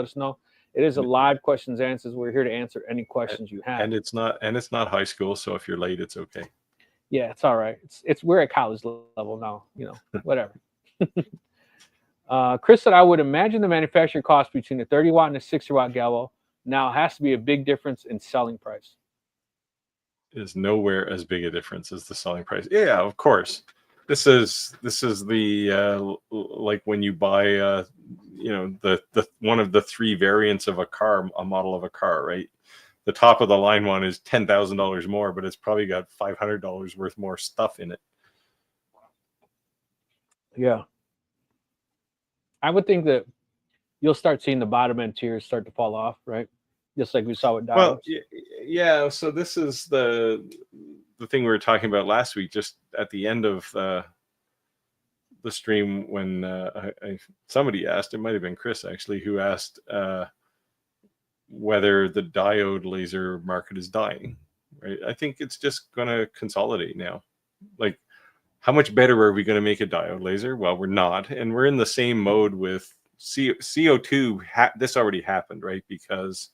It is a live questions answers. We're here to answer any questions you have. And it's not high school, so if you're late, it's okay. Yeah, it's all right. We're at college level now, whatever. Chris said, I would imagine the manufacturing cost between a 30-watt and a 60-watt galvo now has to be a big difference in selling price. Is nowhere as big a difference as the selling price. Yeah, of course. This is the like when you buy the one of the 3 variants of a model of a car, right? The top of the line one is $10,000 more, but it's probably got $500 worth more stuff in it. Yeah. I would think that you'll start seeing the bottom end tiers start to fall off, right? Just like we saw with diodes. Well, yeah. So this is the thing we were talking about last week, just at the end of the stream when somebody asked, it might have been Chris actually, who asked, whether the diode laser market is dying, right? I think it's just going to consolidate now. Like, how much better are we going to make a diode laser? Well, we're not. And we're in the same mode with CO2. This already happened, right? Because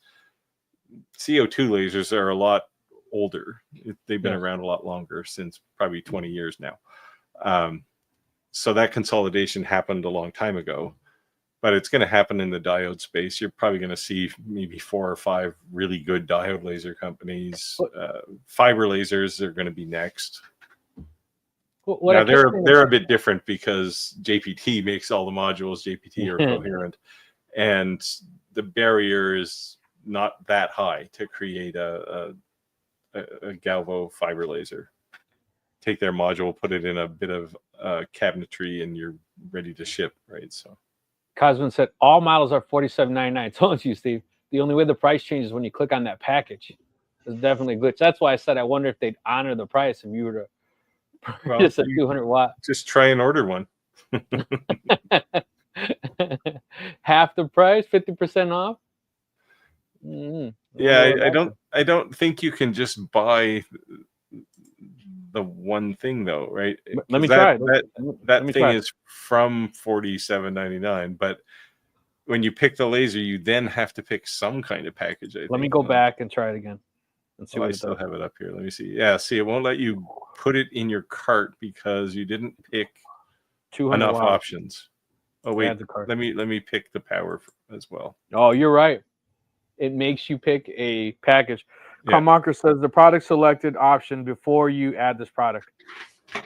CO2 lasers are a lot older. They've been around a lot longer, since probably 20 years now. So that consolidation happened a long time ago, but it's going to happen in the diode space. You're probably going to see maybe 4 or 5 really good diode laser companies. Fiber lasers are going to be next. Now they're a bit different because JPT makes all the modules. JPT are coherent, and the barrier is not that high to create a Galvo fiber laser. Take their module, put it in a bit of cabinetry, and you're ready to ship, right? So Cosmin said all models are $47.99. I told you, Steve. The only way the price changes when you click on that package. It's definitely a glitch. That's why I said I wonder if they'd honor the price if you were to purchase a 200 watt. Just try and order one. Half the price, 50% off. Mm-hmm. Yeah, I don't think you can just buy the one thing though, right? Let me try. That thing is from $47.99, but when you pick the laser, you then have to pick some kind of package. Let me go back and try it again and see what I still have it up here. Let me see. Yeah, see, it won't let you put it in your cart because you didn't pick enough options. Oh wait, let me pick the power as well. Oh, you're right. It makes you pick a package. Carl Monker says the product selected option before you add this product.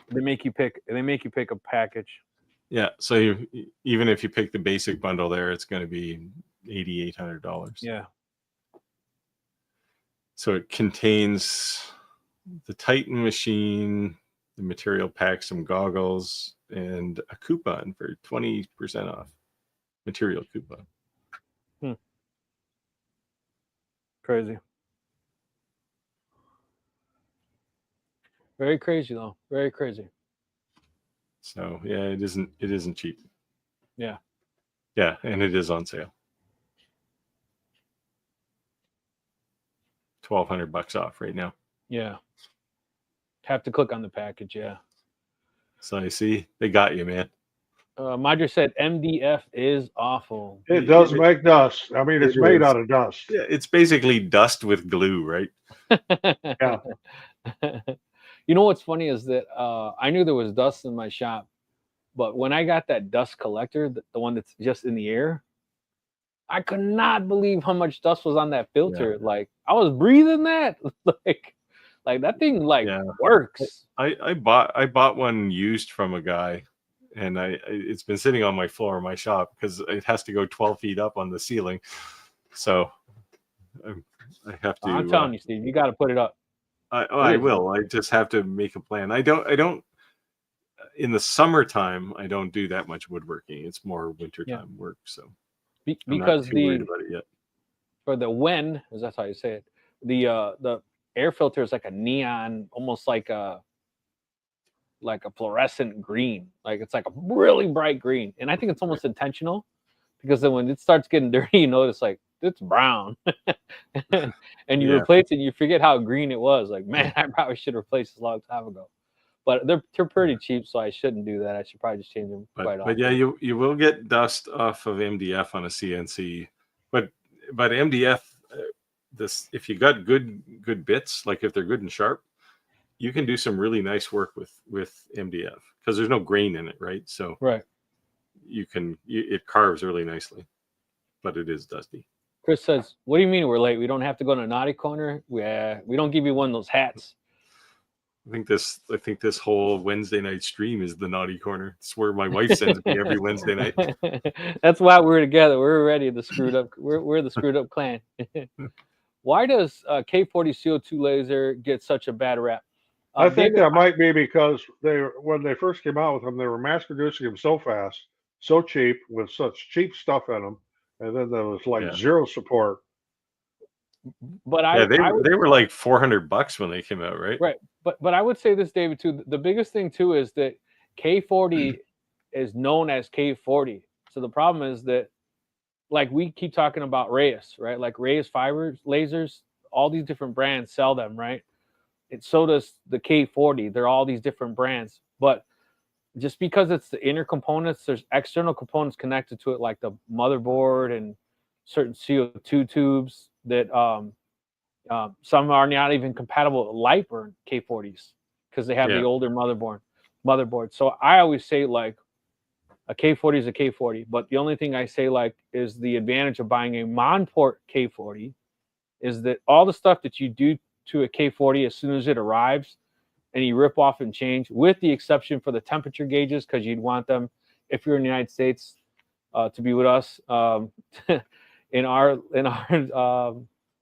They make you pick a package. Yeah, so even if you pick the basic bundle there, it's going to be $8,800. Yeah. So it contains the Titan machine, the material pack, some goggles, and a coupon for 20% off. Material coupon. Crazy. Very crazy though. Very crazy. So yeah, it isn't cheap. Yeah. Yeah, and it is on sale. $1,200 off right now. Yeah. Have to click on the package, yeah. So I see they got you, man. Madra said MDF is awful. It does make dust. I mean, it's made out of dust. Yeah, it's basically dust with glue, right? Yeah. You know what's funny is that I knew there was dust in my shop, but when I got that dust collector, the one that's just in the air, I could not believe how much dust was on that filter. Yeah. Like I was breathing that. like that thing works. I bought one used from a guy, and it's been sitting on my floor in my shop because it has to go 12 feet up on the ceiling. So I have to. I'm telling you, Steve, you got to put it up. I will. I just have to make a plan. I don't. In the summertime, I don't do that much woodworking. It's more wintertime work. So because I'm not too worried about it yet. For the Wen, is that's how you say it? The air filter is like a neon, almost like a fluorescent green. Like it's like a really bright green, and I think it's almost intentional because then when it starts getting dirty, you notice like it's brown, and you replace it, and you forget how green it was. Like, man, I probably should replace this a long time ago. But they're pretty cheap, so I shouldn't do that. I should probably just change them quite often. But yeah, you will get dust off of MDF on a CNC. But MDF, if you got good bits, like if they're good and sharp, you can do some really nice work with MDF because there's no grain in it, right? So it carves really nicely, but it is dusty. Chris says, "What do you mean we're late? We don't have to go to a naughty corner. We don't give you one of those hats." I think this whole Wednesday night stream is the naughty corner. It's where my wife sends me every Wednesday night. That's why we're together. We're already the screwed up. We're the screwed up clan. Why does K40 CO2 laser get such a bad rap? I think that might be because when they first came out with them, they were mass producing them so fast, so cheap, with such cheap stuff in them, and then there was like zero support. But they were like $400 when they came out, right? Right. But I would say this, David, too. The biggest thing too is that K40 is known as K40. So the problem is that like we keep talking about Reyes, right? Like Reyes fibers, lasers, all these different brands sell them, right? And so does the K40. They're all these different brands. But just because it's the inner components, there's external components connected to it, like the motherboard and certain CO2 tubes that some are not even compatible with Lightburn K40s because they have the older motherboard. So I always say like a K40 is a K40, but the only thing I say like is the advantage of buying a Monport K40 is that all the stuff that you do to a K40 as soon as it arrives and you rip off and change, with the exception for the temperature gauges, because you'd want them, if you're in the United States, to be with us in our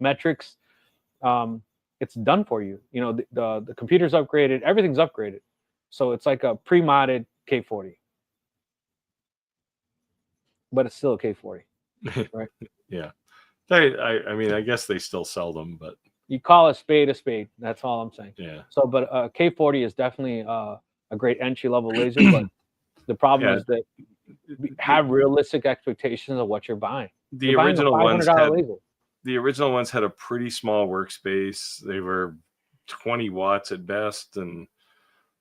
metrics. It's done for you. You know, the computer's upgraded, everything's upgraded. So it's like a pre-modded K40. But it's still a K40, right? Yeah. I mean, I guess they still sell them, but you call a spade a spade. That's all I'm saying. Yeah. So, but K40 is definitely a great entry level laser. But the problem is that have realistic expectations of what you're buying. The original ones had a pretty small workspace. They were 20 watts at best, and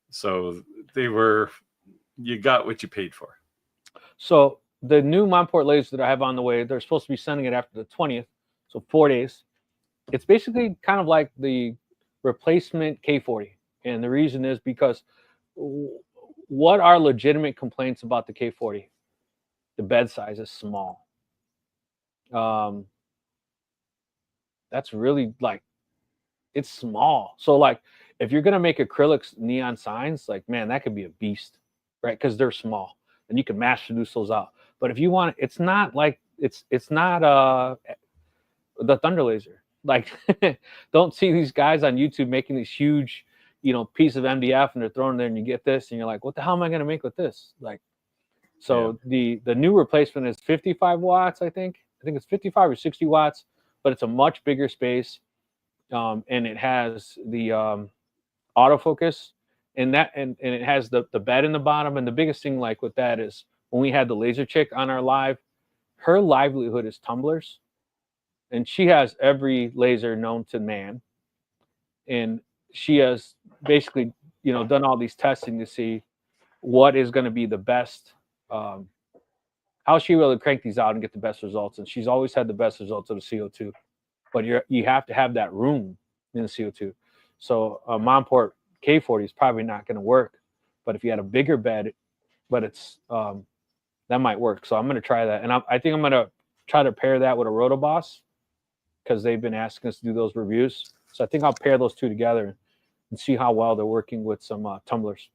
so you got what you paid for. So the new Monport laser that I have on the way, they're supposed to be sending it after the 20th, so 4 days. It's basically kind of like the replacement K40. And the reason is because what are legitimate complaints about the K40? The bed size is small. That's really like, it's small. So like, if you're going to make acrylics neon signs, like, man, that could be a beast, right? Because they're small and you can mass produce those out. But if you want, it's not like, it's not the Thunder laser. Like, don't see these guys on YouTube making these huge, you know, piece of MDF and they're throwing it there and you get this and you're like, what the hell am I going to make with this? Like, so the new replacement is 55 watts, I think it's 55 or 60 watts, but it's a much bigger space. And it has the autofocus and it has the bed in the bottom. And the biggest thing like with that is when we had the laser chick on our live, her livelihood is tumblers. And she has every laser known to man. And she has basically, you know, done all these testing to see what is going to be the best, how she will crank these out and get the best results. And she's always had the best results of the CO2. But you have to have that room in the CO2. So a Monport K40 is probably not going to work. But if you had a bigger bed, but it's that might work. So I'm going to try that. And I think I'm going to try to pair that with a Rotoboss, because they've been asking us to do those reviews. So I think I'll pair those two together and see how well they're working with some tumblers.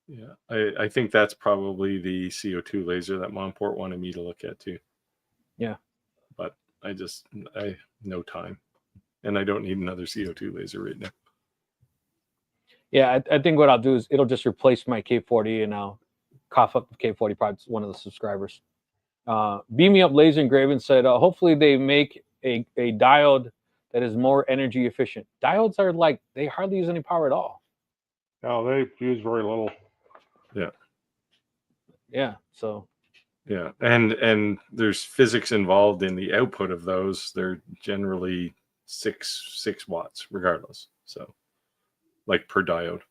Yeah, I think that's probably the CO2 laser that Monport wanted me to look at too. Yeah. But I no time. And I don't need another CO2 laser right now. Yeah, I think what I'll do is it'll just replace my K40 and I'll cough up the K40, probably one of the subscribers. Beam Me Up Laser Engraving said, hopefully they make a diode that is more energy efficient. Diodes are like, they hardly use any power at all. No, they use very little. Yeah. Yeah. So. Yeah, and there's physics involved in the output of those. They're generally 6 watts, regardless. So, like per diode,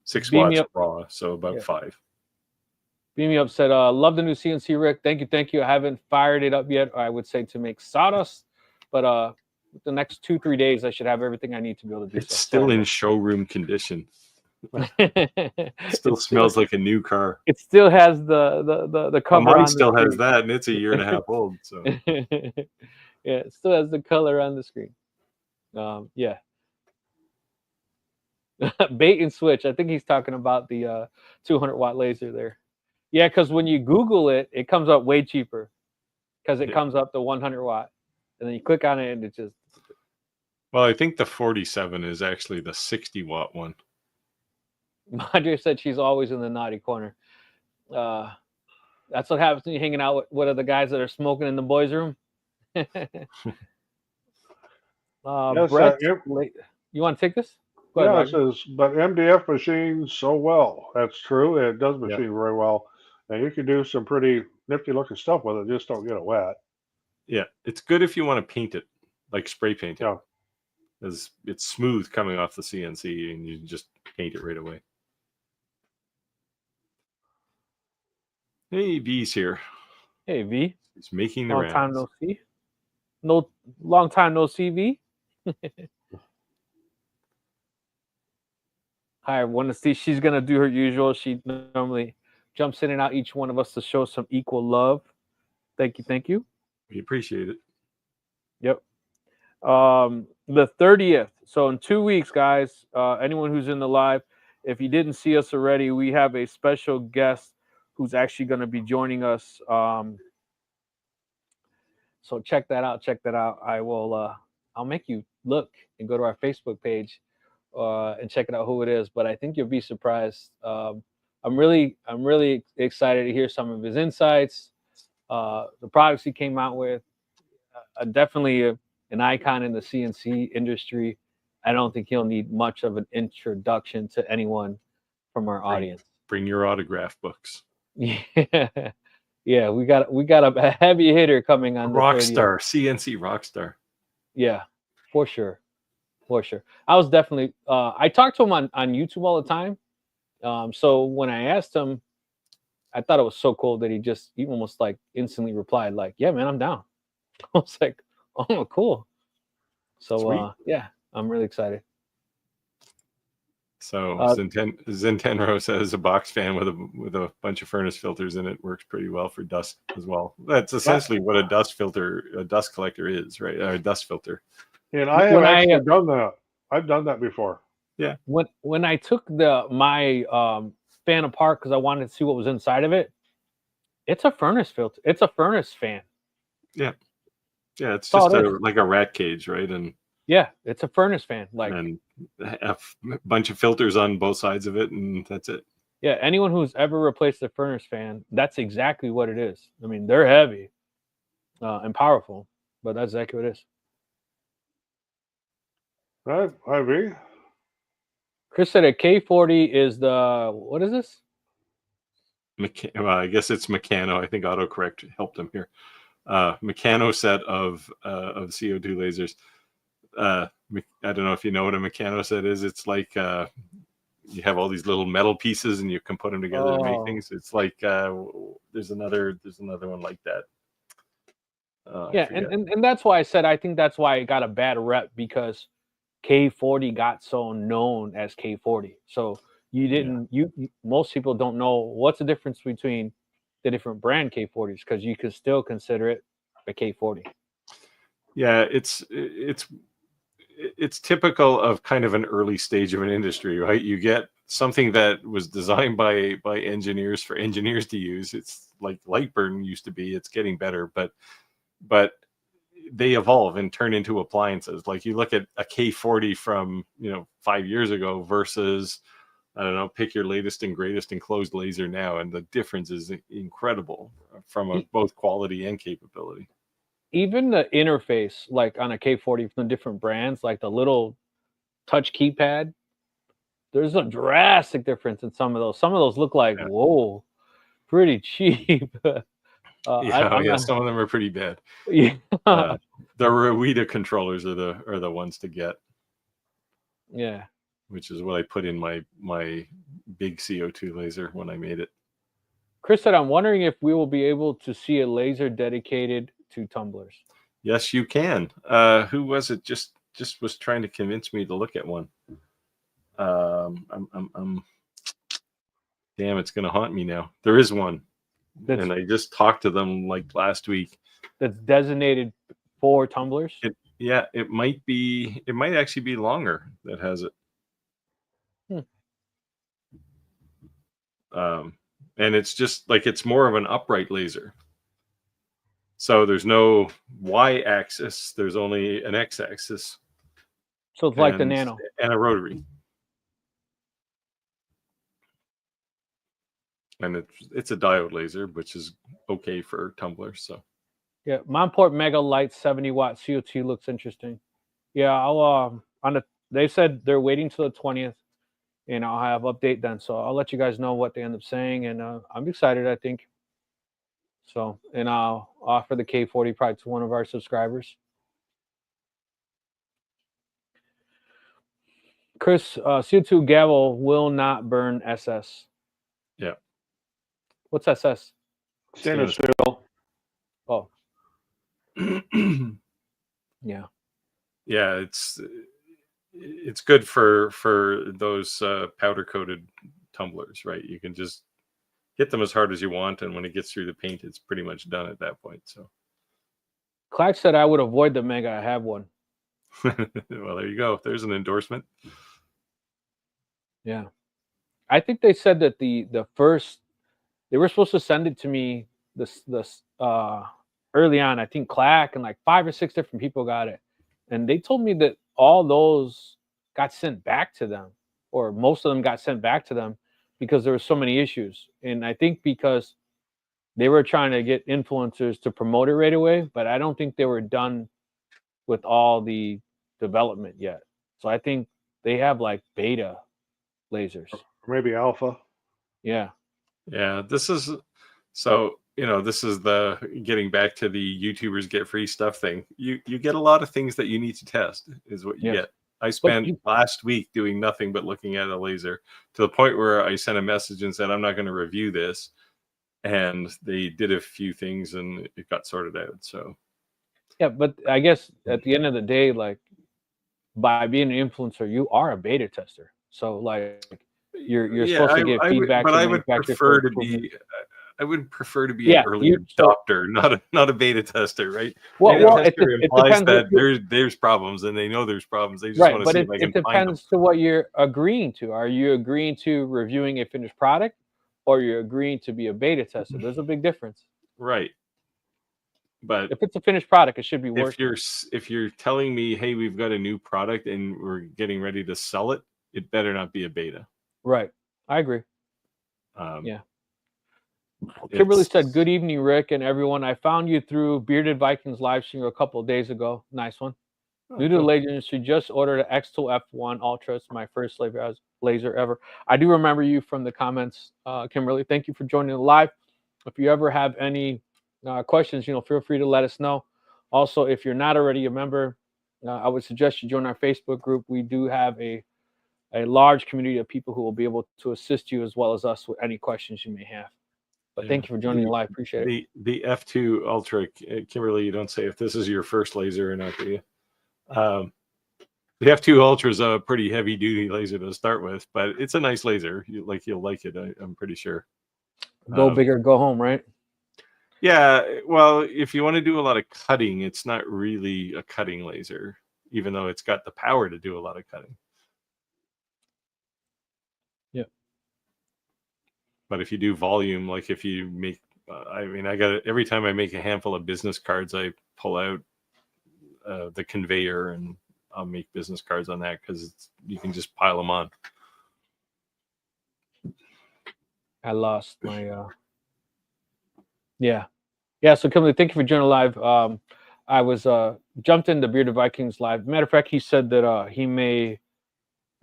6 watts raw, so about 5. Beam Me Up said, love the new CNC, Rick. Thank you. I haven't fired it up yet. I would say to make sawdust, but the next 2-3 days, I should have everything I need to be able to do. It's still in showroom condition. Still smells like a new car. It still has the cover. Mine still has that, and it's a 1.5 old. So yeah, it still has the color on the screen. Yeah. Bait and switch. I think he's talking about the 200 watt laser there. Yeah, because when you Google it, it comes up way cheaper because it comes up to 100 watt, and then you click on it and it just. Well, I think the 47 is actually the 60 watt one. Madre said she's always in the naughty corner. That's what happens when you're hanging out with one of the guys that are smoking in the boys' room. Yes, Brett, you want to take this? Go ahead, it says, but MDF machines so well. That's true. It does machine very well. And you can do some pretty nifty looking stuff with it. Just don't get it wet. Yeah, it's good if you want to paint it, like spray paint it. Yeah. Because it's smooth coming off the CNC, and you just paint it right away. Hey, V's here. Hey, V. He's making the Long rounds. time no see. No, long time no see, V. I want to see. She's gonna do her usual. She normally jumps in and out each one of us to show some equal love. Thank you, thank you. We appreciate it. Yep. The 30th. So in 2 weeks, guys. Anyone who's in the live, if you didn't see us already, we have a special guest who's actually going to be joining us. So check that out. Check that out. I will. I'll make you look and go to our Facebook page and check it out who it is. But I think you'll be surprised. I'm really excited to hear some of his insights. The products he came out with. Definitely an icon in the CNC industry. I don't think he'll need much of an introduction to anyone from our audience. Bring your autograph books. Yeah, we got a heavy hitter coming on. Rockstar, CNC Rockstar. Yeah, for sure. I was definitely. I talked to him on YouTube all the time. So when I asked him, I thought it was so cool that he almost like instantly replied like, "Yeah, man, I'm down." I was like, "Oh, cool." So yeah, I'm really excited. So Zentenro says a box fan with a bunch of furnace filters in it works pretty well for dust as well. That's essentially what a dust collector is, right? A dust filter. And I have actually done that. I've done that before. Yeah. When I took my fan apart because I wanted to see what was inside of it, it's a furnace filter. It's a furnace fan. Yeah. Yeah, it's just like a rat cage, right? And yeah, it's a furnace fan. And a bunch of filters on both sides of it, and that's it. Yeah, anyone who's ever replaced a furnace fan, that's exactly what it is. I mean, they're heavy and powerful, but that's exactly what it is. Right, I agree. Chris said a K40 is what is this? Well, I guess it's Meccano. I think autocorrect helped him here. Meccano set of CO2 lasers. I don't know if you know what a Meccano set is. It's like you have all these little metal pieces and you can put them together to make things. It's like there's another one like that. Yeah, and that's why I said I think that's why it got a bad rep, because K40 got so known as K40. So you didn't most people don't know what's the difference between the different brand K40s, because you could still consider it a K40. Yeah, it's typical of kind of an early stage of an industry, right? You get something that was designed by engineers for engineers to use. It's like Lightburn used to be. It's getting better, but they evolve and turn into appliances. Like you look at a K40 from 5 years ago versus, I don't know, pick your latest and greatest enclosed laser now, and the difference is incredible from both quality and capability. Even the interface, like on a K40 from different brands, like the little touch keypad, there's a drastic difference in some of those. Some of those look like, whoa, pretty cheap. Some of them are pretty bad. Yeah. The Rowita controllers are the ones to get. Yeah. Which is what I put in my big CO2 laser when I made it. Chris said, I'm wondering if we will be able to see a laser dedicated to tumblers. Yes, you can. Who was it? Just was trying to convince me to look at one. Damn, it's going to haunt me now. There is one, and I just talked to them like last week. That's designated for tumblers. It might be. It might actually be longer that has it. And it's just like, it's more of an upright laser. So there's no Y-axis. There's only an X-axis. So it's like the Nano. And a rotary. And it's a diode laser, which is okay for tumblers. So yeah, Monport Mega Light 70-watt CO2 looks interesting. Yeah, I'll they said they're waiting till the 20th. and I'll have update then. So I'll let you guys know what they end up saying, and I'm excited. I think so, and I'll offer the K40 probably to one of our subscribers. Chris, CO2 gavel will not burn SS. Yeah. What's SS? Stainless steel. Oh. Yeah. Yeah, it's good for those powder coated tumblers, right? You can just hit them as hard as you want, and when it gets through the paint, it's pretty much done at that point. So Clark said I would avoid the Mega. I have one. well, there you go. There's an endorsement. Yeah. I think they said that the first they were supposed to send it to me this early on. I think Clack and like 5 or 6 different people got it. And they told me that all those got sent back to them, or most of them got sent back to them because there were so many issues. And I think because they were trying to get influencers to promote it right away, but I don't think they were done with all the development yet. So I think they have like beta lasers. Maybe alpha. Yeah. Yeah, this is so, this is the getting back to the YouTubers get free stuff thing. You get a lot of things that you need to test is what you Yes. get. I spent last week doing nothing but looking at a laser to the point where I sent a message and said, I'm not going to review this. And they did a few things and it got sorted out. So yeah, but I guess at the end of the day, like by being an influencer, you are a beta tester. So like you're supposed to get feedback. But I would prefer to be an early adopter, not a beta tester, right? Well, it implies that there's problems, and they know there's problems. They just want to see if I can find them. It depends to what you're agreeing to. Are you agreeing to reviewing a finished product, or you're agreeing to be a beta tester? There's a big difference, right? But if it's a finished product, it should be working. If you're telling me, hey, we've got a new product and we're getting ready to sell it, it better not be a beta. Right, I agree. Yeah. Kimberly said, "Good evening, Rick and everyone. I found you through Bearded Vikings live stream a couple of days ago. Nice one. New to the laser industry, just ordered an X-Tool F1 Ultra. It's my first laser ever. I do remember you from the comments, Kimberly. Thank you for joining the live. If you ever have any questions, feel free to let us know. Also, if you're not already a member, I would suggest you join our Facebook group. We do have a large community of people who will be able to assist you as well as us with any questions you may have. But thank you for joining the live. Appreciate it. The F2 Ultra, Kimberly, you don't say if this is your first laser or not, do you? The F2 Ultra is a pretty heavy duty laser to start with, but it's a nice laser. You'll like it. I'm pretty sure. Go big or go home, right? Yeah. Well, if you want to do a lot of cutting, it's not really a cutting laser, even though it's got the power to do a lot of cutting. Yeah. But if you do volume, like if you make, every time I make a handful of business cards, I pull out the conveyor and I'll make business cards on that because you can just pile them on. I lost my yeah. So Kimberly, thank you for joining live. I was jumped into Bearded Vikings live. Matter of fact, he said that he may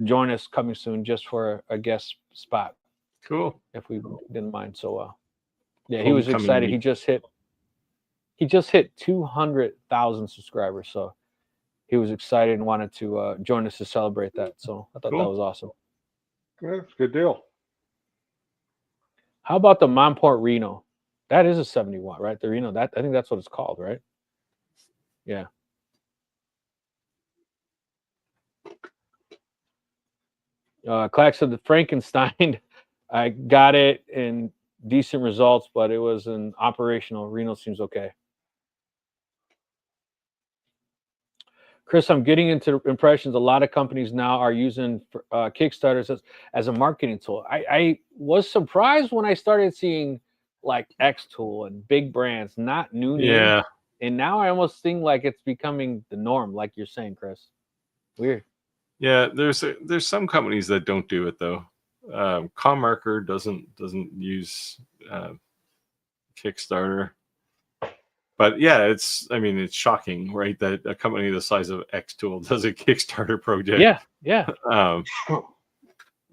join us coming soon just for a guest spot. Cool. If we didn't mind. So yeah, he was excited. He just hit 200,000 subscribers. So he was excited and wanted to join us to celebrate that. So I thought that was awesome. That's a good deal. How about the Monport Reno? That is a 70 watt, right? The Reno, I think that's what it's called, right? Yeah. Clack said the Frankenstein, I got it in decent results, but it was an operational. Reno seems okay. Chris, I'm getting into impressions. A lot of companies now are using Kickstarters as a marketing tool. I was surprised when I started seeing like X-Tool and big brands, not new names. Yeah. And now I almost think like it's becoming the norm, like you're saying, Chris. Weird. Yeah, there's some companies that don't do it though. Commarker doesn't use Kickstarter. But yeah, it's shocking, right? That a company the size of X-Tool does a Kickstarter project. Yeah.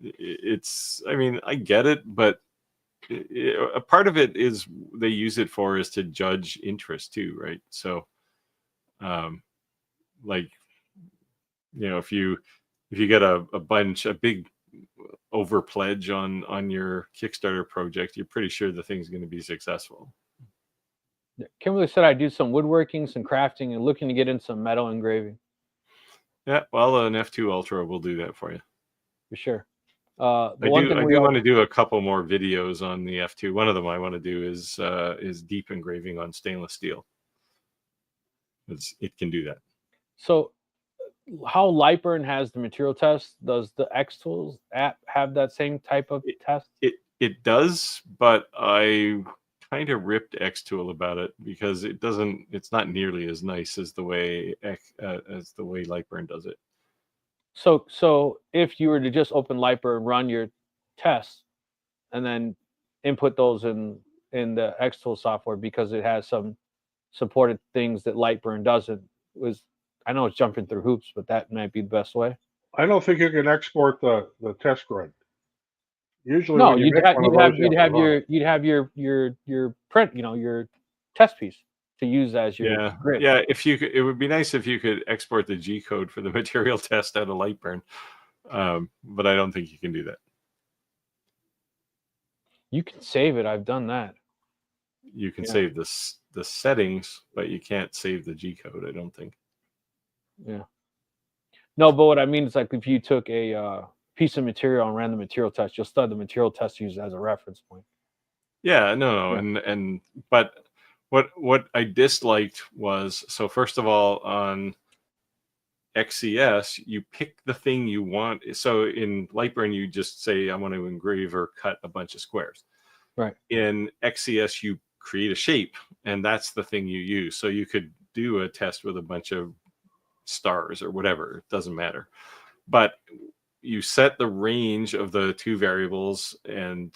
it's, I mean, I get it, but a part of it is they use it for is to judge interest too, right? So, like, you know, if you get a big over pledge on your Kickstarter project, you're pretty sure the thing's going to be successful. Kimberly said I do some woodworking, some crafting, and looking to get into some metal engraving. Yeah, well, an F2 Ultra will do that for you. For sure. I do want to do a couple more videos on the F2. One of them I want to do is deep engraving on stainless steel. It can do that. So, how Lightburn has the material test, does the X Tools app have that same type of test? It does, but I kind of ripped Xtool about it because it's not nearly as nice as the way Lightburn does it. So if you were to just open Lightburn, run your tests, and then input those in the Xtool software, because it has some supported things that Lightburn doesn't, I know it's jumping through hoops, but that might be the best way. I don't think you can export the test grid. Usually, no, when you you'd make have, one you'd of have, those, you'd you have to run your your print, your test piece to use as your grid. Yeah. If you could, it would be nice if you could export the G code for the material test out of Lightburn, but I don't think you can do that. You can save it. I've done that. You can save the settings, but you can't save the G code, I don't think. Yeah. No, but what I mean is, like, if you took a piece of material and ran the material test, you'll still have the material test used as a reference point. Yeah, no. And but what I disliked was, so first of all, on XCS, you pick the thing you want. So in Lightburn, you just say, I want to engrave or cut a bunch of squares. Right. In XCS, you create a shape, and that's the thing you use. So you could do a test with a bunch of stars or whatever. It doesn't matter. But you set the range of the two variables and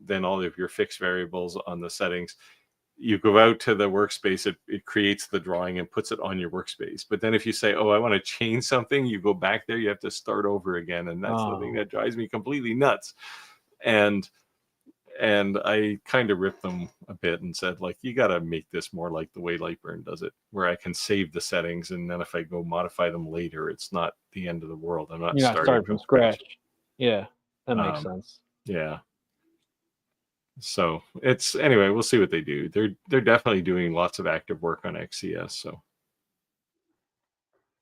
then all of your fixed variables on the settings. You go out to the workspace, it creates the drawing and puts it on your workspace. But then if you say, oh, I want to change something, you go back there, you have to start over again. And that's the thing that drives me completely nuts. And I kind of ripped them a bit and said, like, you got to make this more like the way Lightburn does it, where I can save the settings, and then if I go modify them later, it's not the end of the world. I'm not starting from scratch. Yeah, that makes sense. Yeah. So anyway, we'll see what they do. They're definitely doing lots of active work on XCS.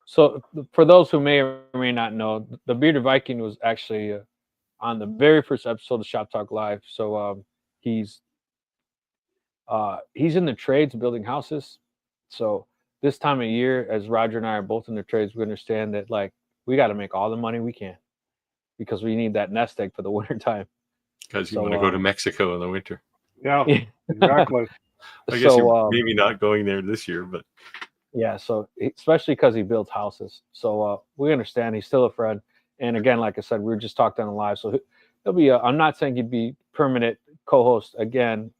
So for those who may or may not know, the Bearded Viking was actually on the very first episode of Shop Talk Live. So he's in the trades building houses. So this time of year, as Roger and I are both in the trades, we understand that, like, we got to make all the money we can because we need that nest egg for the winter time. Because you want to go to Mexico in the winter. Yeah, exactly. I guess you're maybe not going there this year, but yeah. So especially because he builds houses, so we understand. He's still a friend, and again, like I said, we were just talking on the live, so he'll be. I'm not saying he'd be permanent co-host again,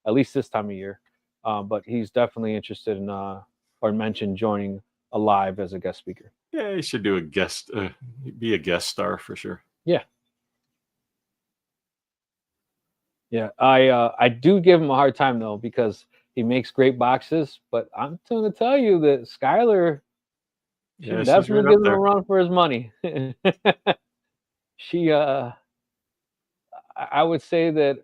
at least this time of year, but he's definitely interested in or mentioned joining a live as a guest speaker. Yeah, he should do be a guest star for sure. Yeah. Yeah, I do give him a hard time though, because he makes great boxes, but I'm going to tell you that Skylar, she's definitely giving him a run for his money. She, I would say that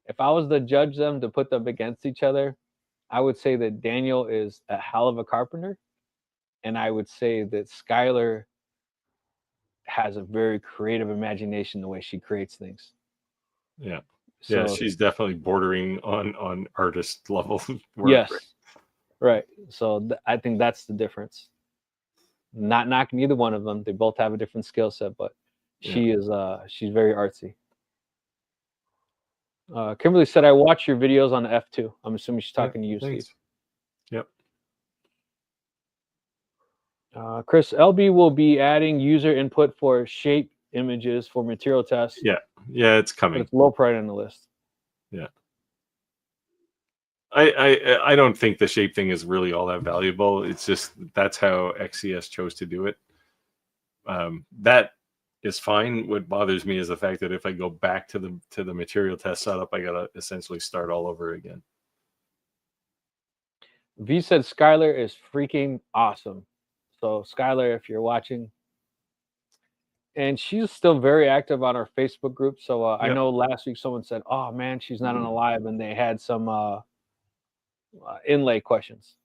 if I was to judge them, to put them against each other, I would say that Daniel is a hell of a carpenter, and I would say that Skylar has a very creative imagination the way she creates things. Yeah. So, yeah, she's definitely bordering on artist level work. Yes, right. So I think that's the difference. Not knocking either one of them; they both have a different skill set, but she is she's very artsy. Kimberly said, "I watch your videos on the F2." I'm assuming she's talking to you, thanks. Steve. Yep. Chris, LB will be adding user input for shape images for material tests. Yeah, it's coming. But it's low priority on the list. Yeah. I don't think the shape thing is really all that valuable. It's just that's how XCS chose to do it. That is fine. What bothers me is the fact that if I go back to the material test setup, I gotta essentially start all over again. V said Skylar is freaking awesome. So Skylar, if you're watching, and she's still very active on our Facebook group. So I know last week someone said, "Oh man, she's not on a live," and they had some inlay questions.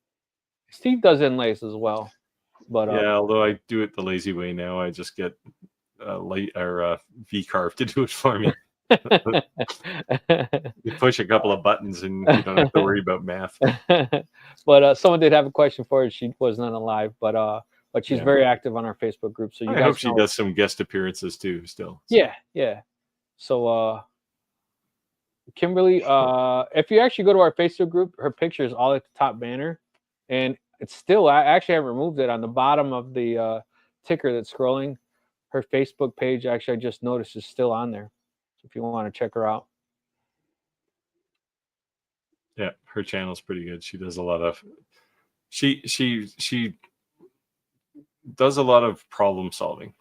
Steve does inlays as well, but yeah, although I do it the lazy way now, I just get V Carve to do it for me. You push a couple of buttons and you don't have to worry about math. But someone did have a question for her. She wasn't on a live, but she's very active on our Facebook group. So you I hope she does some guest appearances too. Still, so. Yeah. So Kimberly, if you actually go to our Facebook group, her picture is all at the top banner, and it's still. I actually haven't removed it on the bottom of the ticker that's scrolling. Her Facebook page, actually, I just noticed, is still on there. So if you want to check her out. Yeah, her channel's pretty good. She does a lot of she does a lot of problem solving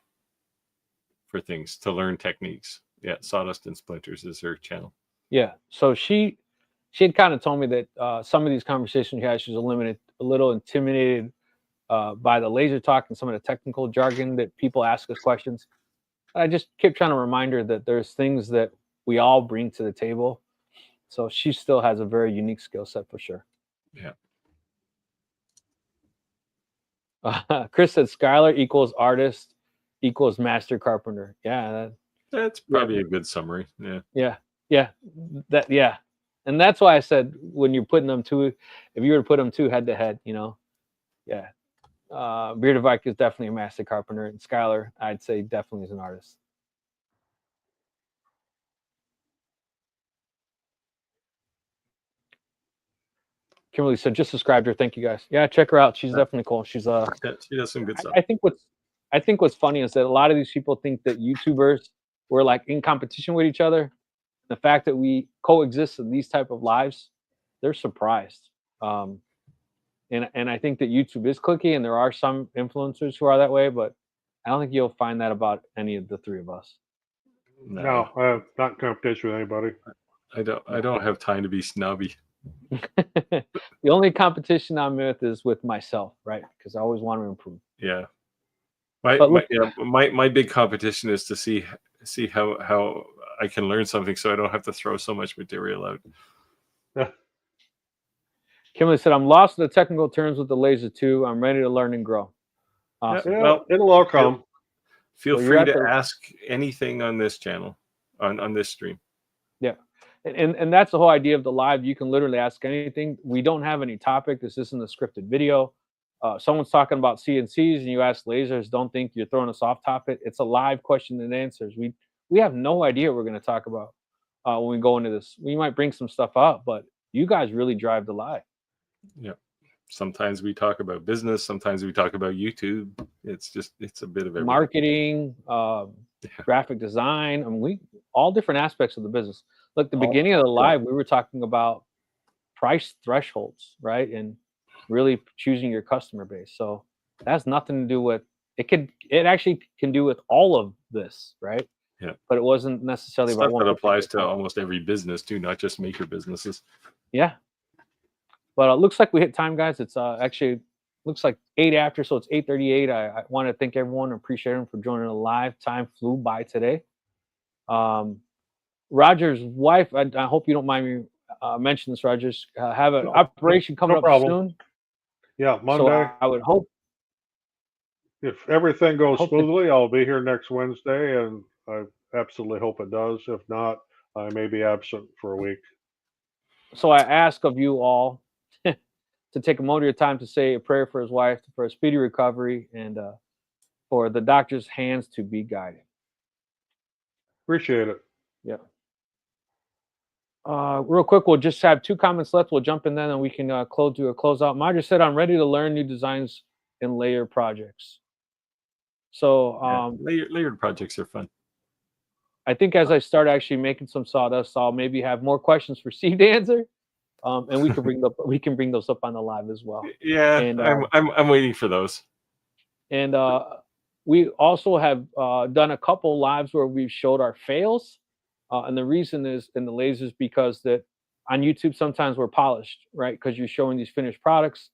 for things to learn techniques. Yeah, Sawdust and Splinters is her channel. Yeah. So she had kind of told me that some of these conversations she had, she was a little intimidated by the laser talk and some of the technical jargon that people ask us questions. I just kept trying to remind her that there's things that we all bring to the table. So she still has a very unique skill set for sure. Yeah. Chris said Skylar equals artist equals master carpenter. Yeah. That's probably a good summary. Yeah. Yeah. And that's why I said when you're putting them two, if you were to put them two head to head, yeah. Bearded Vike is definitely a master carpenter, and Skylar, I'd say, definitely is an artist. Kimberly said, just subscribed her. Thank you guys. Yeah, check her out. She's definitely cool. She's she does some good stuff. I think what's funny is that a lot of these people think that YouTubers were like in competition with each other. The fact that we coexist in these type of lives, they're surprised. And I think that YouTube is cliquey, and there are some influencers who are that way, but I don't think you'll find that about any of the three of us. No, I have not in competition with anybody. I don't have time to be snobby. The only competition I'm with is with myself, right? Because I always want to improve. Yeah. My big competition is to see how I can learn something so I don't have to throw so much material out. Kimberly said, I'm lost in the technical terms with the laser 2. I'm ready to learn and grow. Awesome. Yeah, well, it'll all come. Feel free to ask anything on this channel, on this stream. Yeah. And that's the whole idea of the live. You can literally ask anything. We don't have any topic. This isn't a scripted video. Someone's talking about CNCs and you ask lasers, don't think you're throwing us off topic. It's a live question and answers. We have no idea what we're going to talk about when we go into this. We might bring some stuff up, but you guys really drive the live. Yeah. Sometimes we talk about business. Sometimes we talk about YouTube. It's a bit of everything. Marketing, graphic design. I mean, all different aspects of the business. Look, the beginning of the live, we were talking about price thresholds, right? And really choosing your customer base. So that has nothing to do with it. Actually can do with all of this, right? Yeah. But it wasn't necessarily stuff that applies to almost every business too, not just maker businesses. Yeah. But it looks like we hit time, guys. It's actually looks like 8 after, so it's 8:38. I want to thank everyone and appreciate them for joining the live. Time flew by today. Roger's wife, I hope you don't mind me mentioning this, Rogers, have an operation coming up soon. Yeah, Monday. So I would hope. If everything goes smoothly, I'll be here next Wednesday, and I absolutely hope it does. If not, I may be absent for a week. So I ask of you all to take a moment of your time to say a prayer for his wife, for a speedy recovery, and for the doctor's hands to be guided. Appreciate it. Yeah. Real quick, we'll just have 2 comments left. We'll jump in then and we can do a closeout. Marjorie said, I'm ready to learn new designs in layer projects. So layered projects are fun. I think as I start actually making some sawdust, I'll maybe have more questions for Steve to answer. And we can bring those up on the live as well. Yeah, and I'm waiting for those. And we also have done a couple lives where we've showed our fails, and the reason is in the lasers because that on YouTube sometimes we're polished, right? Because you're showing these finished products,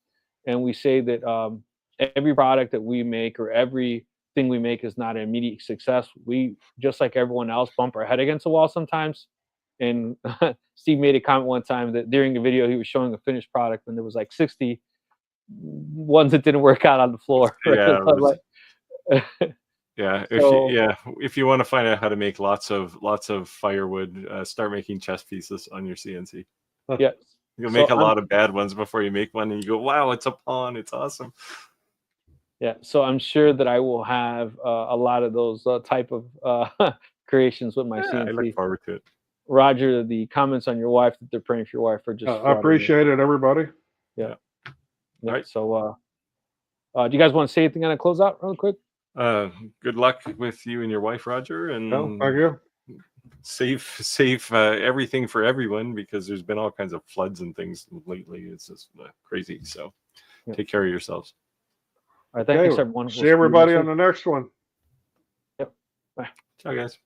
and we say that every product that we make or every thing we make is not an immediate success. We, just like everyone else, bump our head against the wall sometimes. And Steve made a comment one time that during the video he was showing a finished product and there was like 60 ones that didn't work out on the floor. Right? Yeah, So like, yeah. so, If you want to find out how to make lots of firewood, start making chess pieces on your CNC. yeah. You'll make a lot of bad ones before you make one, and you go, "Wow, it's a pawn! It's awesome." Yeah, so I'm sure that I will have a lot of those type of creations with my CNC. I look forward to it. Roger, the comments on your wife that they're praying for your wife are just. I appreciate it, everybody. Yeah. All right. So, do you guys want to say anything on a closeout, real quick? Good luck with you and your wife, Roger, and thank you. Safe everything for everyone, because there's been all kinds of floods and things lately. It's just crazy. So, take care of yourselves. All right, thanks everyone. See everybody on the next one. Yep. Bye. Ciao, guys.